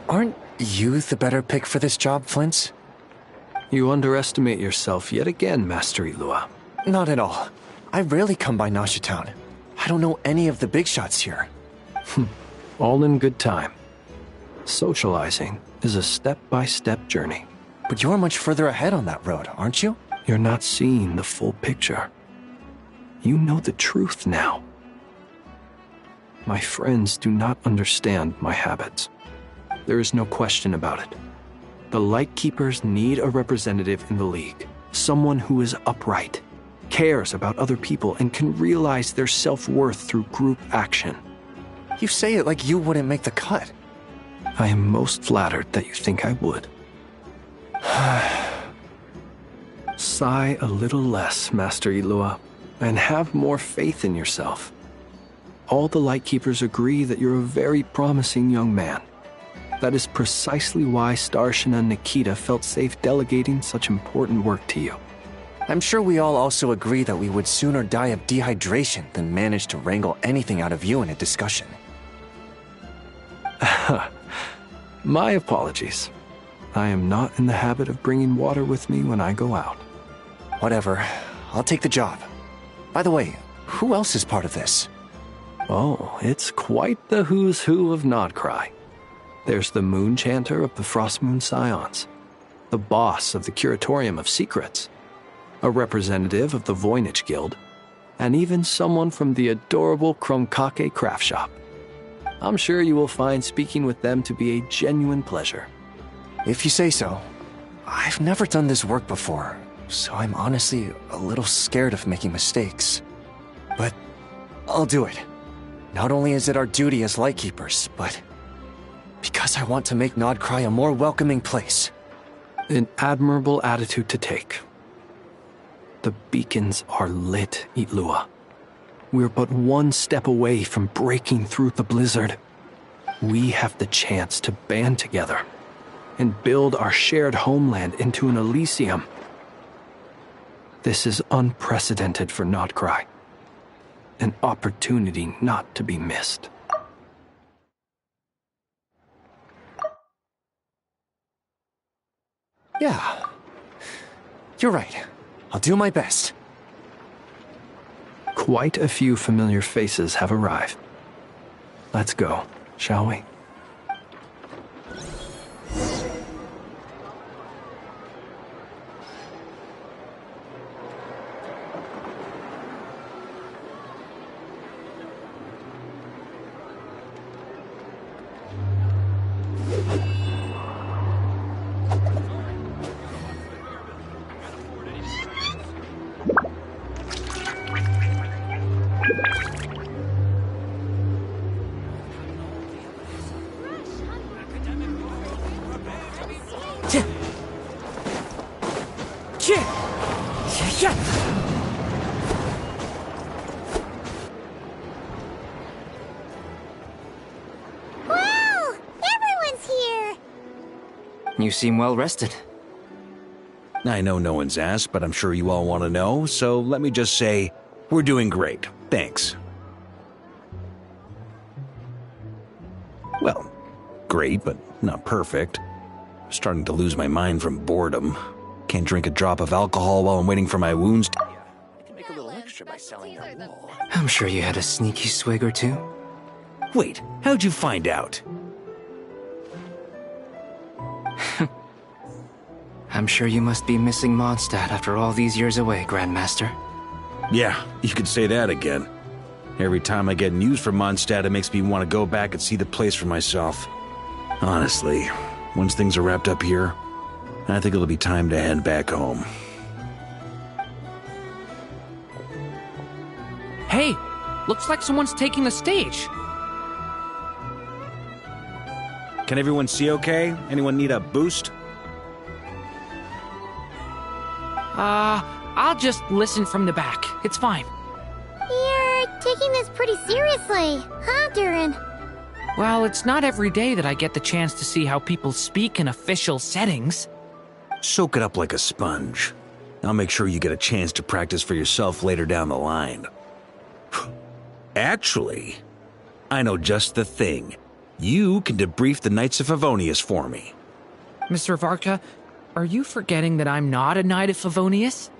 Aren't you the better pick for this job, Flint's? You underestimate yourself yet again, Master Ilua. Not at all. I rarely come by Nasha Town. I don't know any of the big shots here. All in good time. Socializing is a step-by-step journey. But you're much further ahead on that road, aren't you? You're not seeing the full picture. You know the truth now. My friends do not understand my habits. There is no question about it. The Lightkeepers need a representative in the League. Someone who is upright, cares about other people, and can realize their self-worth through group action. You say it like you wouldn't make the cut. I am most flattered that you think I would. Sigh a little less, Master Ilua, and have more faith in yourself. All the Lightkeepers agree that you're a very promising young man. That is precisely why Starshina Nikita felt safe delegating such important work to you. I'm sure we all also agree that we would sooner die of dehydration than manage to wrangle anything out of you in a discussion. My apologies. I am not in the habit of bringing water with me when I go out. Whatever. I'll take the job. By the way, who else is part of this? Oh, it's quite the who's who of Notcry. There's the Moon Chanter of the Frost Moon Scions, the boss of the Curatorium of Secrets, a representative of the Voynich Guild, and even someone from the adorable Krumkake Craft Shop. I'm sure you will find speaking with them to be a genuine pleasure. If you say so. I've never done this work before, so I'm honestly a little scared of making mistakes. But I'll do it. Not only is it our duty as Lightkeepers, but because I want to make Notcry a more welcoming place. An admirable attitude to take. The beacons are lit, Ilua. We're but one step away from breaking through the blizzard. We have the chance to band together and build our shared homeland into an Elysium. This is unprecedented for Notcry. An opportunity not to be missed. Yeah. You're right. I'll do my best. Quite a few familiar faces have arrived. Let's go, shall we? Wow! Everyone's here! You seem well rested. I know no one's asked, but I'm sure you all want to know, so let me just say, we're doing great. Thanks. Well, great, but not perfect. I'm starting to lose my mind from boredom. Can't drink a drop of alcohol while I'm waiting for my wounds to... I can make a little extra by selling your wool. I'm sure you had a sneaky swig or two. Wait, how'd you find out? I'm sure you must be missing Mondstadt after all these years away, Grandmaster. Yeah, you could say that again. Every time I get news from Mondstadt, it makes me want to go back and see the place for myself. Honestly, once things are wrapped up here, I think it'll be time to head back home. Hey, looks like someone's taking the stage. Can everyone see okay? Anyone need a boost? I'll just listen from the back. It's fine. You're taking this pretty seriously, huh, Durin? Well, it's not every day that I get the chance to see how people speak in official settings. Soak it up like a sponge. I'll make sure you get a chance to practice for yourself later down the line. Actually, I know just the thing. You can debrief the Knights of Favonius for me. Mr. Varka, are you forgetting that I'm not a Knight of Favonius?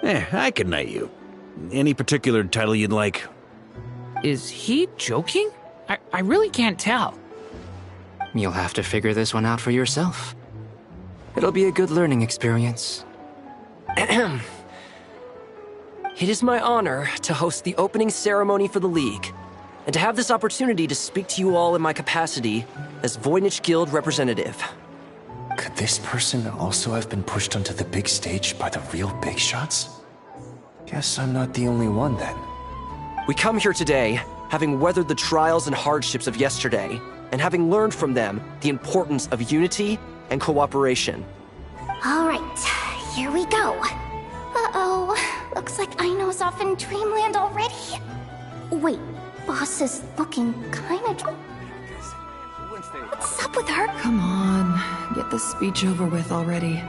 I can knight you. Any particular title you'd like? Is he joking? I really can't tell. You'll have to figure this one out for yourself. It'll be a good learning experience. It is my honor to host the opening ceremony for the League, and to have this opportunity to speak to you all in my capacity as Voynich Guild representative. Could this person also have been pushed onto the big stage by the real big shots? Guess I'm not the only one then. We come here today, having weathered the trials and hardships of yesterday, and having learned from them the importance of unity and cooperation. All right, here we go. Uh-oh, looks like Aino's off in Dreamland already. Wait, Boss is looking kinda... What's up with her? Come on, get this speech over with already.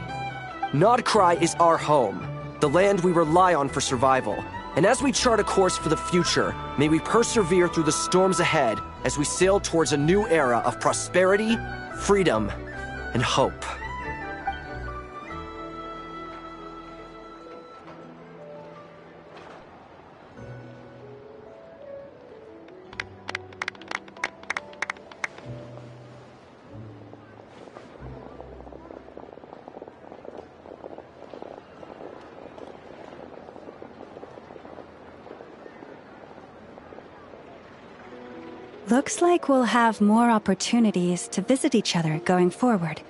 Nodcry is our home, the land we rely on for survival. And as we chart a course for the future, may we persevere through the storms ahead as we sail towards a new era of prosperity, freedom, and hope. Looks like we'll have more opportunities to visit each other going forward.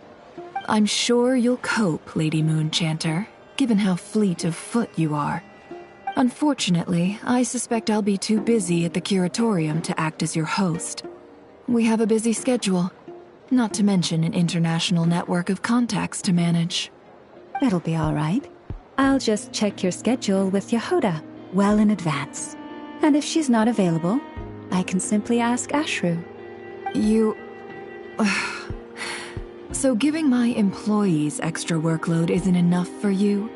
I'm sure you'll cope, Lady Moonchanter, given how fleet of foot you are. Unfortunately, I suspect I'll be too busy at the Curatorium to act as your host. We have a busy schedule, not to mention an international network of contacts to manage. That'll be all right. I'll just check your schedule with Yehoda well in advance. And if she's not available, I can simply ask Ashru. You... So giving my employees extra workload isn't enough for you?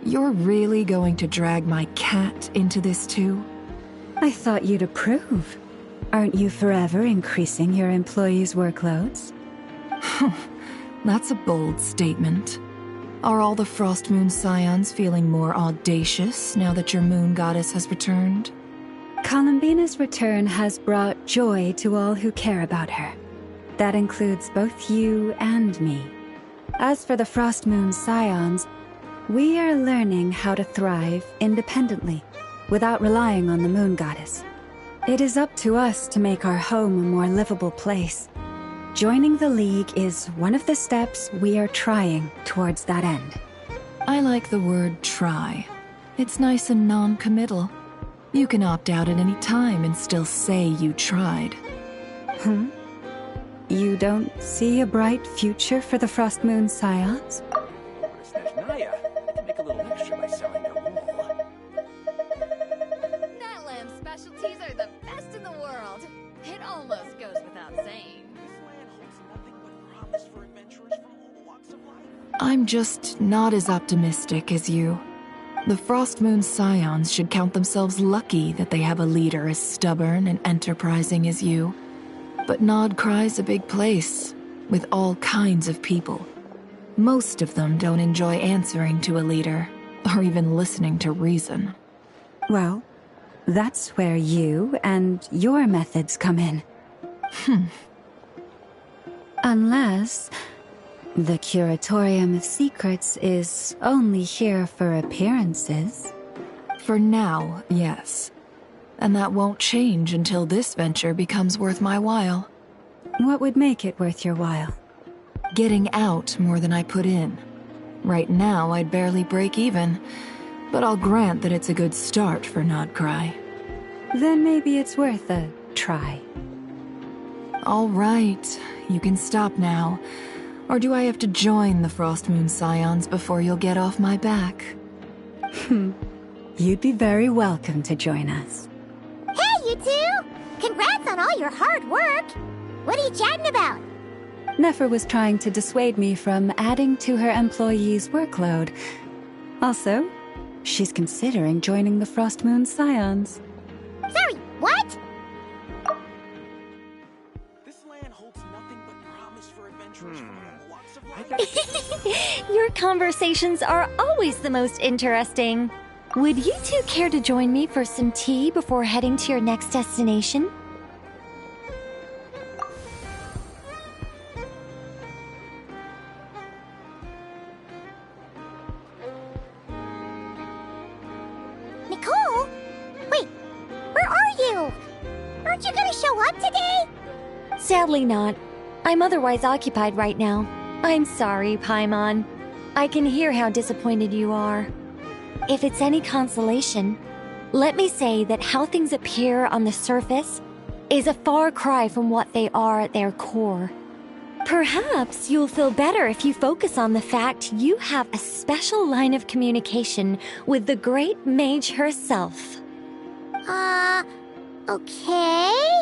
You're really going to drag my cat into this too? I thought you'd approve. Aren't you forever increasing your employees' workloads? That's a bold statement. Are all the Frost Moon Scions feeling more audacious now that your moon goddess has returned? Columbina's return has brought joy to all who care about her. That includes both you and me. As for the Frost Moon Scions, we are learning how to thrive independently, without relying on the moon goddess. It is up to us to make our home a more livable place. Joining the League is one of the steps we are trying towards that end. I like the word try. It's nice and non-committal. You can opt out at any time and still say you tried. You don't see a bright future for the Frost Moon Scions? Naya, I can make a little extra by selling your wool. Natlan's specialties are the best in the world. It almost goes without saying. This land holds nothing but promise for adventurers from all walks of life. I'm just not as optimistic as you. The Frost Moon Scions should count themselves lucky that they have a leader as stubborn and enterprising as you. But Nodcry's a big place, with all kinds of people. Most of them don't enjoy answering to a leader, or even listening to reason. Well, that's where you and your methods come in. Unless the Curatorium of Secrets is only here for appearances. For now, yes. And that won't change until this venture becomes worth my while. What would make it worth your while? Getting out more than I put in. Right now, I'd barely break even, but I'll grant that it's a good start for Nodcry. Then maybe it's worth a try. All right, you can stop now. Or do I have to join the Frost Moon Scions before you'll get off my back? You'd be very welcome to join us. Hey, you two! Congrats on all your hard work! What are you chatting about? Nefer was trying to dissuade me from adding to her employees' workload. Also, she's considering joining the Frost Moon Scions. Sorry, what? This land holds nothing but promise for adventurers from all walks of life. Your conversations are always the most interesting. Would you two care to join me for some tea before heading to your next destination? Nicole? Wait, where are you? Aren't you gonna show up today? Sadly not. I'm otherwise occupied right now. I'm sorry, Paimon. I can hear how disappointed you are. If it's any consolation, let me say that how things appear on the surface is a far cry from what they are at their core. Perhaps you'll feel better if you focus on the fact you have a special line of communication with the great mage herself. Okay?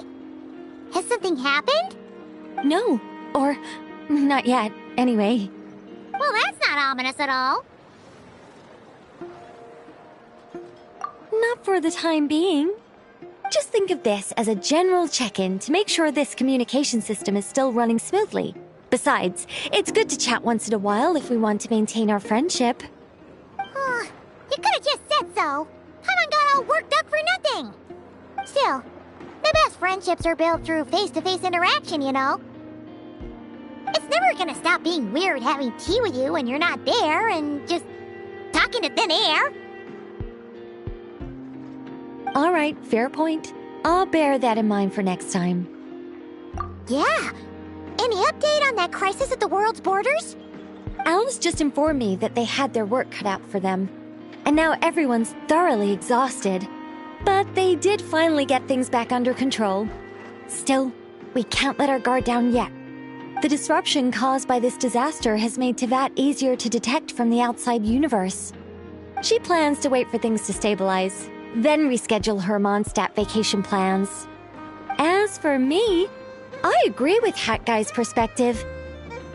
Has something happened? No, or not yet, anyway. Well, that's not ominous at all. Not for the time being. Just think of this as a general check-in to make sure this communication system is still running smoothly. Besides, it's good to chat once in a while if we want to maintain our friendship. You could have just said so. Haven't got all worked up for nothing. Still, the best friendships are built through face-to-face interaction, you know. It's never gonna stop being weird having tea with you when you're not there and just talking to thin air. All right, fair point. I'll bear that in mind for next time. Yeah. Any update on that crisis at the world's borders? Elves just informed me that they had their work cut out for them. And now everyone's thoroughly exhausted. But they did finally get things back under control. Still, we can't let our guard down yet. The disruption caused by this disaster has made Tevat easier to detect from the outside universe. She plans to wait for things to stabilize, then reschedule her Mondstadt vacation plans. As for me, I agree with Hat Guy's perspective.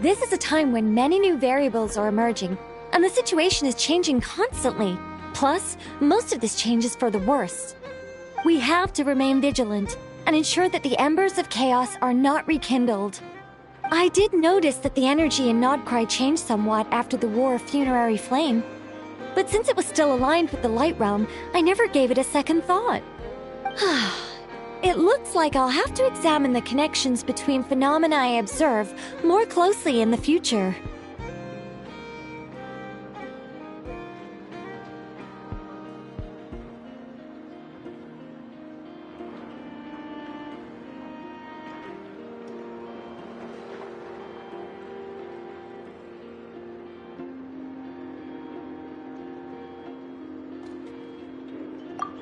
This is a time when many new variables are emerging, and the situation is changing constantly. Plus, most of this change is for the worse. We have to remain vigilant and ensure that the embers of chaos are not rekindled. I did notice that the energy in Nodcry changed somewhat after the War of Funerary Flame, but since it was still aligned with the Light Realm, I never gave it a second thought. It looks like I'll have to examine the connections between phenomena I observe more closely in the future.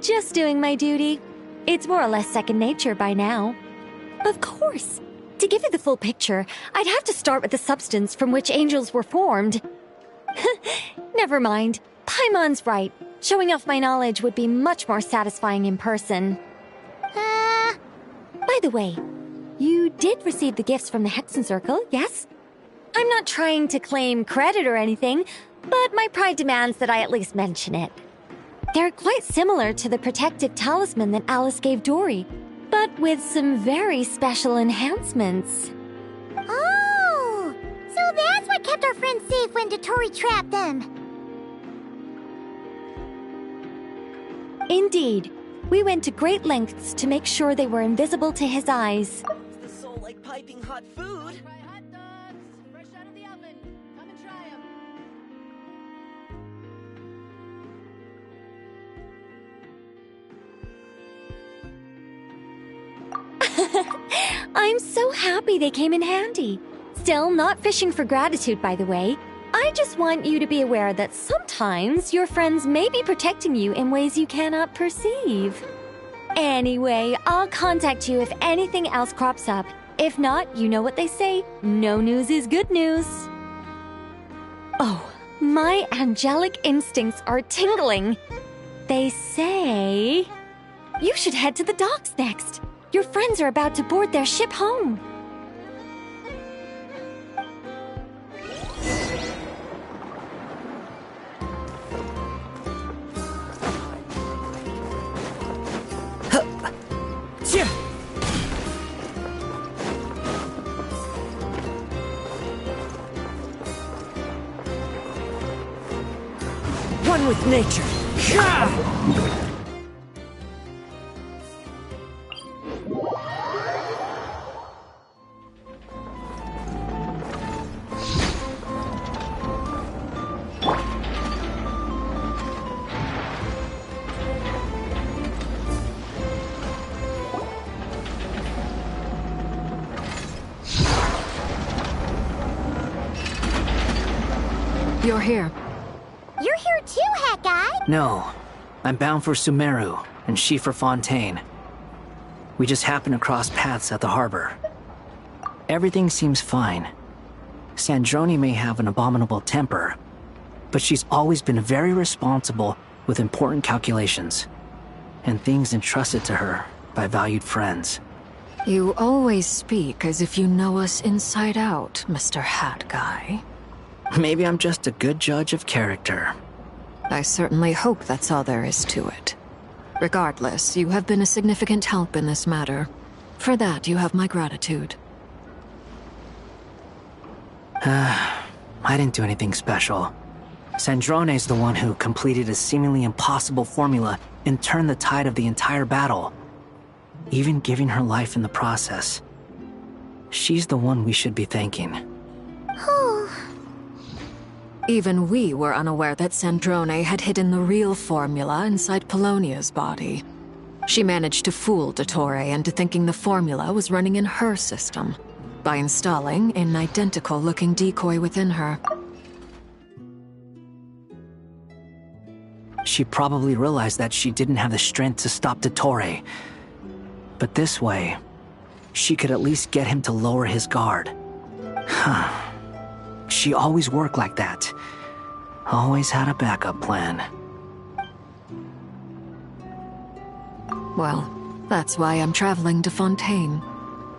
Just doing my duty. It's more or less second nature by now. Of course. To give you the full picture, I'd have to start with the substance from which angels were formed. Never mind. Paimon's right. Showing off my knowledge would be much more satisfying in person. By the way, you did receive the gifts from the Hexen Circle, yes? I'm not trying to claim credit or anything, but my pride demands that I at least mention it. They're quite similar to the protective talisman that Alice gave Dory, but with some very special enhancements. Oh! So that's what kept our friends safe when Dory trapped them! Indeed. We went to great lengths to make sure they were invisible to his eyes. The soul like piping hot food. Try hot dogs, fresh out of the oven. Come and try them. I'm so happy they came in handy. Still, not fishing for gratitude, by the way. I just want you to be aware that sometimes your friends may be protecting you in ways you cannot perceive. Anyway, I'll contact you if anything else crops up. If not, you know what they say, no news is good news. Oh, my angelic instincts are tingling. They say you should head to the docks next. Your friends are about to board their ship home. One with nature. You're here. You're here too, Hat Guy! No. I'm bound for Sumeru, and she for Fontaine. We just happened to cross paths at the harbor. Everything seems fine. Sandrone may have an abominable temper, but she's always been very responsible with important calculations, and things entrusted to her by valued friends. You always speak as if you know us inside out, Mr. Hat Guy. Maybe I'm just a good judge of character. I certainly hope that's all there is to it. Regardless, you have been a significant help in this matter. For that, you have my gratitude. I didn't do anything special. Sandrone's the one who completed a seemingly impossible formula and turned the tide of the entire battle, even giving her life in the process. She's the one we should be thanking. Even we were unaware that Sandrone had hidden the real formula inside Polonia's body. She managed to fool Dottore into thinking the formula was running in her system by installing an identical-looking decoy within her. She probably realized that she didn't have the strength to stop Dottore. But this way, she could at least get him to lower his guard. Huh. She always worked like that. Always had a backup plan. Well, that's why I'm traveling to Fontaine.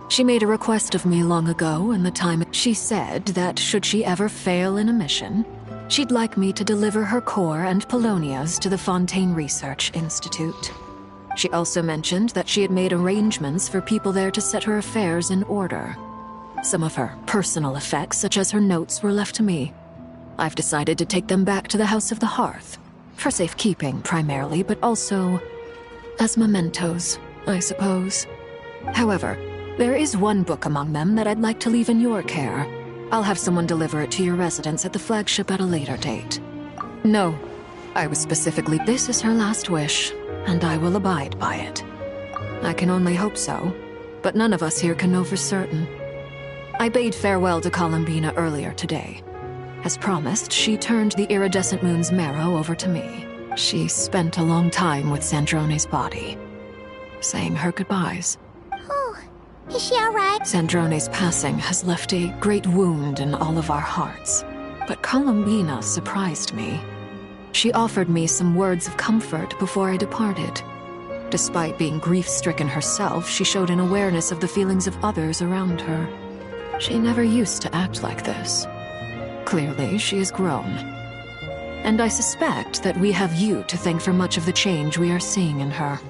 She made a request of me long ago in the time she said that should she ever fail in a mission, She'd like me to deliver her core and Polonia's to the Fontaine Research Institute. She also mentioned that she had made arrangements for people there to set her affairs in order. Some of her personal effects, such as her notes, were left to me. I've decided to take them back to the House of the Hearth. For safekeeping, primarily, but also as mementos, I suppose. However, there is one book among them that I'd like to leave in your care. I'll have someone deliver it to your residence at the flagship at a later date. No, I was specifically, this is her last wish, and I will abide by it. I can only hope so, but none of us here can know for certain. I bade farewell to Columbina earlier today. As promised, she turned the iridescent moon's marrow over to me. She spent a long time with Sandrone's body, saying her goodbyes. Oh, is she alright? Sandrone's passing has left a great wound in all of our hearts. But Columbina surprised me. She offered me some words of comfort before I departed. Despite being grief-stricken herself, she showed an awareness of the feelings of others around her. She never used to act like this. Clearly, she has grown. And I suspect that we have you to thank for much of the change we are seeing in her.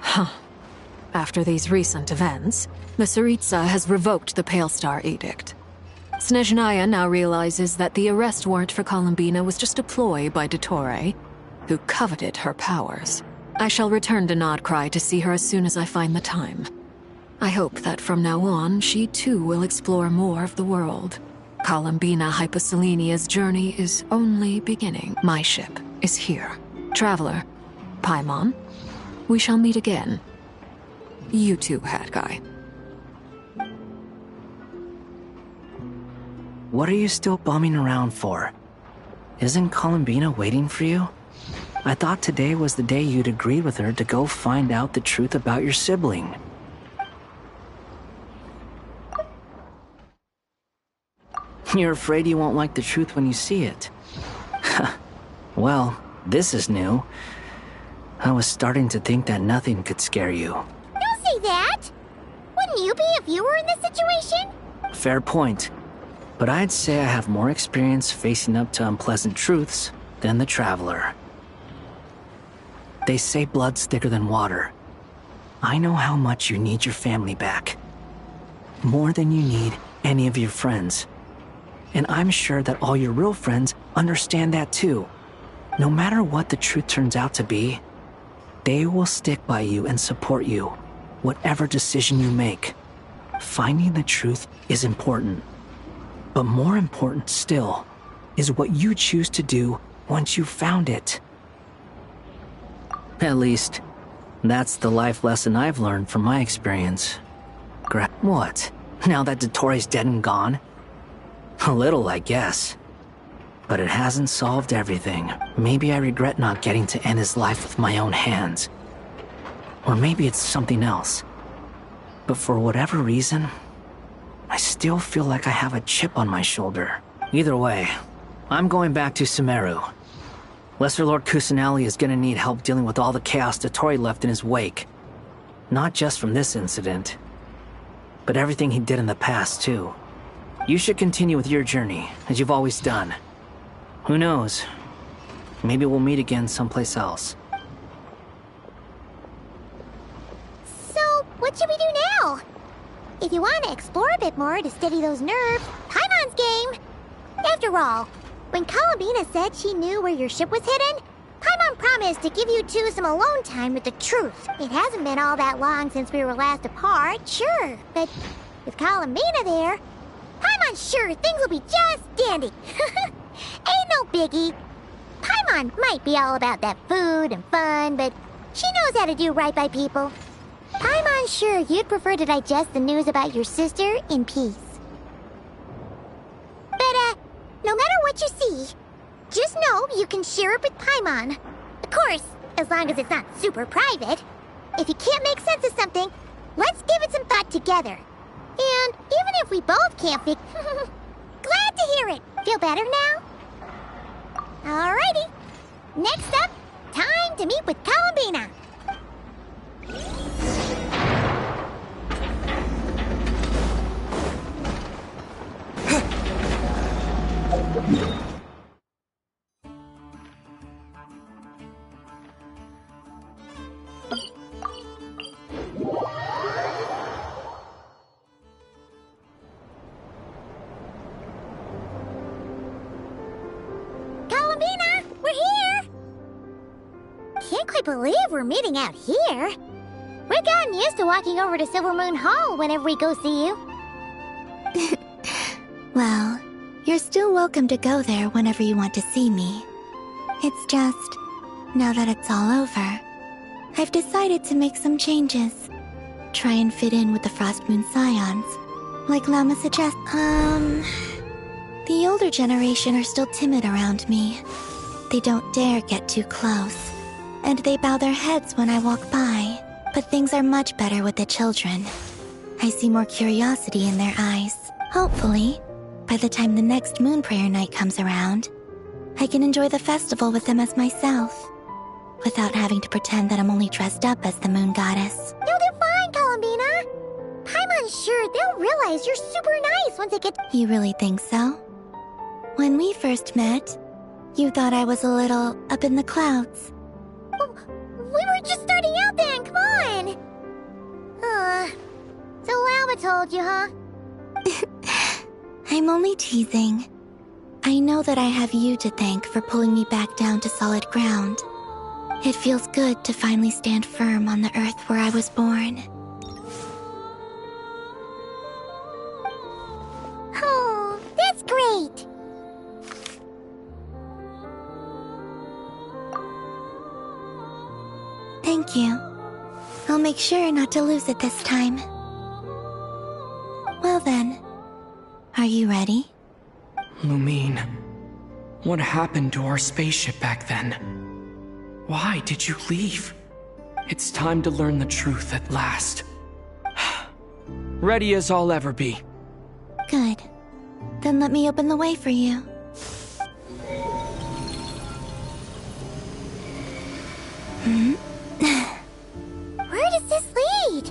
Huh. After these recent events, the Tsaritsa has revoked the Pale Star Edict. Snezhnaya now realizes that the arrest warrant for Columbina was just a ploy by Dottore, who coveted her powers. I shall return to Nodcry to see her as soon as I find the time. I hope that from now on, she too will explore more of the world. Columbina Hyposelenia's journey is only beginning. My ship is here. Traveler, Paimon, we shall meet again. You too, Hat Guy. What are you still bumming around for? Isn't Columbina waiting for you? I thought today was the day you'd agreed with her to go find out the truth about your sibling. You're afraid you won't like the truth when you see it. Well, this is new. I was starting to think that nothing could scare you. Don't say that! Wouldn't you be if you were in this situation? Fair point. But I'd say I have more experience facing up to unpleasant truths than the Traveler. They say blood's thicker than water. I know how much you need your family back. More than you need any of your friends. And I'm sure that all your real friends understand that too. No matter what the truth turns out to be, they will stick by you and support you, whatever decision you make. Finding the truth is important. But more important still is what you choose to do once you've found it. At least, that's the life lesson I've learned from my experience. What? Now that Dottore's dead and gone? A little, I guess. But it hasn't solved everything. Maybe I regret not getting to end his life with my own hands. Or maybe it's something else. But for whatever reason, I still feel like I have a chip on my shoulder. Either way, I'm going back to Sumeru. Lesser Lord Kusanali is gonna need help dealing with all the chaos Dottore left in his wake. Not just from this incident, but everything he did in the past, too. You should continue with your journey, as you've always done. Who knows? Maybe we'll meet again someplace else. So, what should we do now? If you want to explore a bit more to steady those nerves, Paimon's game! After all, when Columbina said she knew where your ship was hidden, Paimon promised to give you two some alone time with the truth. It hasn't been all that long since we were last apart, sure, but with Columbina there, Paimon's sure things will be just dandy. Ain't no biggie. Paimon might be all about that food and fun, but she knows how to do right by people. Paimon's sure you'd prefer to digest the news about your sister in peace. But, no matter what you see, just know you can share it with Paimon. Of course, as long as it's not super private. If you can't make sense of something, let's give it some thought together. And even if we both can't glad to hear it. Feel better now? Alrighty. Next up, time to meet with Columbina. Columbina, we're here! Can't quite believe we're meeting out here. We've gotten used to walking over to Silver Moon Hall whenever we go see you. Well, you're still welcome to go there whenever you want to see me. It's just, now that it's all over, I've decided to make some changes. Try and fit in with the Frost Moon Scions. Like Llama suggests, the older generation are still timid around me. They don't dare get too close, and they bow their heads when I walk by. But things are much better with the children. I see more curiosity in their eyes. Hopefully, by the time the next Moon Prayer Night comes around, I can enjoy the festival with them as myself, without having to pretend that I'm only dressed up as the Moon Goddess. You'll do fine, Columbina. Paimon's sure they'll realize you're super nice once they get... You really think so? When we first met, you thought I was a little up in the clouds. We were just starting out then, come on! So Llama told you, huh? I'm only teasing. I know that I have you to thank for pulling me back down to solid ground. It feels good to finally stand firm on the earth where I was born. Oh, that's great! Thank you. I'll make sure not to lose it this time. Well then, are you ready? Lumine, what happened to our spaceship back then? Why did you leave? It's time to learn the truth at last. Ready as I'll ever be. Good. Then let me open the way for you. Where does this lead?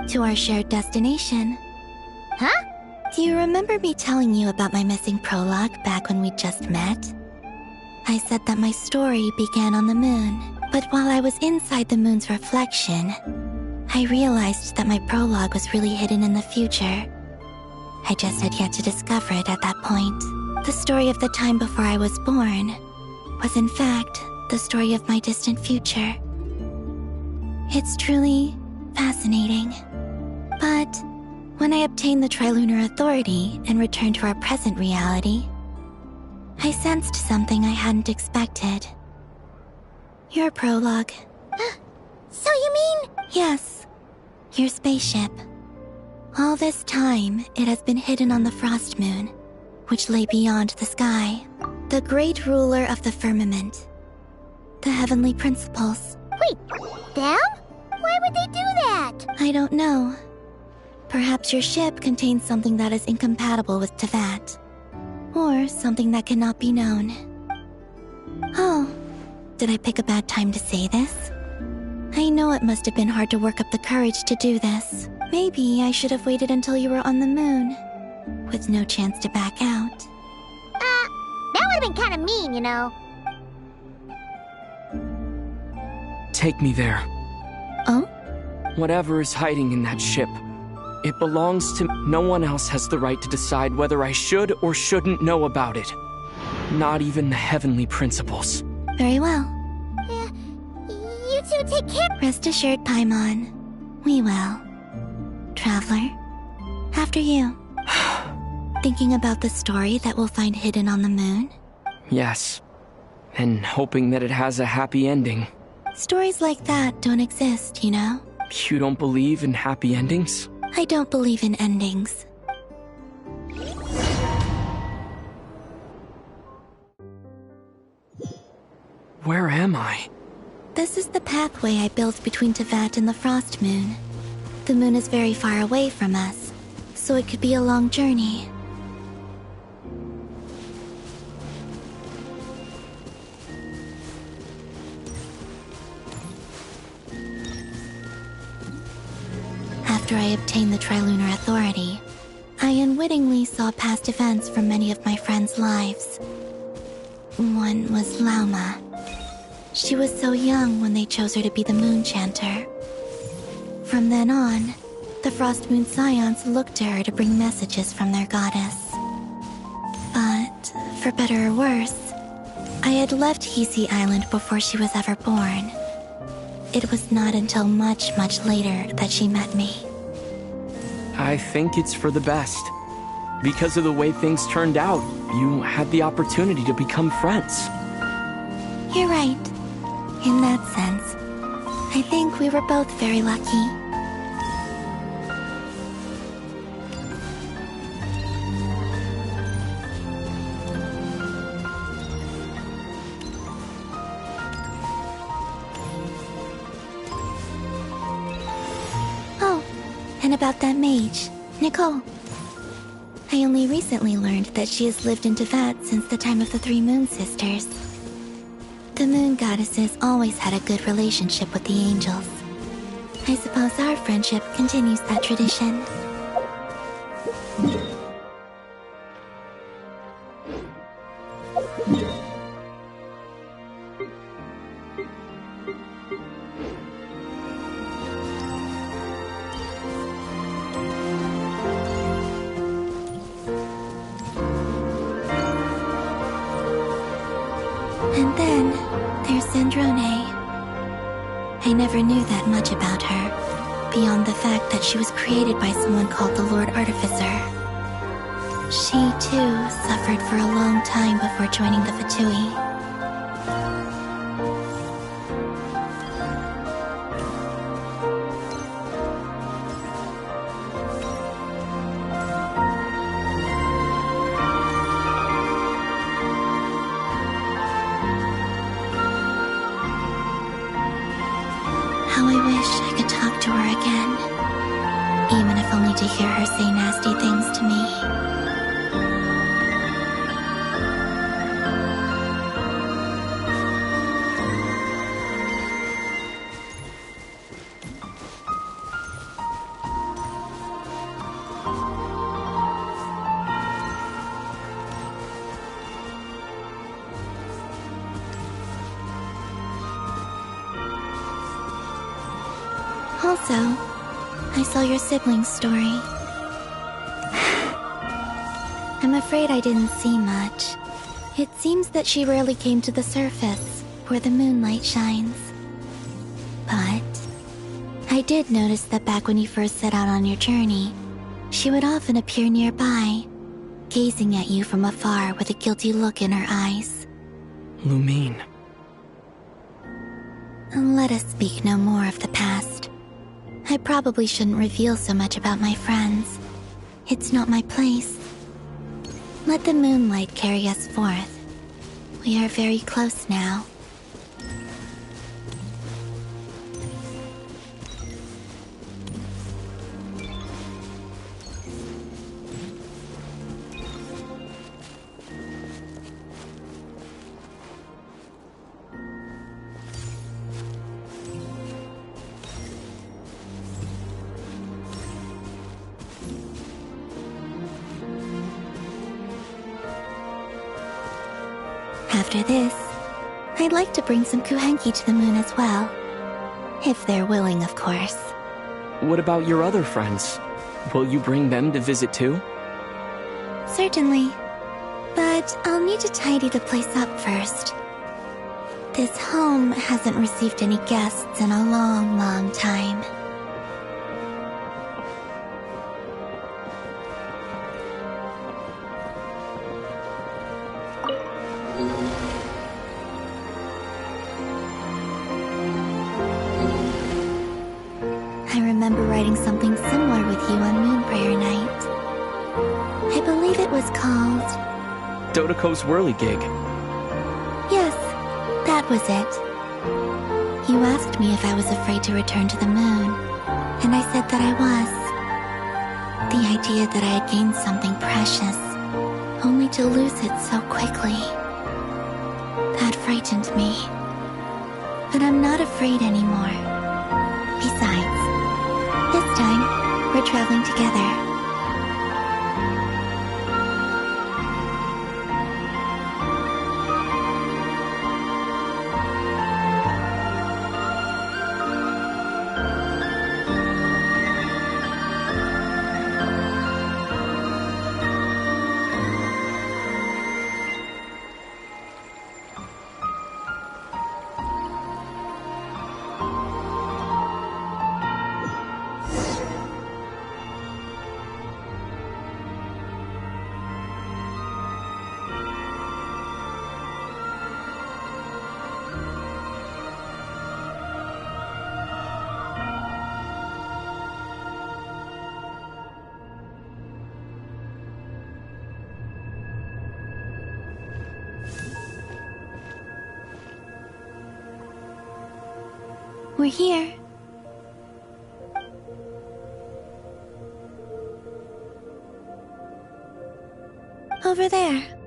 To our shared destination. Huh? Do you remember me telling you about my missing prologue back when we just met? I said that my story began on the moon, but while I was inside the moon's reflection, I realized that my prologue was really hidden in the future. I just had yet to discover it at that point. The story of the time before I was born was in fact the story of my distant future. It's truly fascinating. But when I obtained the Trilunar Authority and returned to our present reality, I sensed something I hadn't expected. Your prologue. So you mean... Yes, your spaceship. All this time, it has been hidden on the Frost Moon, which lay beyond the sky. The great ruler of the firmament. The heavenly principles. Wait, them? Why would they do that? I don't know. Perhaps your ship contains something that is incompatible with Teyvat. Or something that cannot be known. Oh, did I pick a bad time to say this? I know it must have been hard to work up the courage to do this. Maybe I should have waited until you were on the moon, with no chance to back out. That would have been kind of mean, you know. Take me there. Oh? Whatever is hiding in that ship, it belongs to... No one else has the right to decide whether I should or shouldn't know about it. Not even the heavenly principles. Very well. You two take care. Rest assured, Paimon. We will. Traveler, after you. Thinking about the story that we'll find hidden on the moon? Yes. And hoping that it has a happy ending. Stories like that don't exist, you know? You don't believe in happy endings? I don't believe in endings. Where am I? This is the pathway I built between Teyvat and the Frost Moon. The moon is very far away from us, so it could be a long journey. after I obtained the Trilunar Authority, I unwittingly saw past events from many of my friends' lives. One was Lauma. She was so young when they chose her to be the Moon Chanter. From then on, the Frost Moon Scions looked to her to bring messages from their goddess. But, for better or worse, I had left Hisi Island before she was ever born. It was not until much, much later that she met me. I think it's for the best. Because of the way things turned out, you had the opportunity to become friends. You're right. In that sense, I think we were both very lucky. Oh, and about that mage, Nicole. I only recently learned that she has lived in Teyvat since the time of the Three Moon Sisters. The Moon Goddesses always had a good relationship with the angels. I suppose our friendship continues that tradition. And then, there's Zandrone. I never knew that much about her, beyond the fact that she was created by someone called the Lord Artificer. She, too, suffered for a long time before joining the Fatui. How I wish I could talk to her again, even if only to hear her say nasty things to me. Also, I saw your sibling's story. I'm afraid I didn't see much. It seems that she rarely came to the surface, where the moonlight shines. But I did notice that back when you first set out on your journey, she would often appear nearby, gazing at you from afar with a guilty look in her eyes. Lumine. Let us speak no more of the past. I probably shouldn't reveal so much about my friends. It's not my place. Let the moonlight carry us forth. We are very close now. After this, I'd like to bring some Kuhenki to the moon as well. If they're willing, of course. What about your other friends? Will you bring them to visit too? Certainly. But I'll need to tidy the place up first. This home hasn't received any guests in a long, long time. I remember writing something similar with you on Moonprayer Night. I believe it was called... Dodoko's Whirligig. Yes, that was it. You asked me if I was afraid to return to the moon, and I said that I was. The idea that I had gained something precious, only to lose it so quickly. That frightened me. But I'm not afraid anymore. Besides, this time, We're traveling together. We're here. Over there.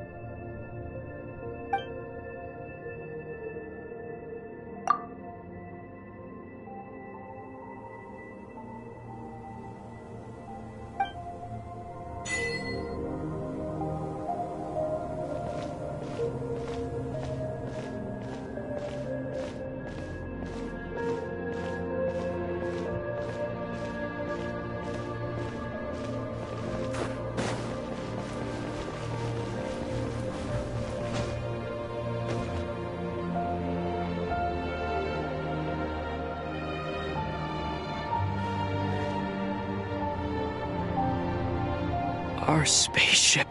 Our spaceship.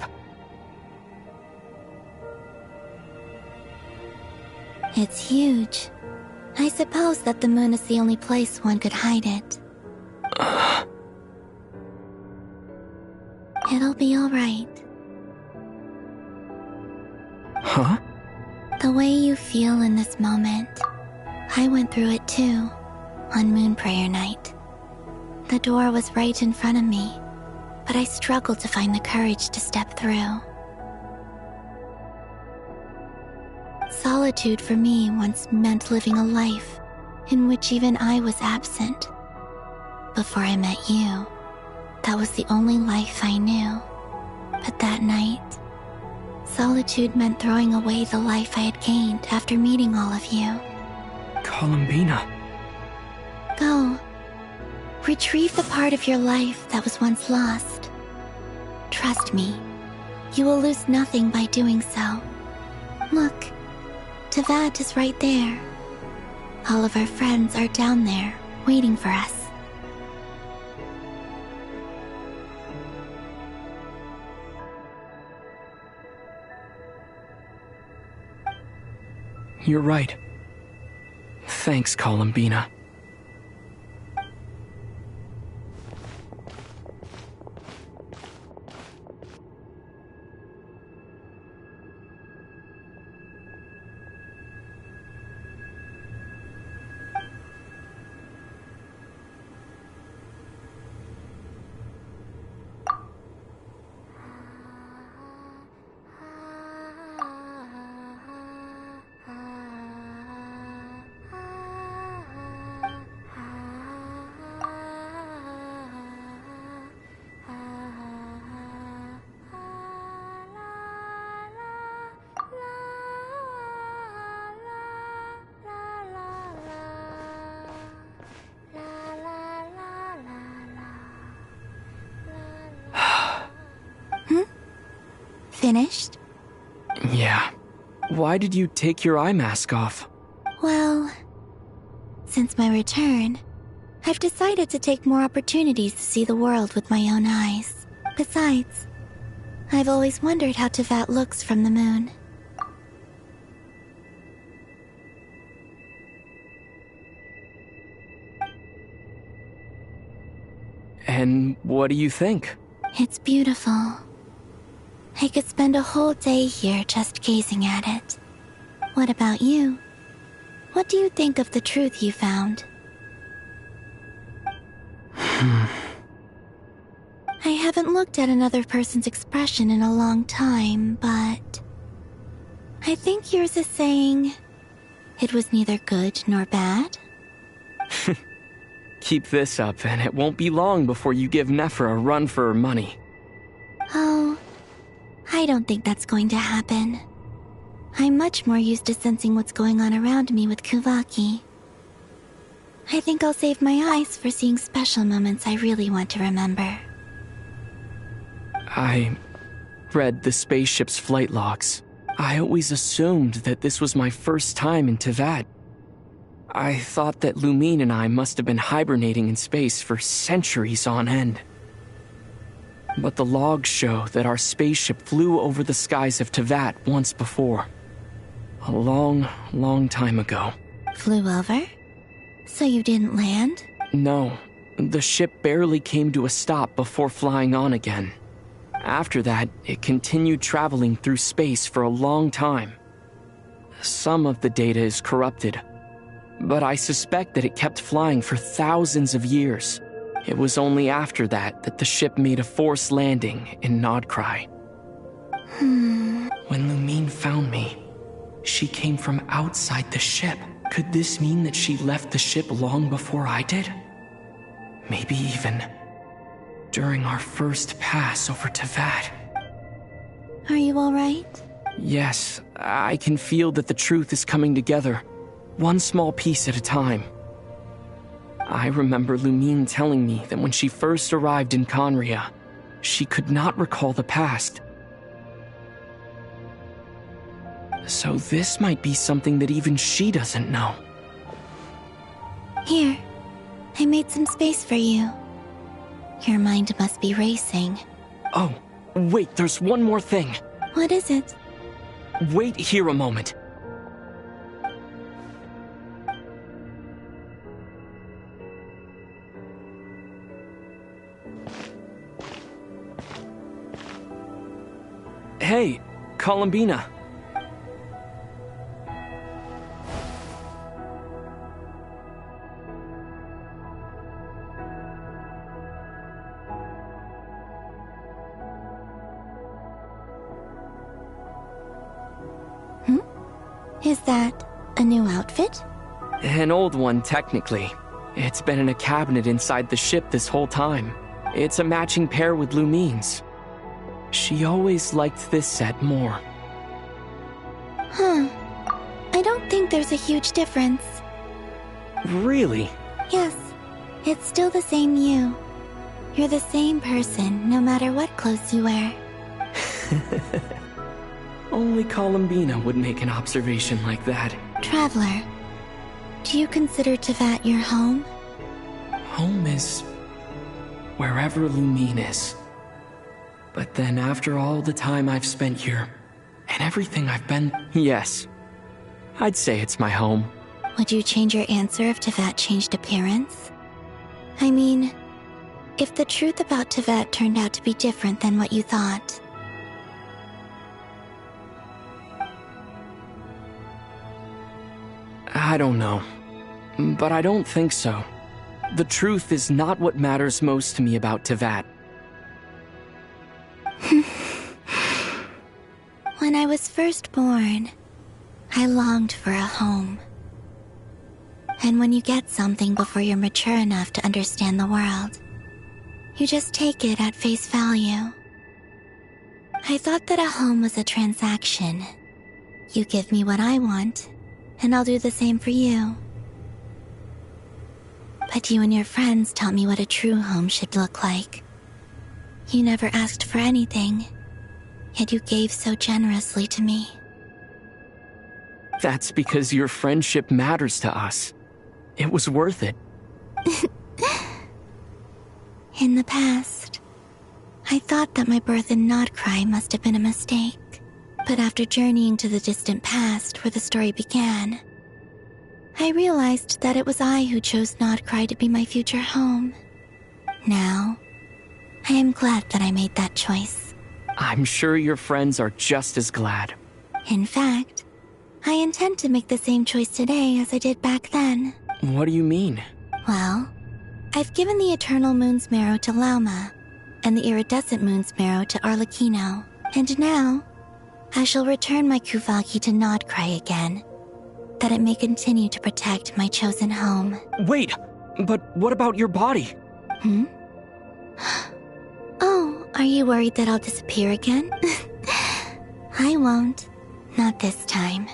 It's huge. I suppose that the moon is the only place one could hide it. It'll be alright. Huh? The way you feel in this moment, I went through it too, on Moon Prayer Night. The door was right in front of me, but I struggled to find the courage to step through. Solitude for me once meant living a life in which even I was absent. Before I met you, that was the only life I knew. But that night, solitude meant throwing away the life I had gained after meeting all of you. Columbina. Go. Retrieve the part of your life that was once lost. Trust me, you will lose nothing by doing so. Look, Teyvat is right there. All of our friends are down there, waiting for us. You're right. Thanks, Columbina. Finished? Yeah. Why did you take your eye mask off? Well, since my return, I've decided to take more opportunities to see the world with my own eyes. Besides, I've always wondered how Teyvat looks from the moon. And what do you think? It's beautiful. I could spend a whole day here just gazing at it. What about you? What do you think of the truth you found? I haven't looked at another person's expression in a long time, but I think yours is saying it was neither good nor bad. Keep this up, and it won't be long before you give Nefer a run for her money. Oh, I don't think that's going to happen. I'm much more used to sensing what's going on around me with Kuvaki. I think I'll save my eyes for seeing special moments I really want to remember. I read the spaceship's flight logs. I always assumed that this was my first time in Teyvat. I thought that Lumine and I must have been hibernating in space for centuries on end. But the logs show that our spaceship flew over the skies of Teyvat once before. A long, long time ago. Flew over? So you didn't land? No, the ship barely came to a stop before flying on again. After that, it continued traveling through space for a long time. Some of the data is corrupted, but I suspect that it kept flying for thousands of years. It was only after that that the ship made a forced landing in Nodcry. When Lumine found me, she came from outside the ship. Could this mean that she left the ship long before I did? Maybe even during our first pass over Teyvat. Are you alright? Yes, I can feel that the truth is coming together, one small piece at a time. I remember Lumine telling me that when she first arrived in Conria, she could not recall the past. So this might be something that even she doesn't know. Here, I made some space for you. Your mind must be racing. Oh, wait, there's one more thing. What is it? Wait here a moment. Hey, Columbina. Is that a new outfit? An old one, technically. It's been in a cabinet inside the ship this whole time. It's a matching pair with Lumine's. She always liked this set more. Huh. I don't think there's a huge difference. Really? Yes. It's still the same you. You're the same person, no matter what clothes you wear. Only Columbina would make an observation like that. Traveler, do you consider Teyvat your home? Home is wherever Lumine is. But then after all the time I've spent here, and everything I've been... Yes. I'd say it's my home. Would you change your answer if Teyvat changed appearance? I mean, if the truth about Teyvat turned out to be different than what you thought. I don't know. But I don't think so. The truth is not what matters most to me about Teyvat. When I was first born, I longed for a home. And when you get something before you're mature enough to understand the world, you just take it at face value. I thought that a home was a transaction. You give me what I want, and I'll do the same for you. But you and your friends taught me what a true home should look like. You never asked for anything, yet you gave so generously to me. That's because your friendship matters to us. It was worth it. In the past, I thought that my birth in Nodcry must have been a mistake. But after journeying to the distant past where the story began, I realized that it was I who chose Nodcry to be my future home. Now, I am glad that I made that choice. I'm sure your friends are just as glad. In fact, I intend to make the same choice today as I did back then. What do you mean? Well, I've given the Eternal Moon's Marrow to Lauma, and the Iridescent Moon's Marrow to Arlecchino, and now I shall return my Kuvaki to Nodcry again, that it may continue to protect my chosen home. Wait! But what about your body? Oh, are you worried that I'll disappear again? I won't. Not this time.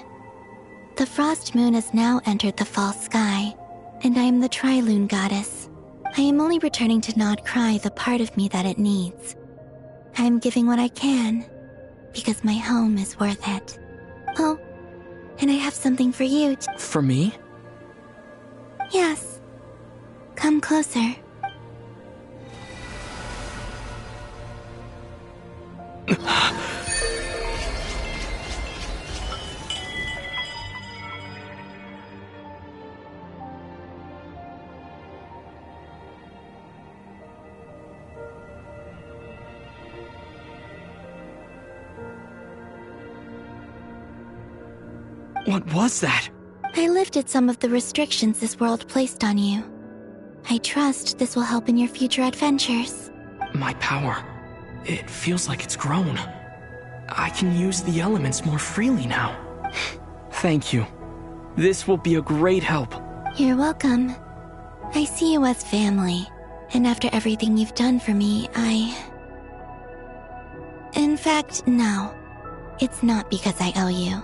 The frost moon has now entered the fall sky, and I am the Tri-Lune goddess. I am only returning to not cry the part of me that it needs. I am giving what I can, because my home is worth it. Oh, and I have something for you. For me? Yes. Come closer. What was that? I lifted some of the restrictions this world placed on you. I trust this will help in your future adventures. My power. It feels like it's grown. I can use the elements more freely now. Thank you. This will be a great help. You're welcome. I see you as family, and after everything you've done for me, In fact, no. It's not because I owe you.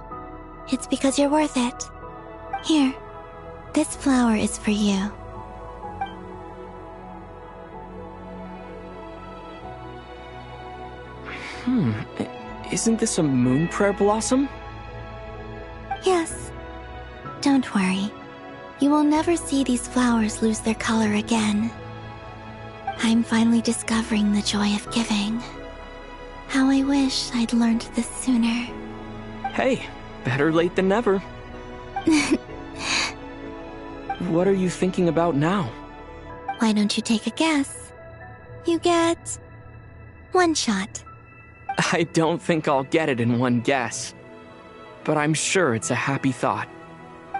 It's because you're worth it. Here, this flower is for you. Isn't this a moon prayer blossom? Yes. Don't worry. You will never see these flowers lose their color again. I'm finally discovering the joy of giving. How I wish I'd learned this sooner. Hey, better late than never. What are you thinking about now? Why don't you take a guess? You get 1 shot. I don't think I'll get it in one guess. But I'm sure it's a happy thought.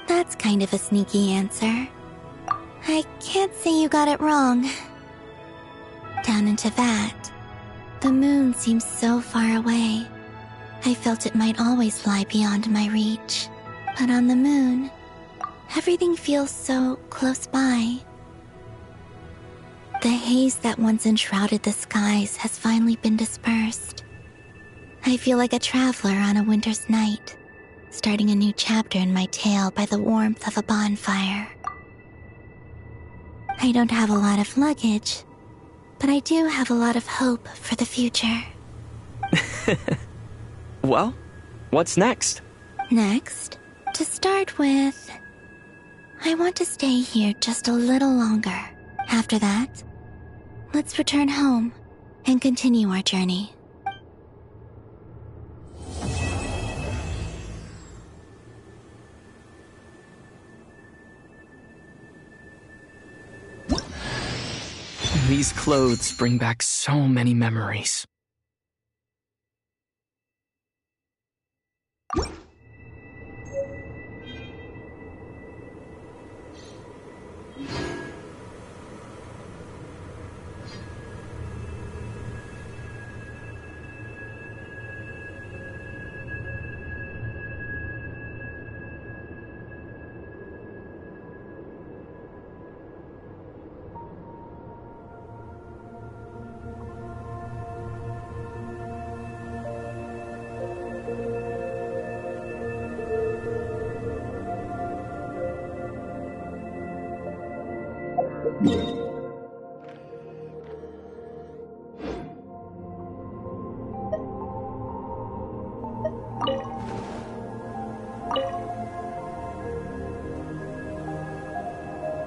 That's kind of a sneaky answer. I can't say you got it wrong. Down into that, the moon seems so far away. I felt it might always lie beyond my reach. But on the moon, everything feels so close by. The haze that once enshrouded the skies has finally been dispersed. I feel like a traveler on a winter's night, starting a new chapter in my tale by the warmth of a bonfire. I don't have a lot of luggage, but I do have a lot of hope for the future. Well, what's next? Next, to start with, I want to stay here just a little longer. After that, let's return home and continue our journey. These clothes bring back so many memories.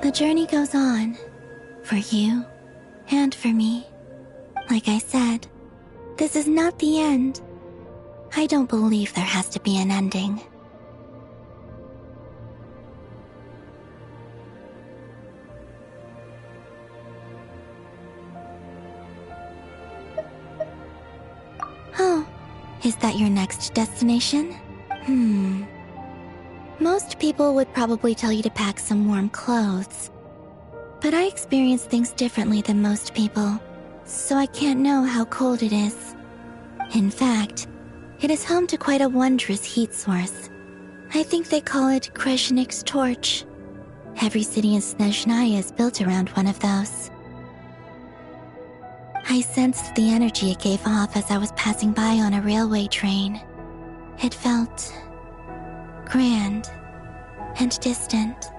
The journey goes on, for you and for me. Like I said, this is not the end. I don't believe there has to be an ending. Oh, is that your next destination? Most people would probably tell you to pack some warm clothes. But I experience things differently than most people, so I can't know how cold it is. In fact, it is home to quite a wondrous heat source. I think they call it Kreshnik's torch. Every city in Snezhnaya is built around one of those. I sensed the energy it gave off as I was passing by on a railway train. It felt grand and distant.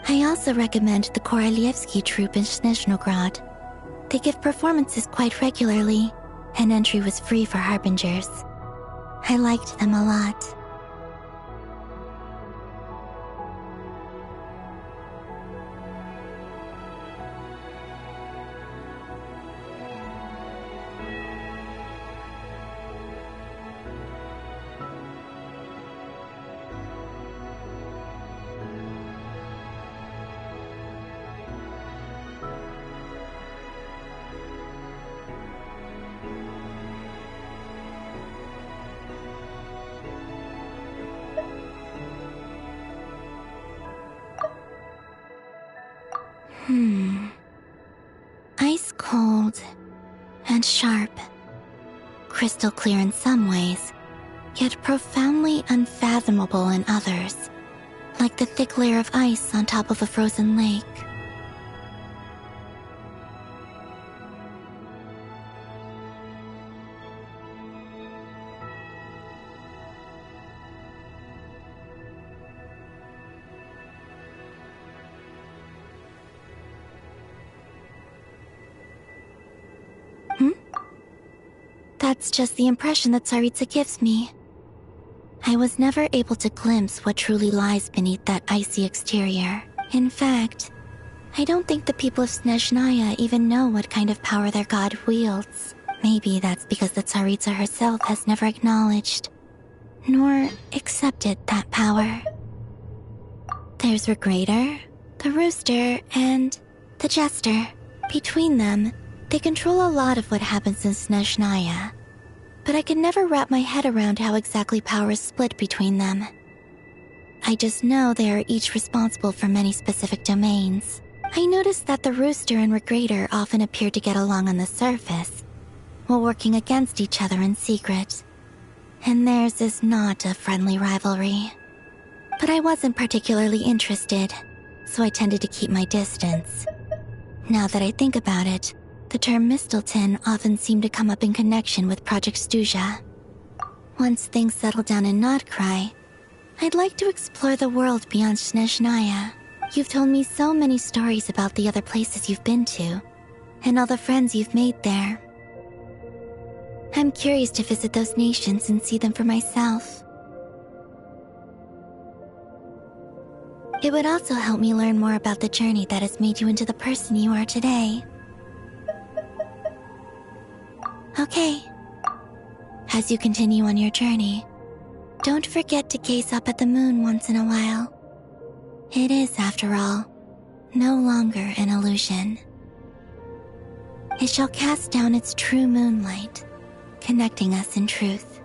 I also recommend the Korolievsky troupe in Snezhnograd. They give performances quite regularly, and entry was free for harbingers. I liked them a lot. Ice cold and sharp. Crystal clear in some ways, yet profoundly unfathomable in others. Like the thick layer of ice on top of a frozen lake. That's just the impression that Tsaritsa gives me. I was never able to glimpse what truly lies beneath that icy exterior. In fact, I don't think the people of Snezhnaya even know what kind of power their god wields. Maybe that's because the Tsaritsa herself has never acknowledged, nor accepted that power. There's Regrator, the Rooster, and the Jester. Between them, they control a lot of what happens in Snezhnaya, but I can never wrap my head around how exactly power is split between them. I just know they are each responsible for many specific domains. I noticed that the Rooster and Regrator often appear to get along on the surface, while working against each other in secret. And theirs is not a friendly rivalry. But I wasn't particularly interested, so I tended to keep my distance. Now that I think about it, the term Mistelton often seemed to come up in connection with Project Stuja. Once things settle down in Notcry, I'd like to explore the world beyond Snezhnaya. You've told me so many stories about the other places you've been to, and all the friends you've made there. I'm curious to visit those nations and see them for myself. It would also help me learn more about the journey that has made you into the person you are today. Okay. As you continue on your journey, don't forget to gaze up at the moon once in a while. It is, after all, no longer an illusion. It shall cast down its true moonlight, connecting us in truth.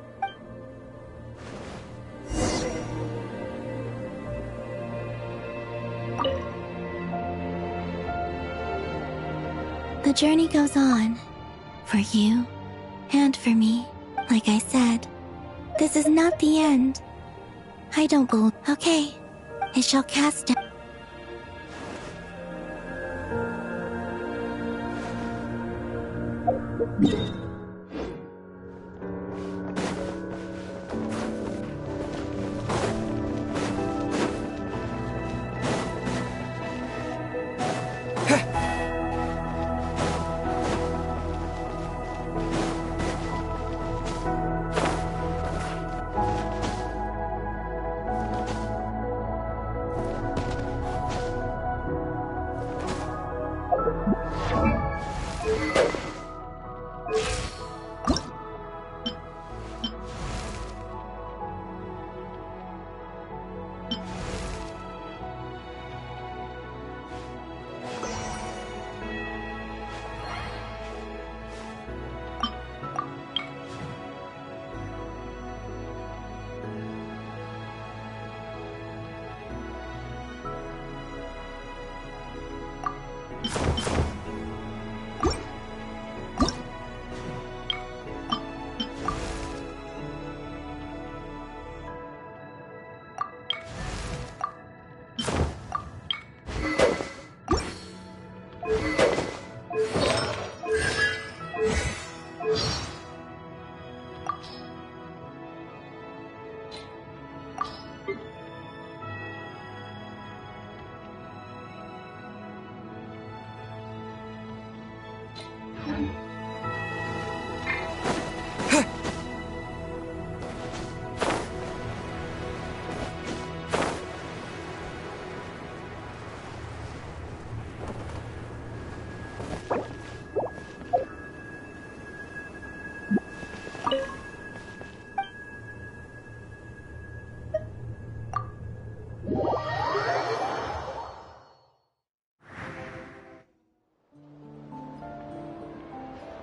The journey goes on, for you and for me. Like I said, this is not the end. I don't believe. Okay, it shall cast down.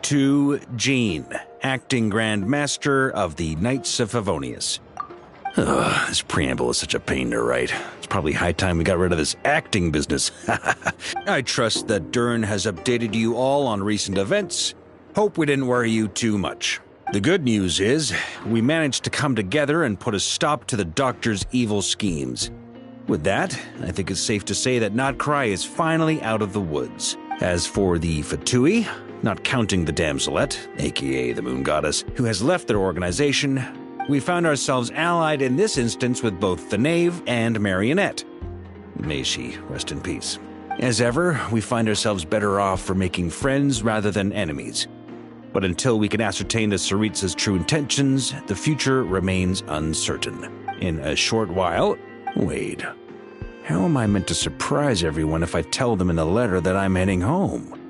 to Jean, acting Grand Master of the Knights of Favonius. Ugh, this preamble is such a pain to write. It's probably high time we got rid of this acting business. I trust that Dern has updated you all on recent events. Hope we didn't worry you too much. The good news is, we managed to come together and put a stop to the Doctor's evil schemes. With that, I think it's safe to say that Notcry is finally out of the woods. As for the Fatui, not counting the Damselette, aka the Moon Goddess, who has left their organization, we found ourselves allied in this instance with both the Knave and Marionette. May she rest in peace. As ever, we find ourselves better off for making friends rather than enemies. But until we can ascertain the Tsaritsa's true intentions, the future remains uncertain. In a short while... Wait. How am I meant to surprise everyone if I tell them in a letter that I'm heading home?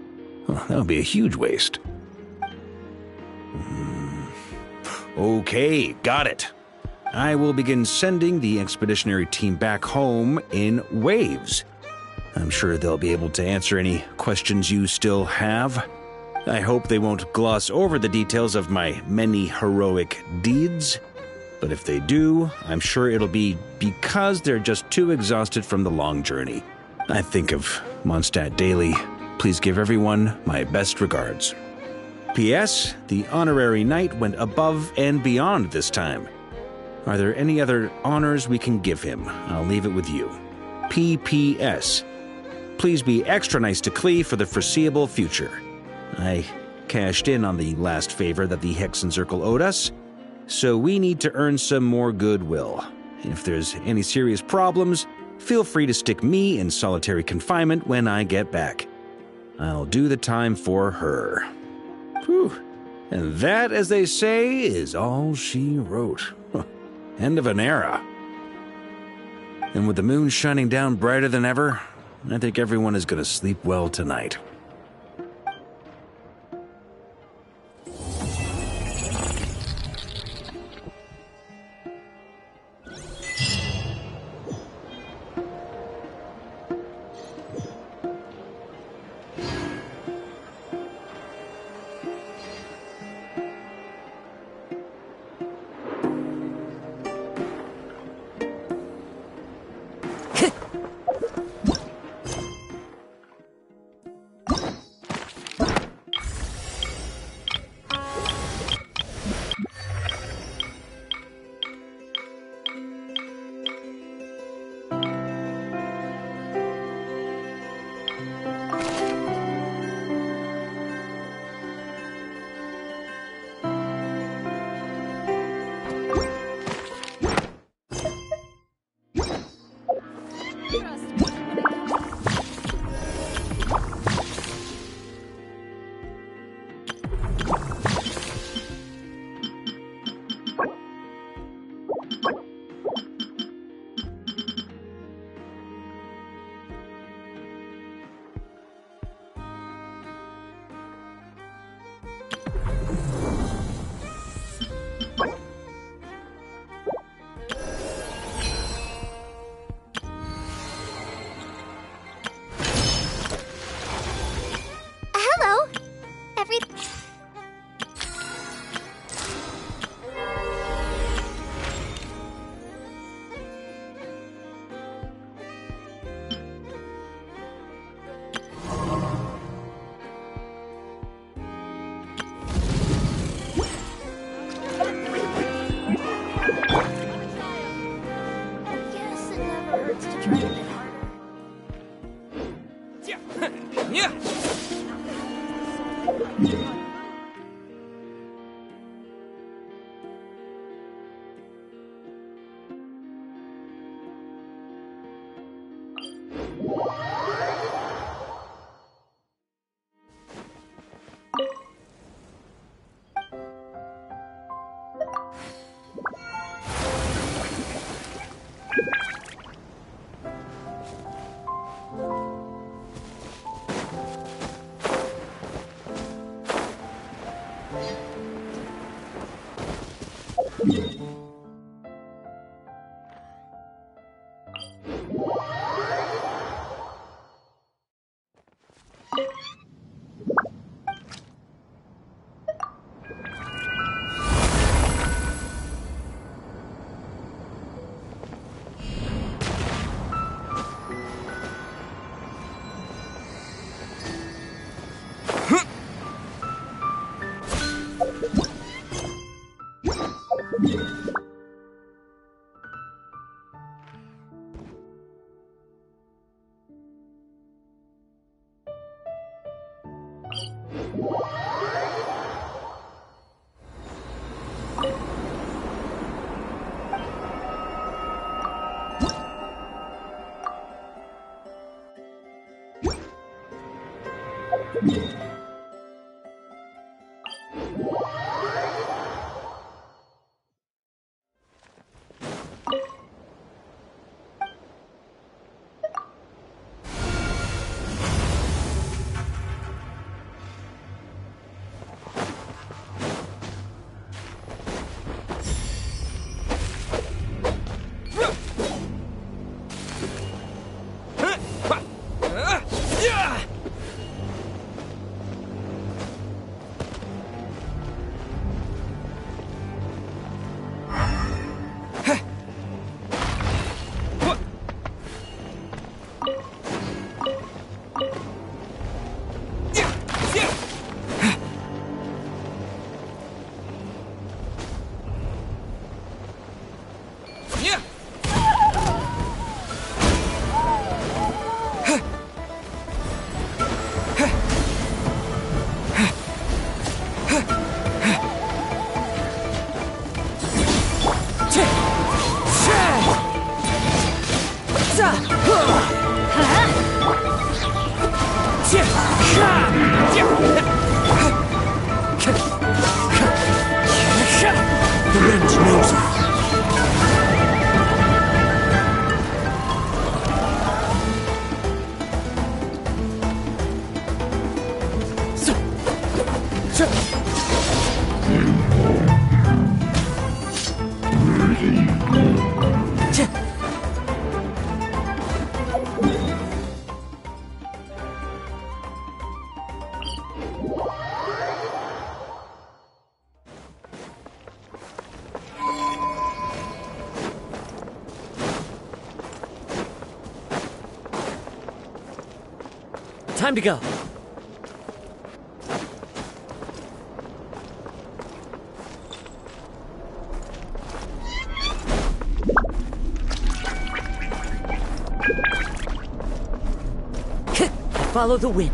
Well, that would be a huge waste. Okay, got it. I will begin sending the expeditionary team back home in waves. I'm sure they'll be able to answer any questions you still have. I hope they won't gloss over the details of my many heroic deeds. But if they do, I'm sure it'll be because they're just too exhausted from the long journey. I think of Mondstadt daily. Please give everyone my best regards. P.S. The honorary knight went above and beyond this time. Are there any other honors we can give him? I'll leave it with you. P.P.S. Please be extra nice to Klee for the foreseeable future. I cashed in on the last favor that the Hexen Circle owed us, so we need to earn some more goodwill. If there's any serious problems, feel free to stick me in solitary confinement when I get back. I'll do the time for her. Whew. And that, as they say, is all she wrote. End of an era. And with the moon shining down brighter than ever, I think everyone is going to sleep well tonight. The wind knows me. Time to go. Follow the wind.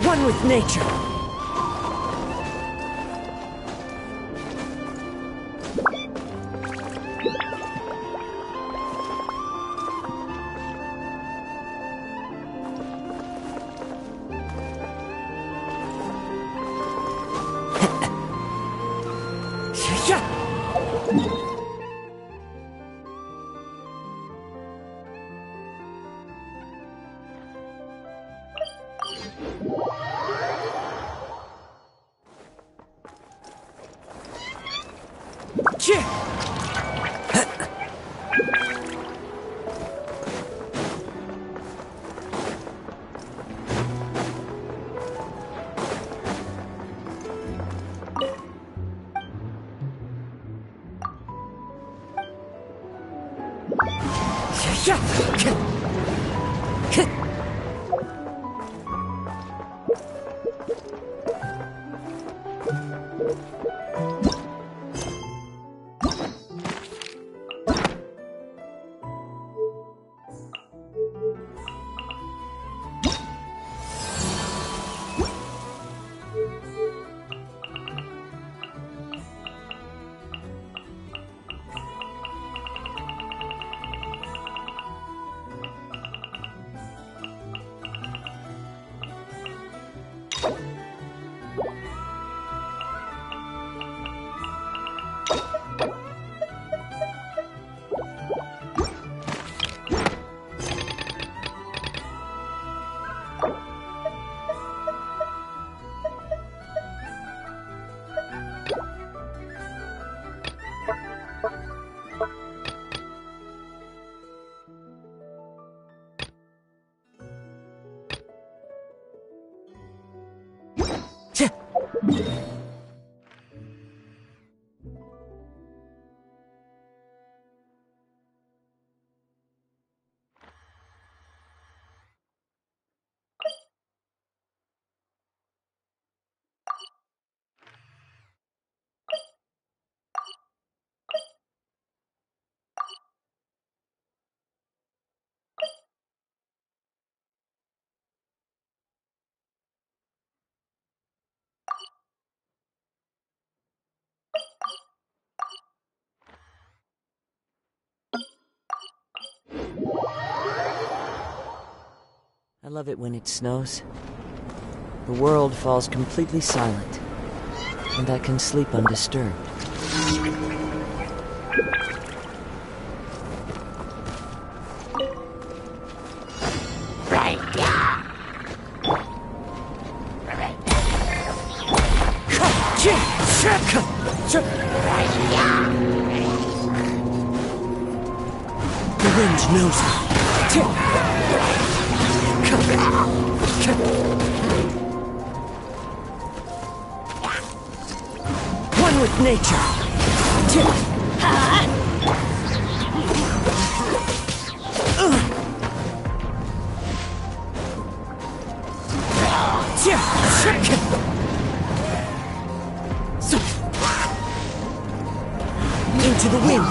One with nature. I love it when it snows. The world falls completely silent, and I can sleep undisturbed. The wind knows me. One with nature. Into the wind.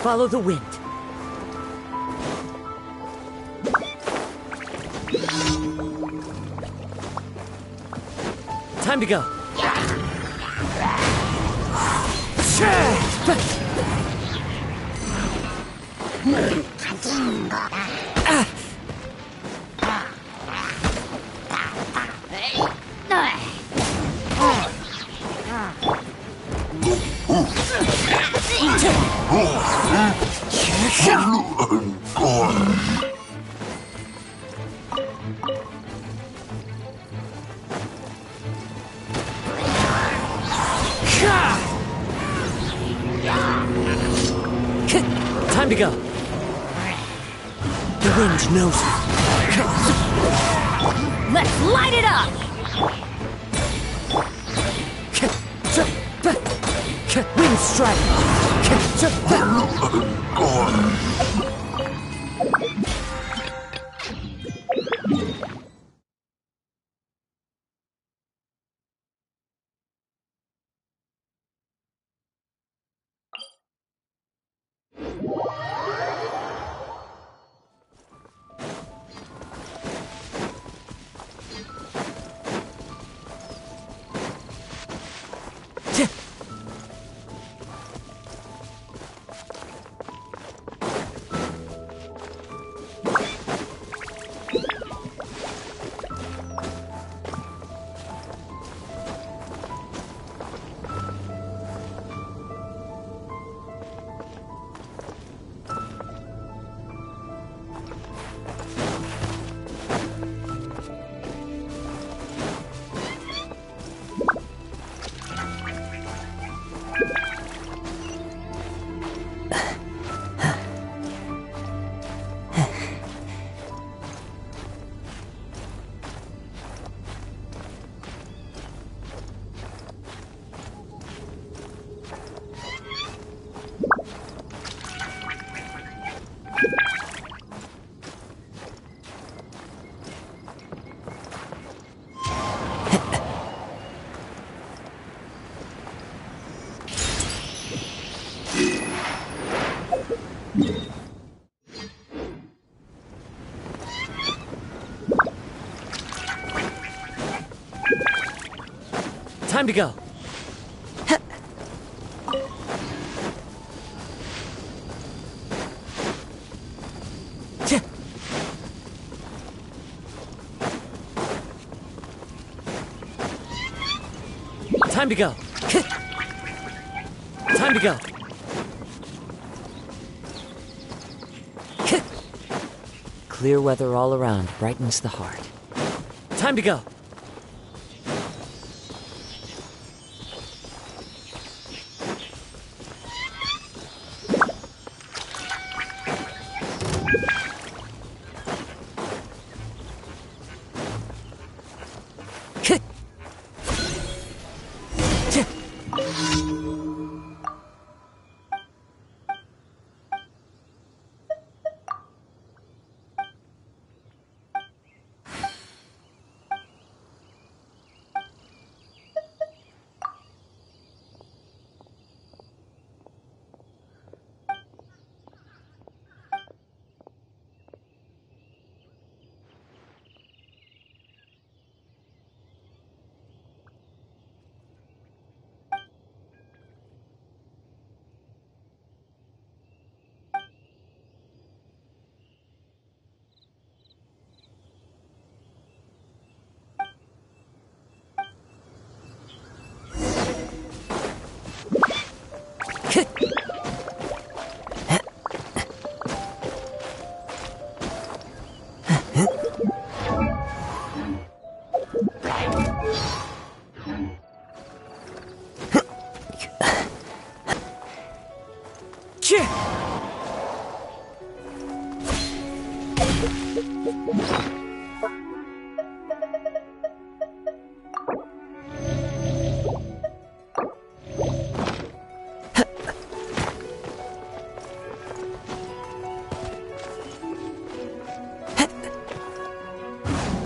Follow the wind. Time to go. Time to go. The wind knows me. Let's light it up! Wind strike. Time to go. Time to go. Time to go. Clear weather all around brightens the heart. Time to go.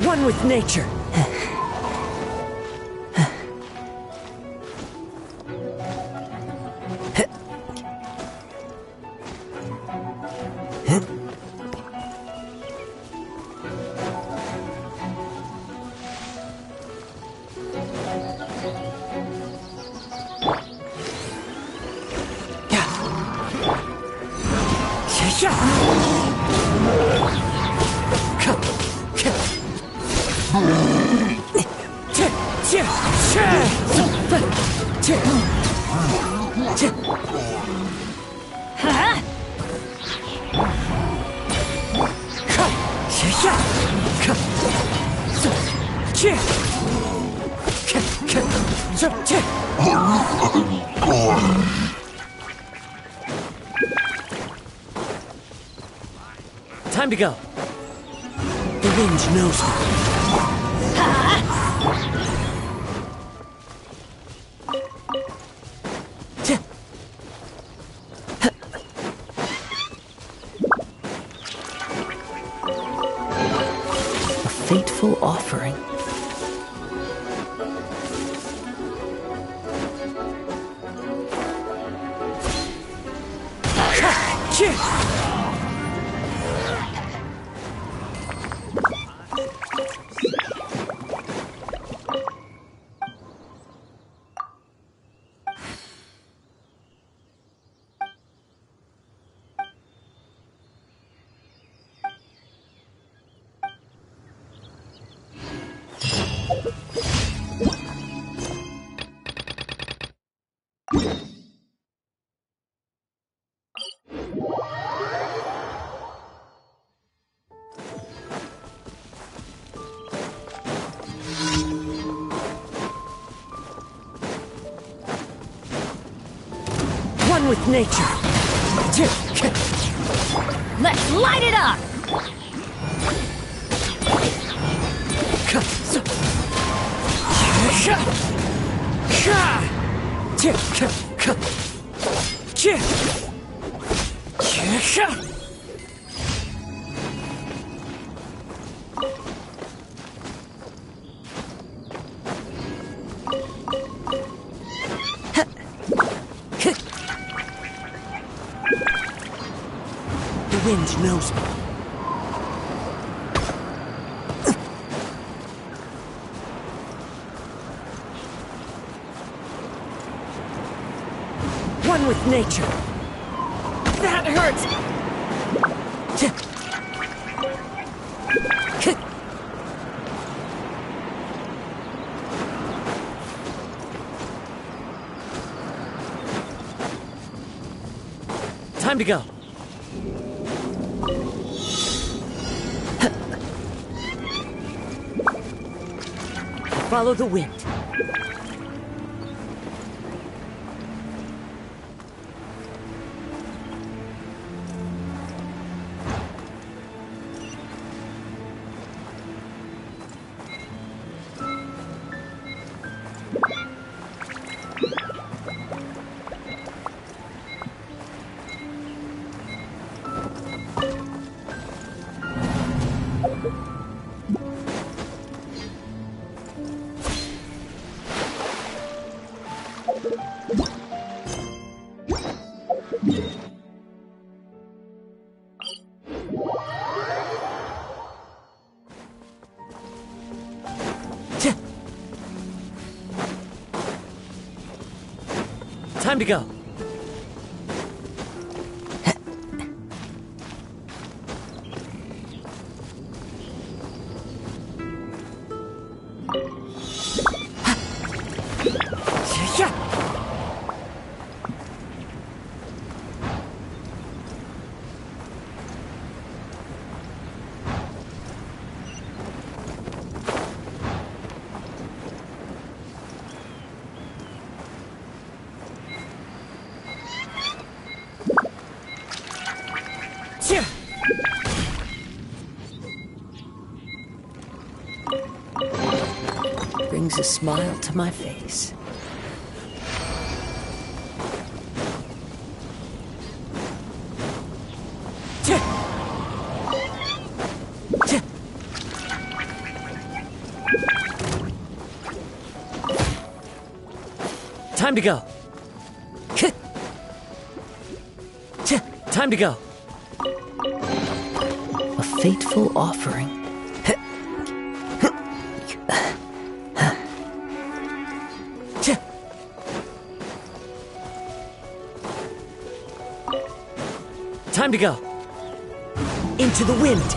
One with nature. Time to go. The wind knows me. A fateful offering. One with nature. Let's light it up! The wind knows me. Run with nature. That hurts! Time to go. Follow the wind. Time to go. Brings a smile to my face. Time to go. Time to go. A fateful offering. Time to go. Into the wind.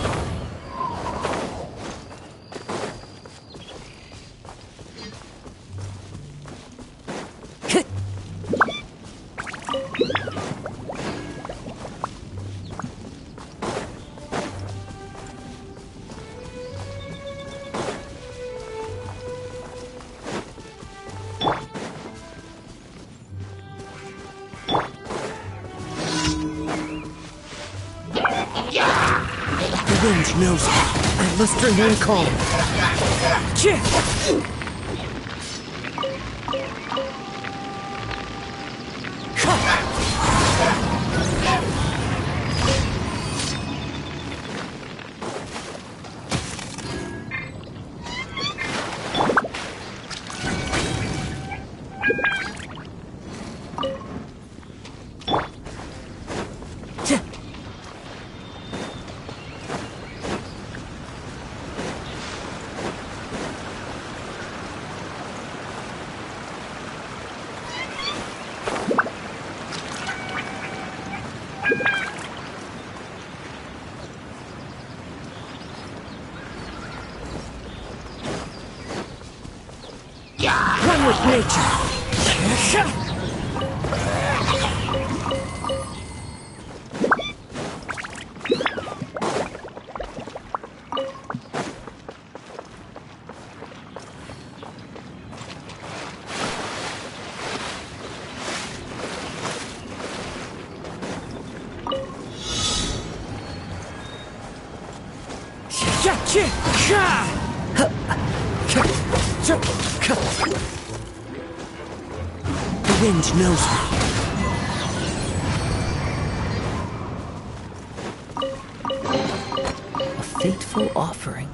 The wind knows me. I must remain calm. Run with nature. The wind knows me. A fateful offering.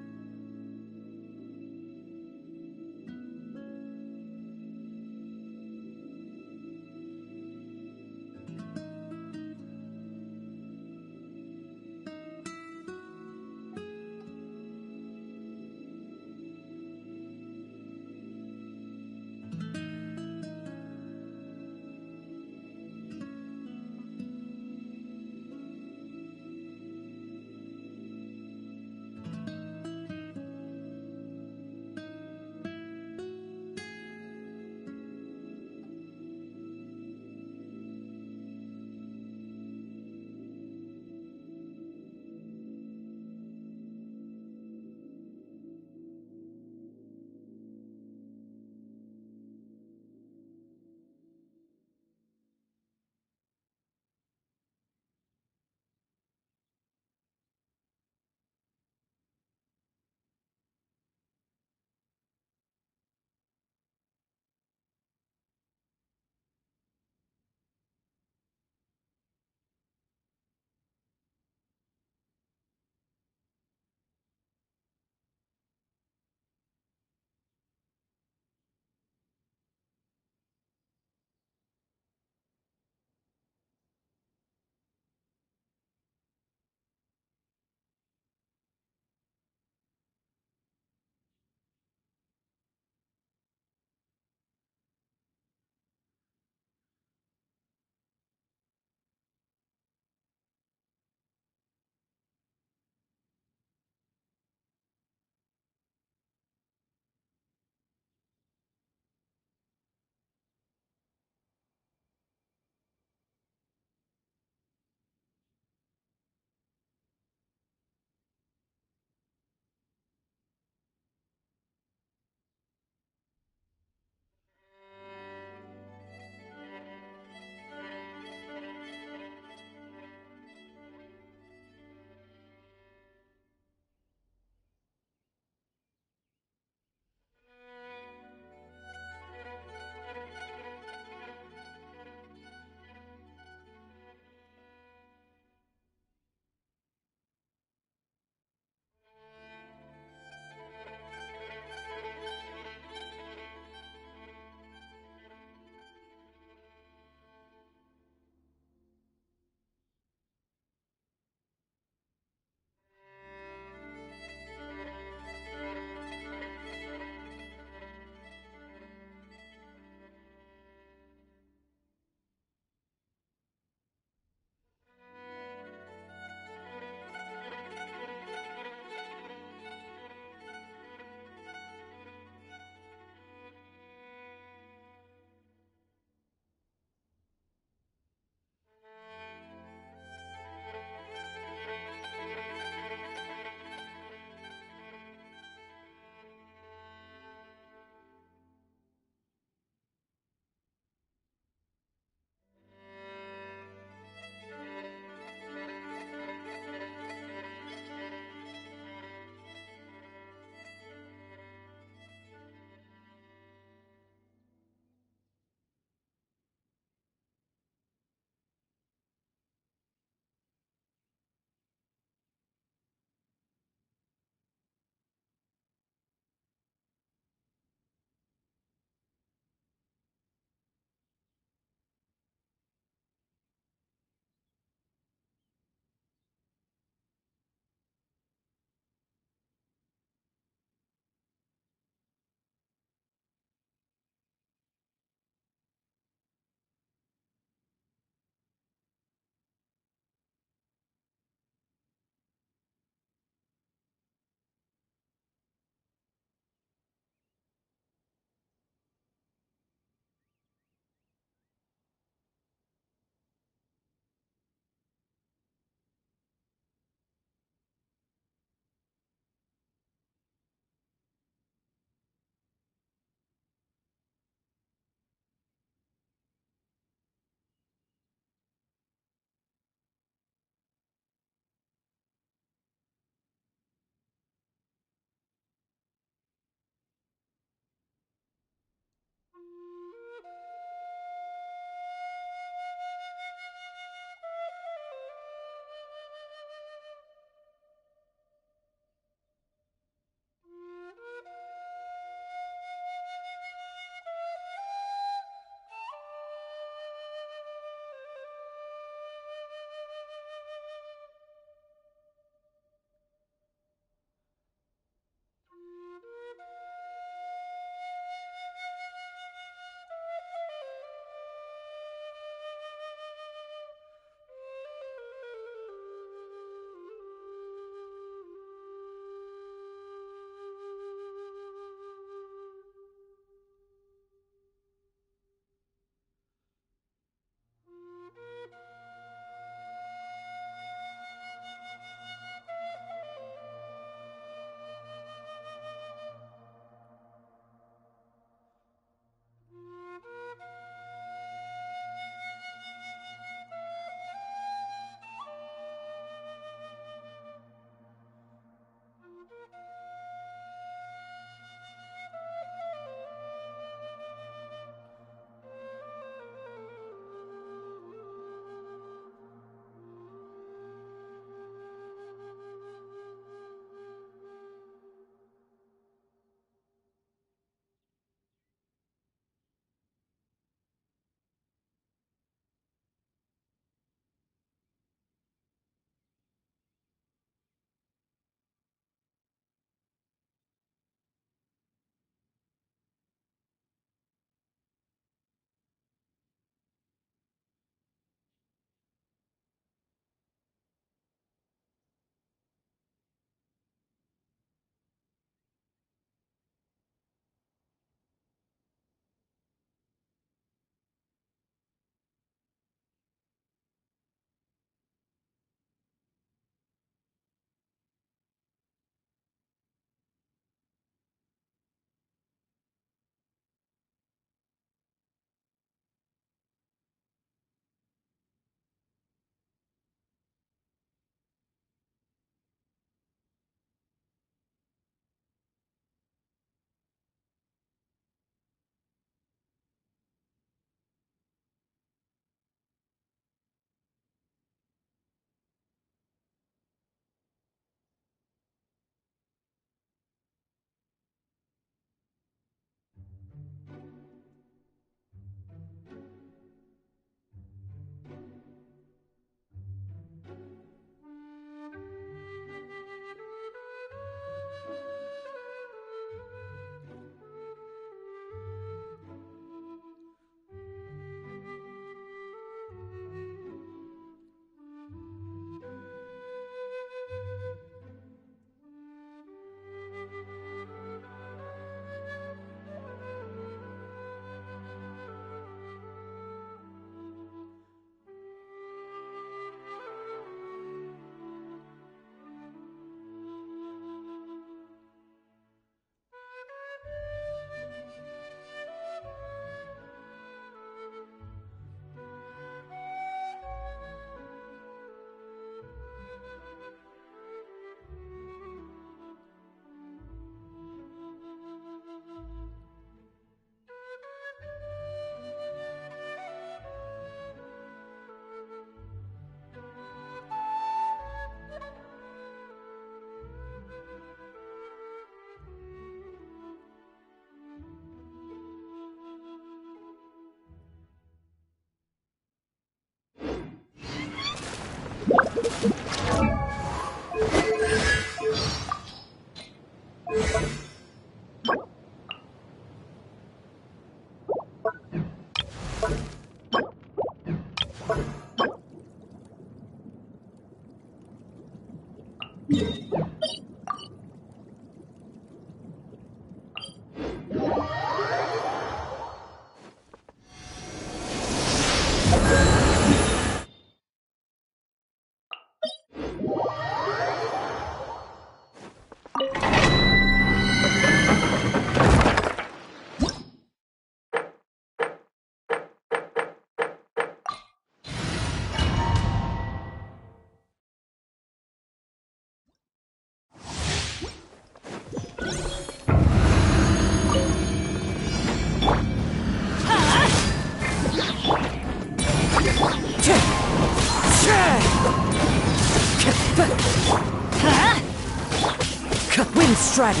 Wind Strider.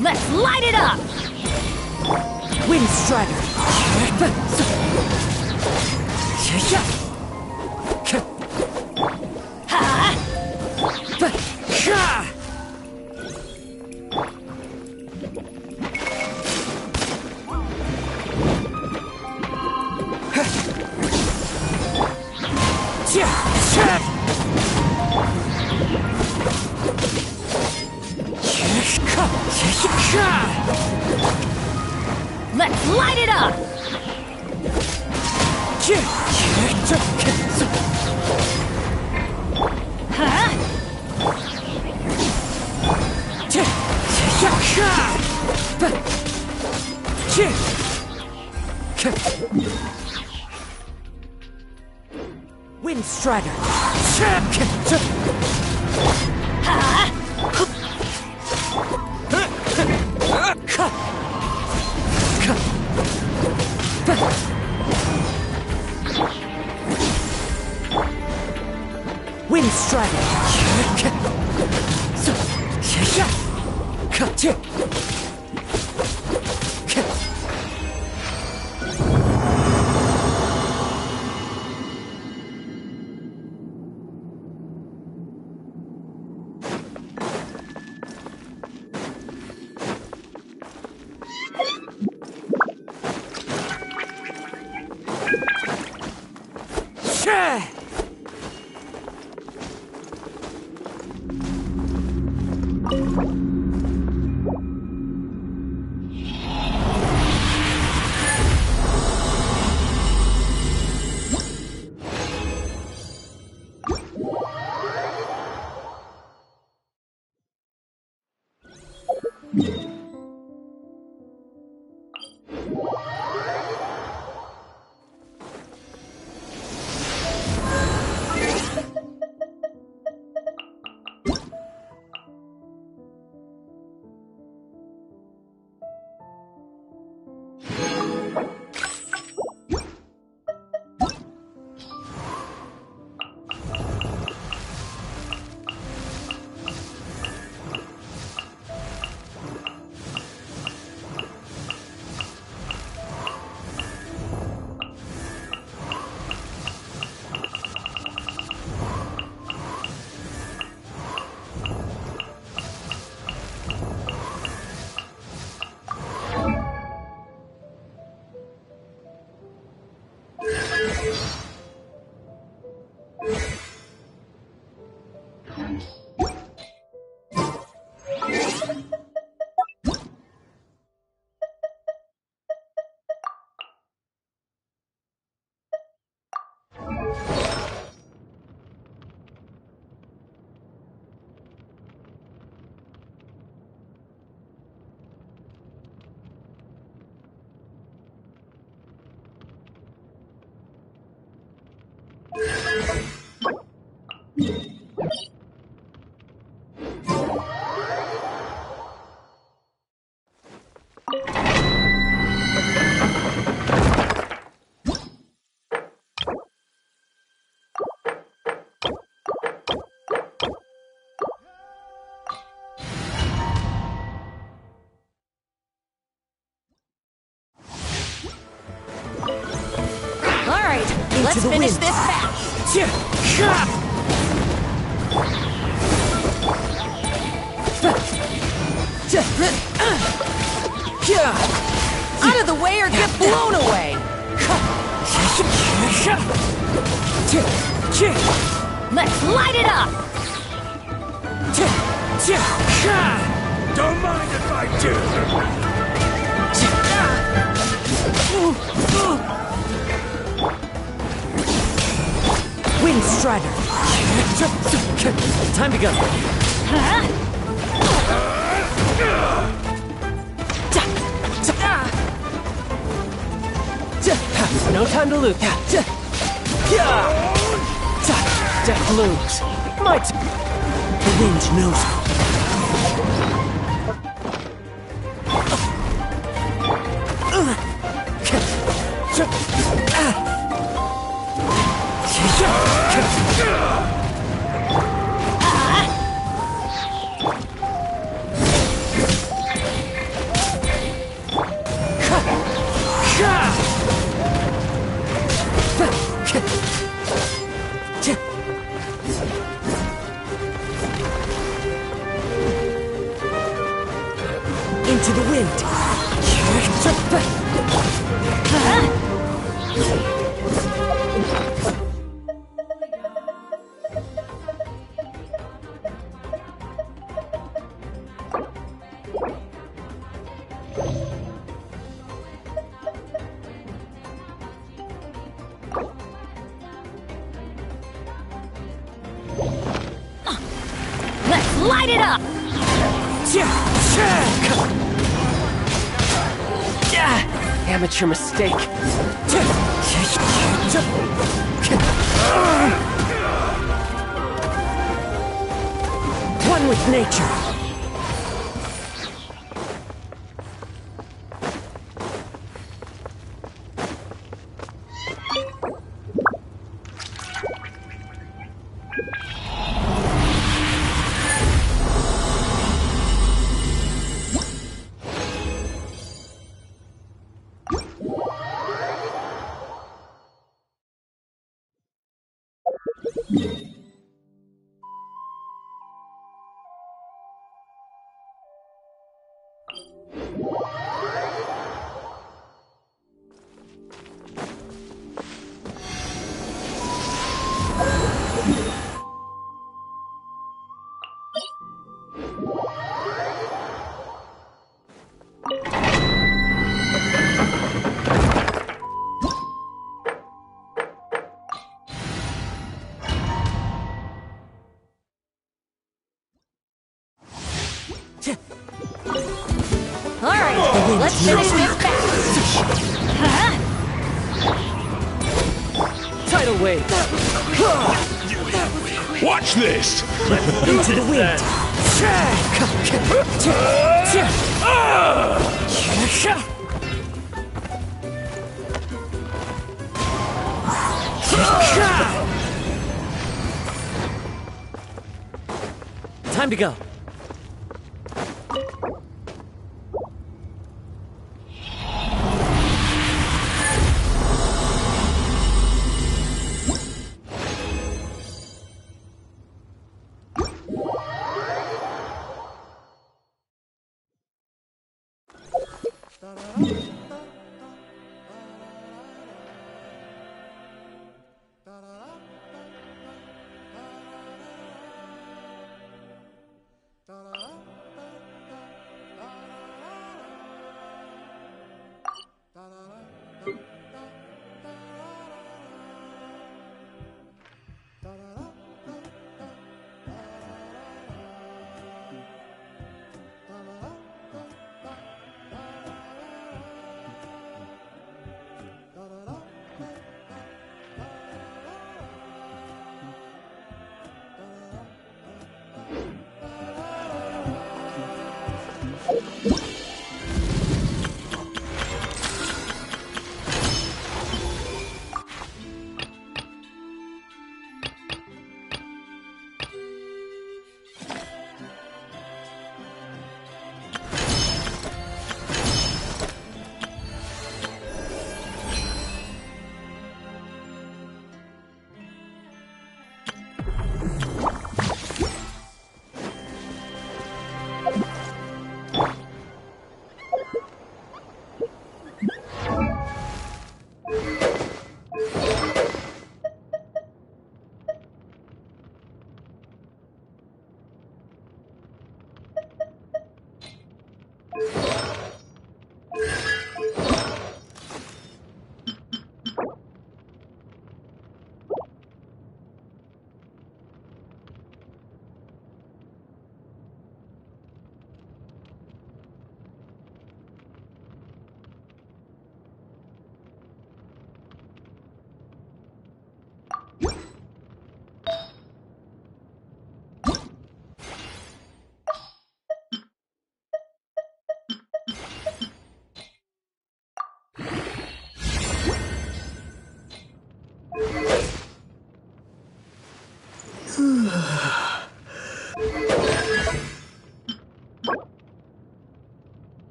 Let's light it up! Wind Strider. Let's light it up! Wind Strider. Wind Strider. Let's finish this match! Out of the way or get blown away! Let's light it up! Don't mind if I do! Wind Strider. Time to go. No time to lose. Death looms. The wind knows. Into the wind. Let's light it up! Amateur mistake. One with nature. Alright, let's finish this fast. Tidal wave. Watch this! Into the wind. Time to go.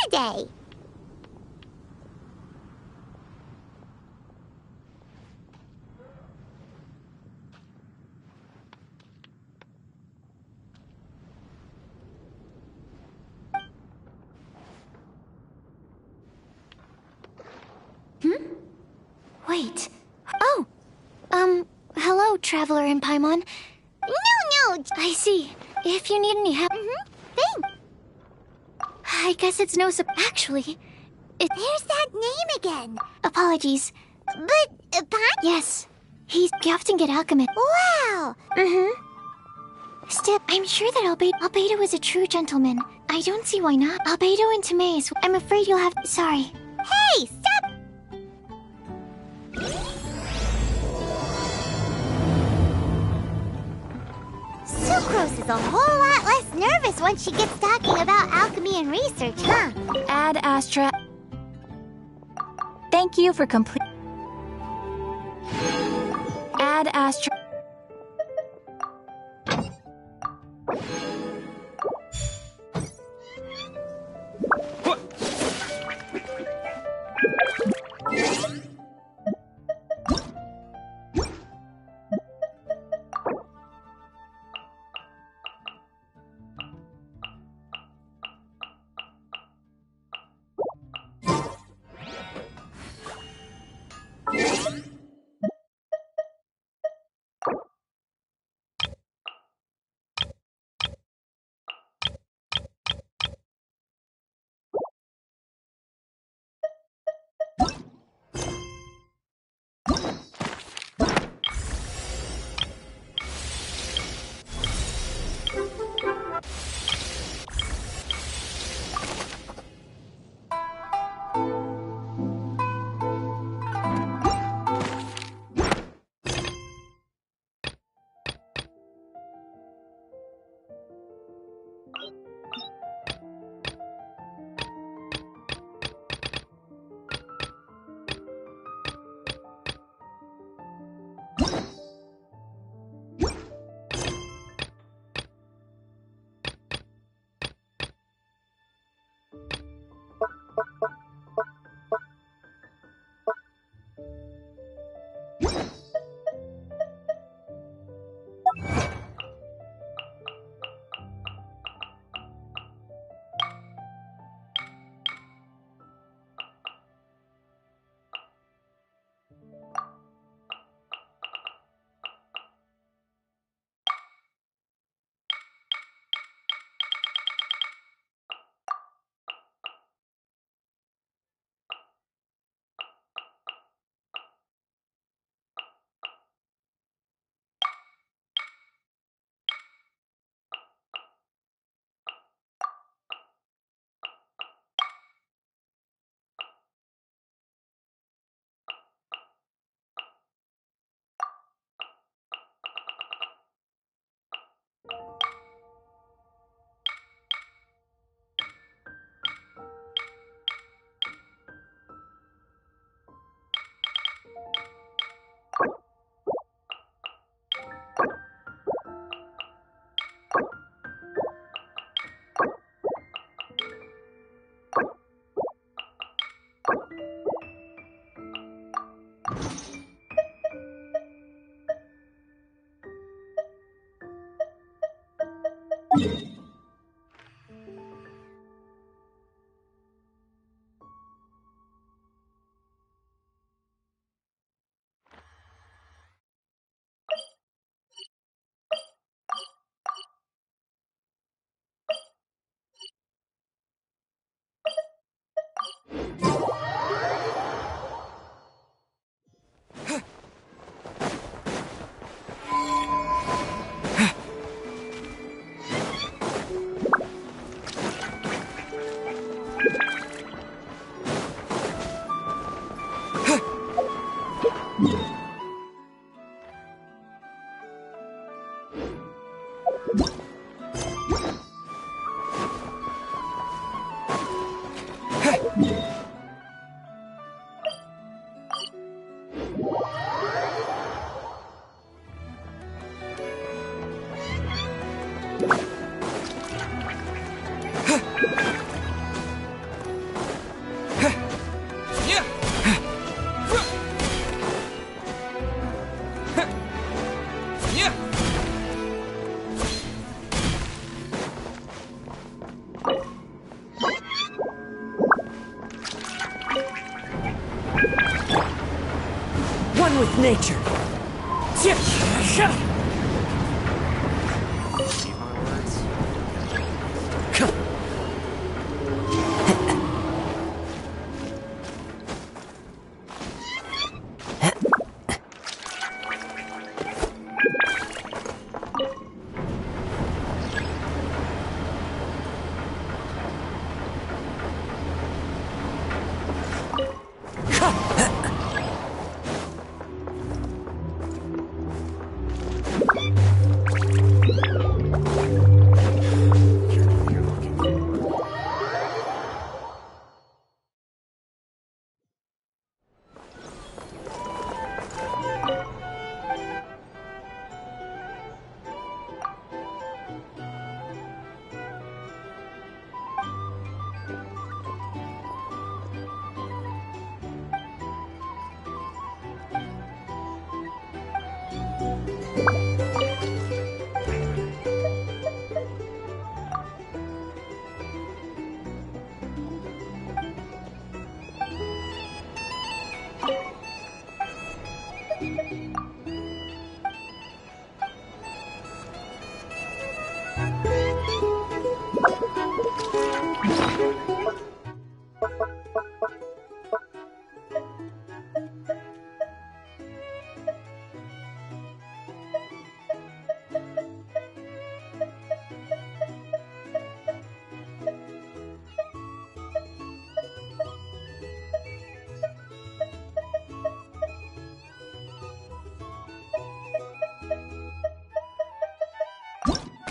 today. Wait. Oh! Hello, Traveler in Paimon. No! I see. If you need any help... Thanks. I guess it's no Actually, There's that name again. apologies. But, Yes. You often get alchemist. Wow! Still, I'm sure that Albedo is a true gentleman. I don't see why not. Albedo and Tamaeus. I'm afraid you'll have... Sorry. Hey, stop! Sucrose is a whole lot less nervous once she gets talking about alchemy and research, huh? Ad Astra. Thank you for complete. Ad Astra. One with nature.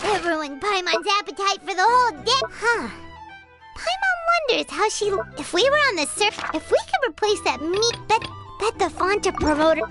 It ruined Paimon's appetite for the whole day. Huh. Paimon wonders how she... If we were on the surf... If we could replace that meat... Bet the Fonta promoter...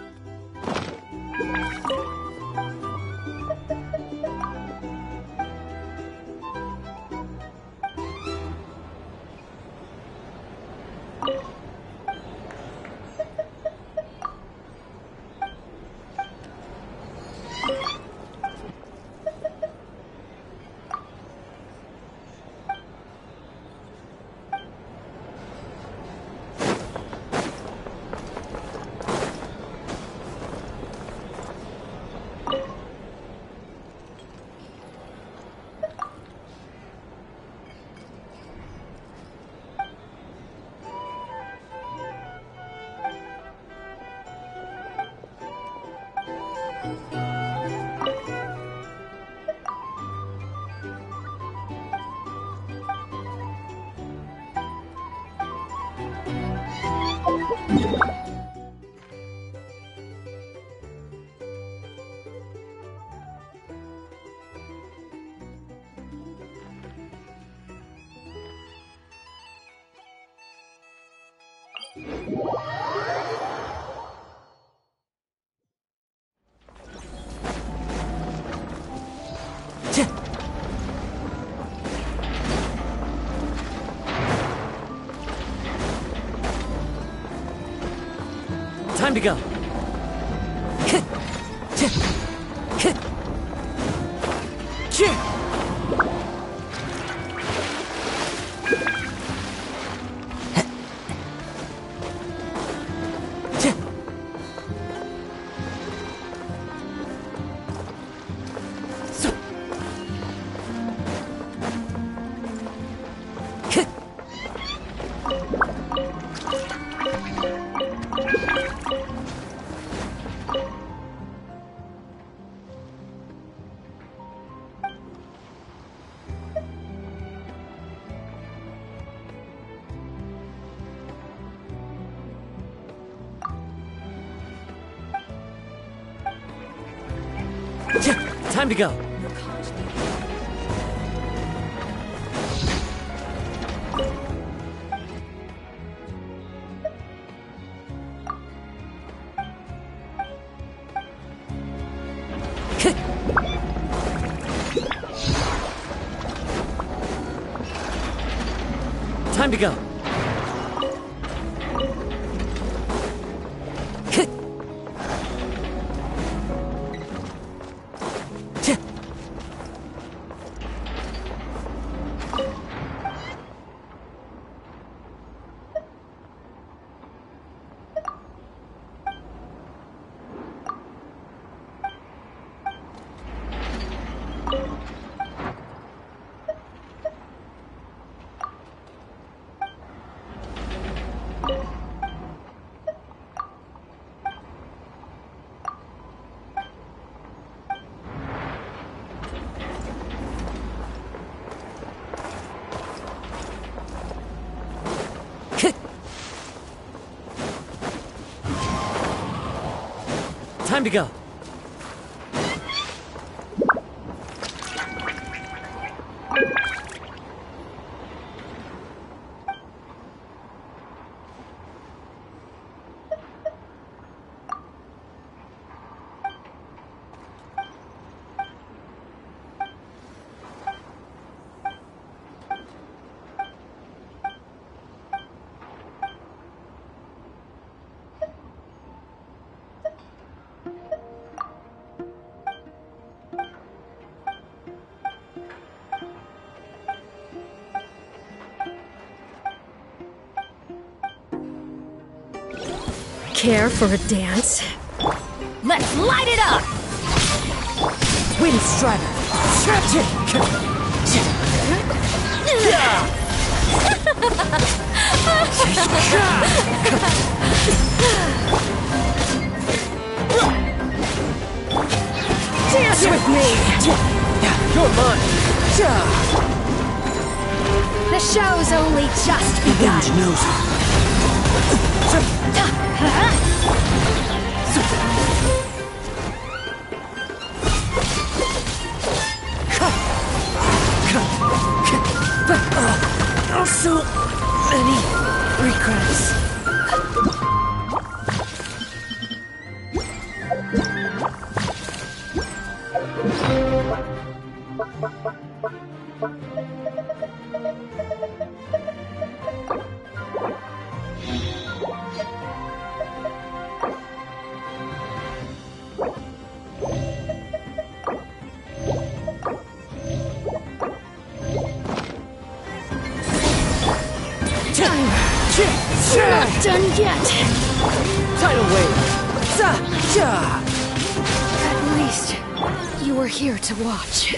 Time to go. Time to go. Time to go. Time to go. Care for a dance? Let's light it up! Wind Strider! Dance with me! You're mine! The show's only just begun. Wind knows So many regrets. Not done yet. Tidal wave. At least you were here to watch.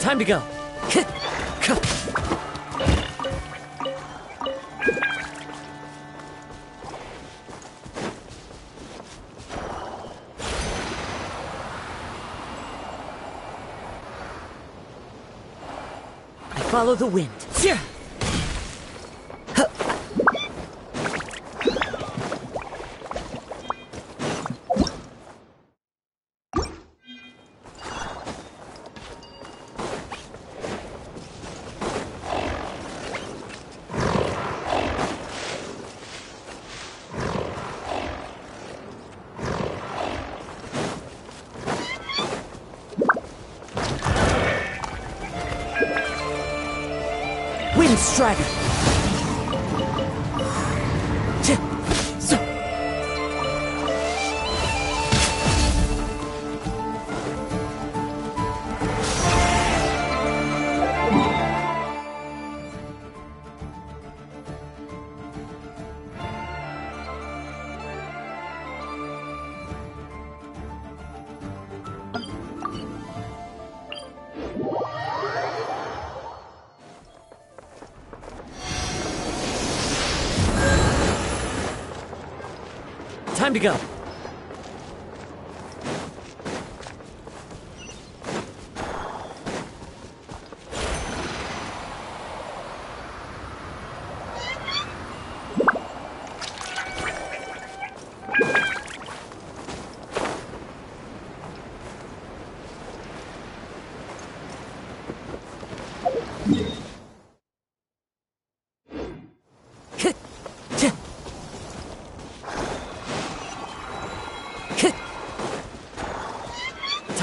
Time to go. I follow the wind. Wind Strider! Time to go.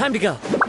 Time to go.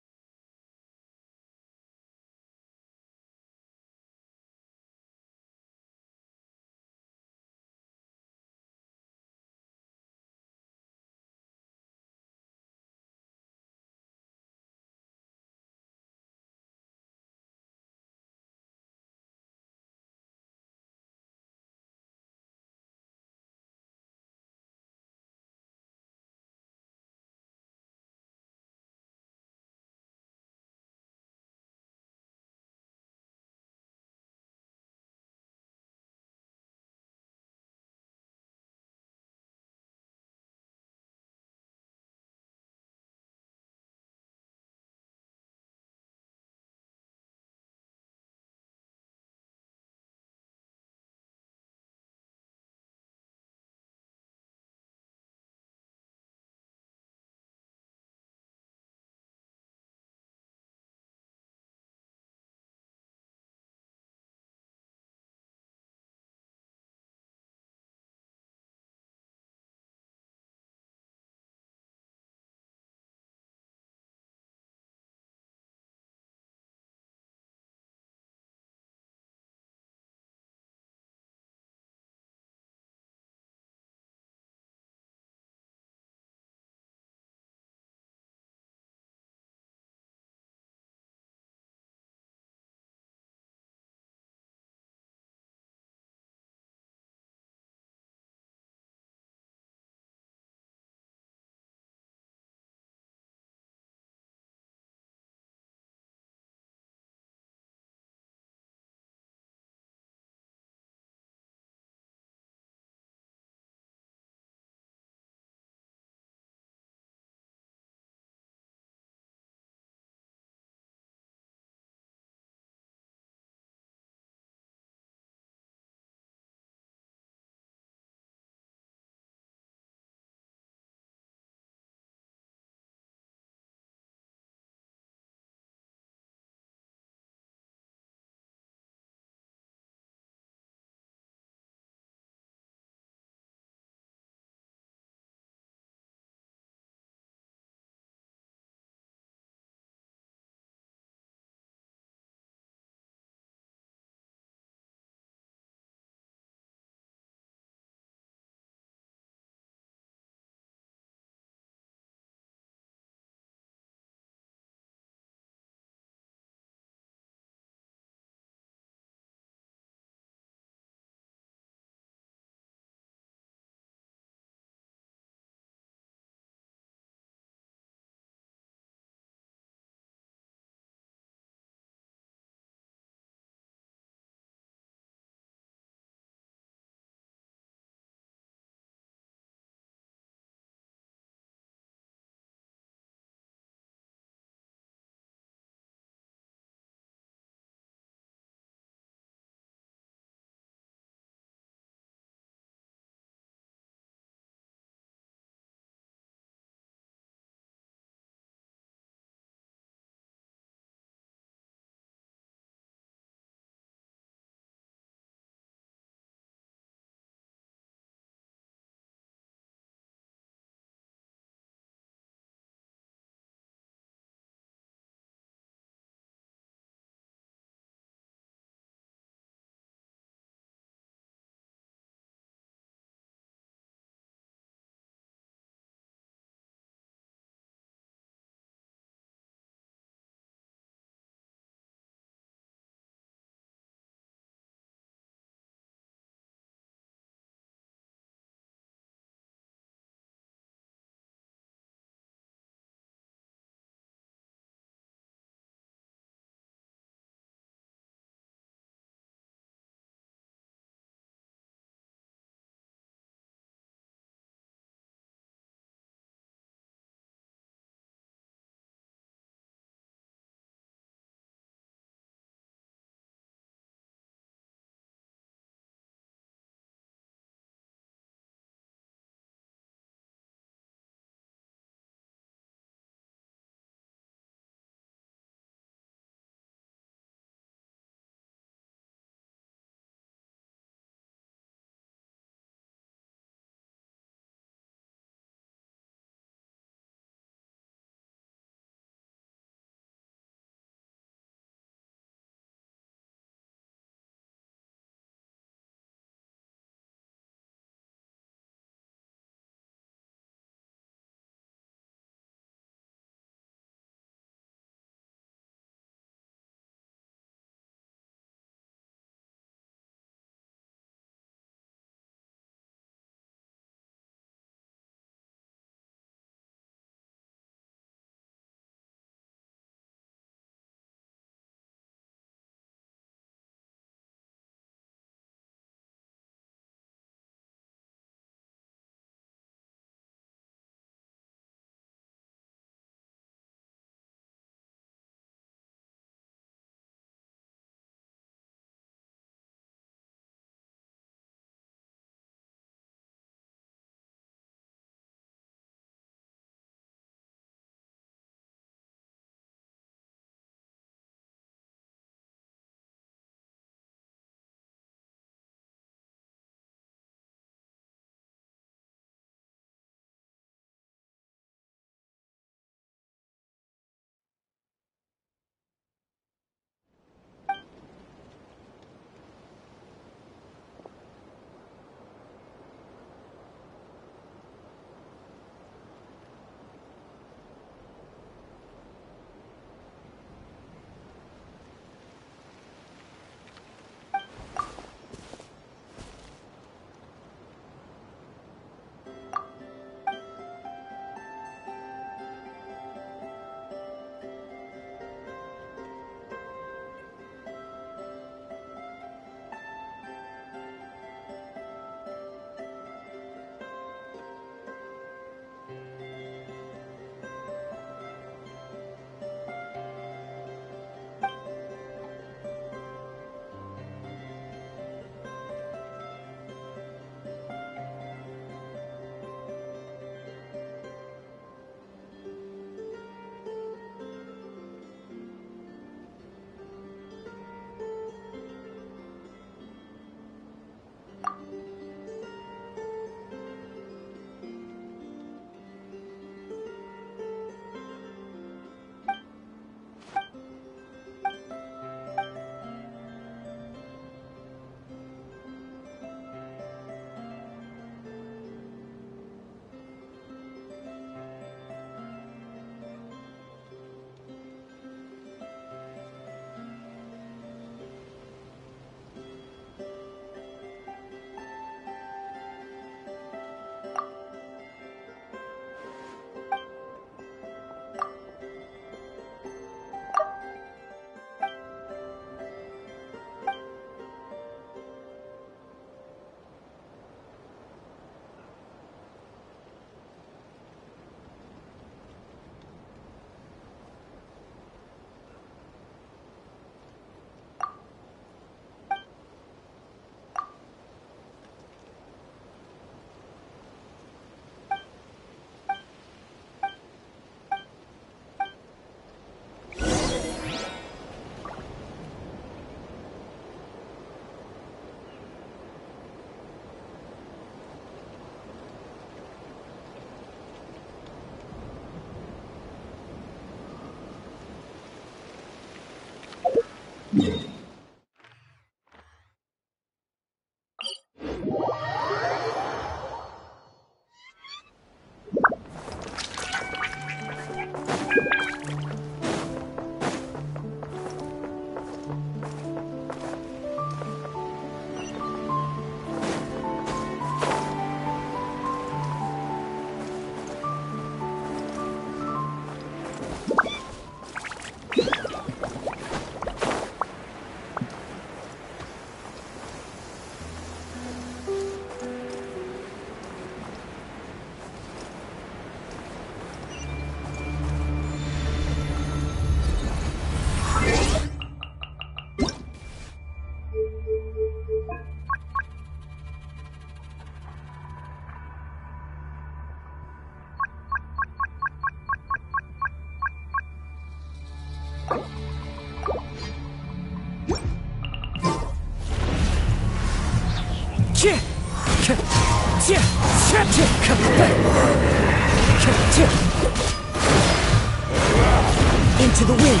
Into the wind.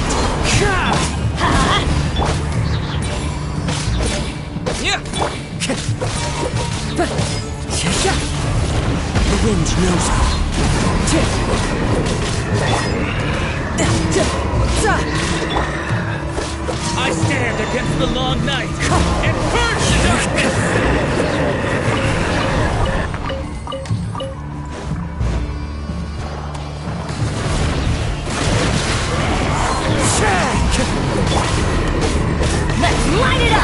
The wind knows me. I stand against the long night and purge the darkness! Let's light it up!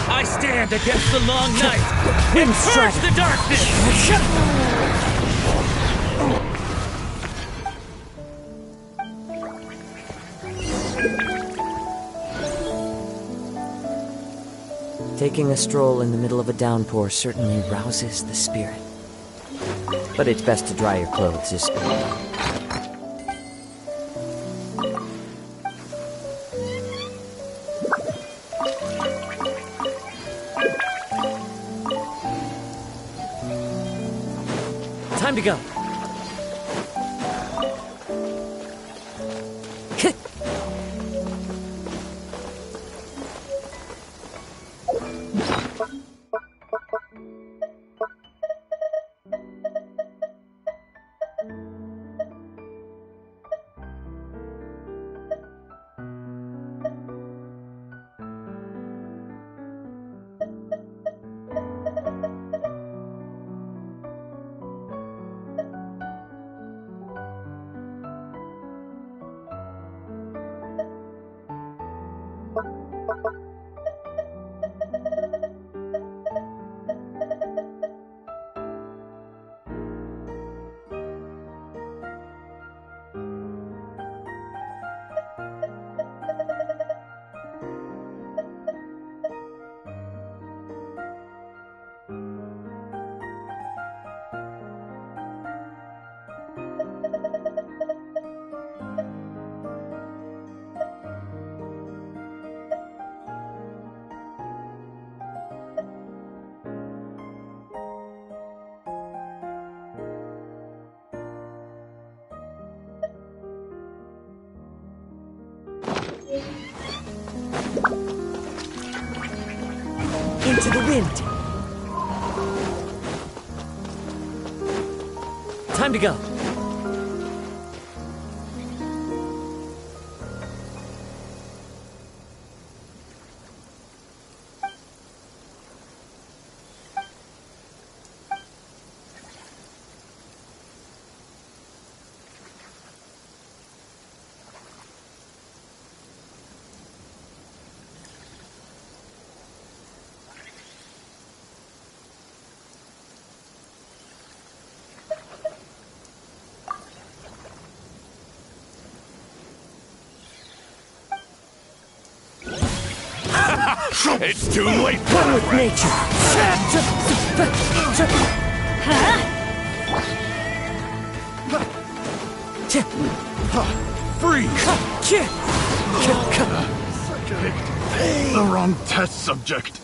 I stand against the long night and purge the darkness! Taking a stroll in the middle of a downpour certainly rouses the spirit. But it's best to dry your clothes, isn't it? Time to go. Into the wind. Time to go. It's too late! One with nature! Freeze! The wrong test subject.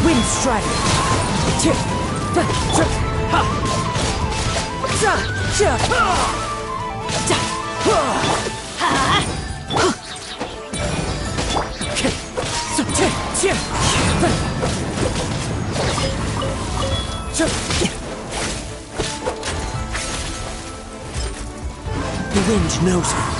Wind Strider! The wind knows me.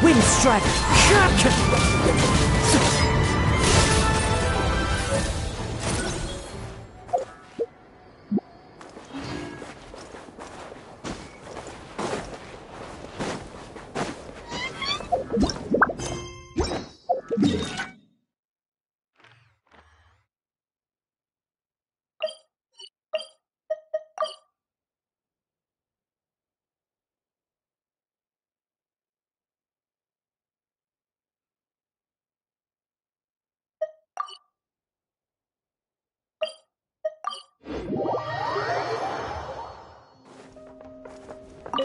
Wind Strider!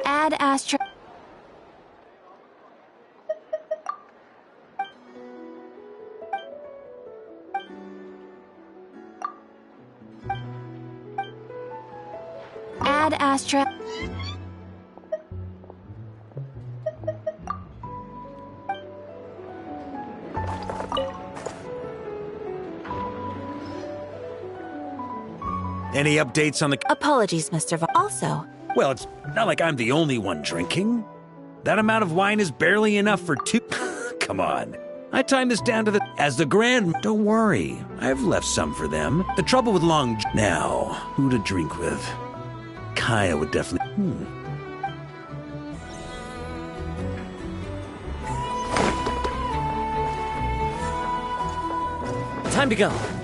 Add Astra. Add Astra. Any updates on the... Apologies, Mr. Also, Well, it's not like I'm the only one drinking. That amount of wine is barely enough for two... Come on. I timed this down to the... As the grand... Don't worry. I've left some for them. The trouble with long... Now, who to drink with? Kaya would definitely... Time to go.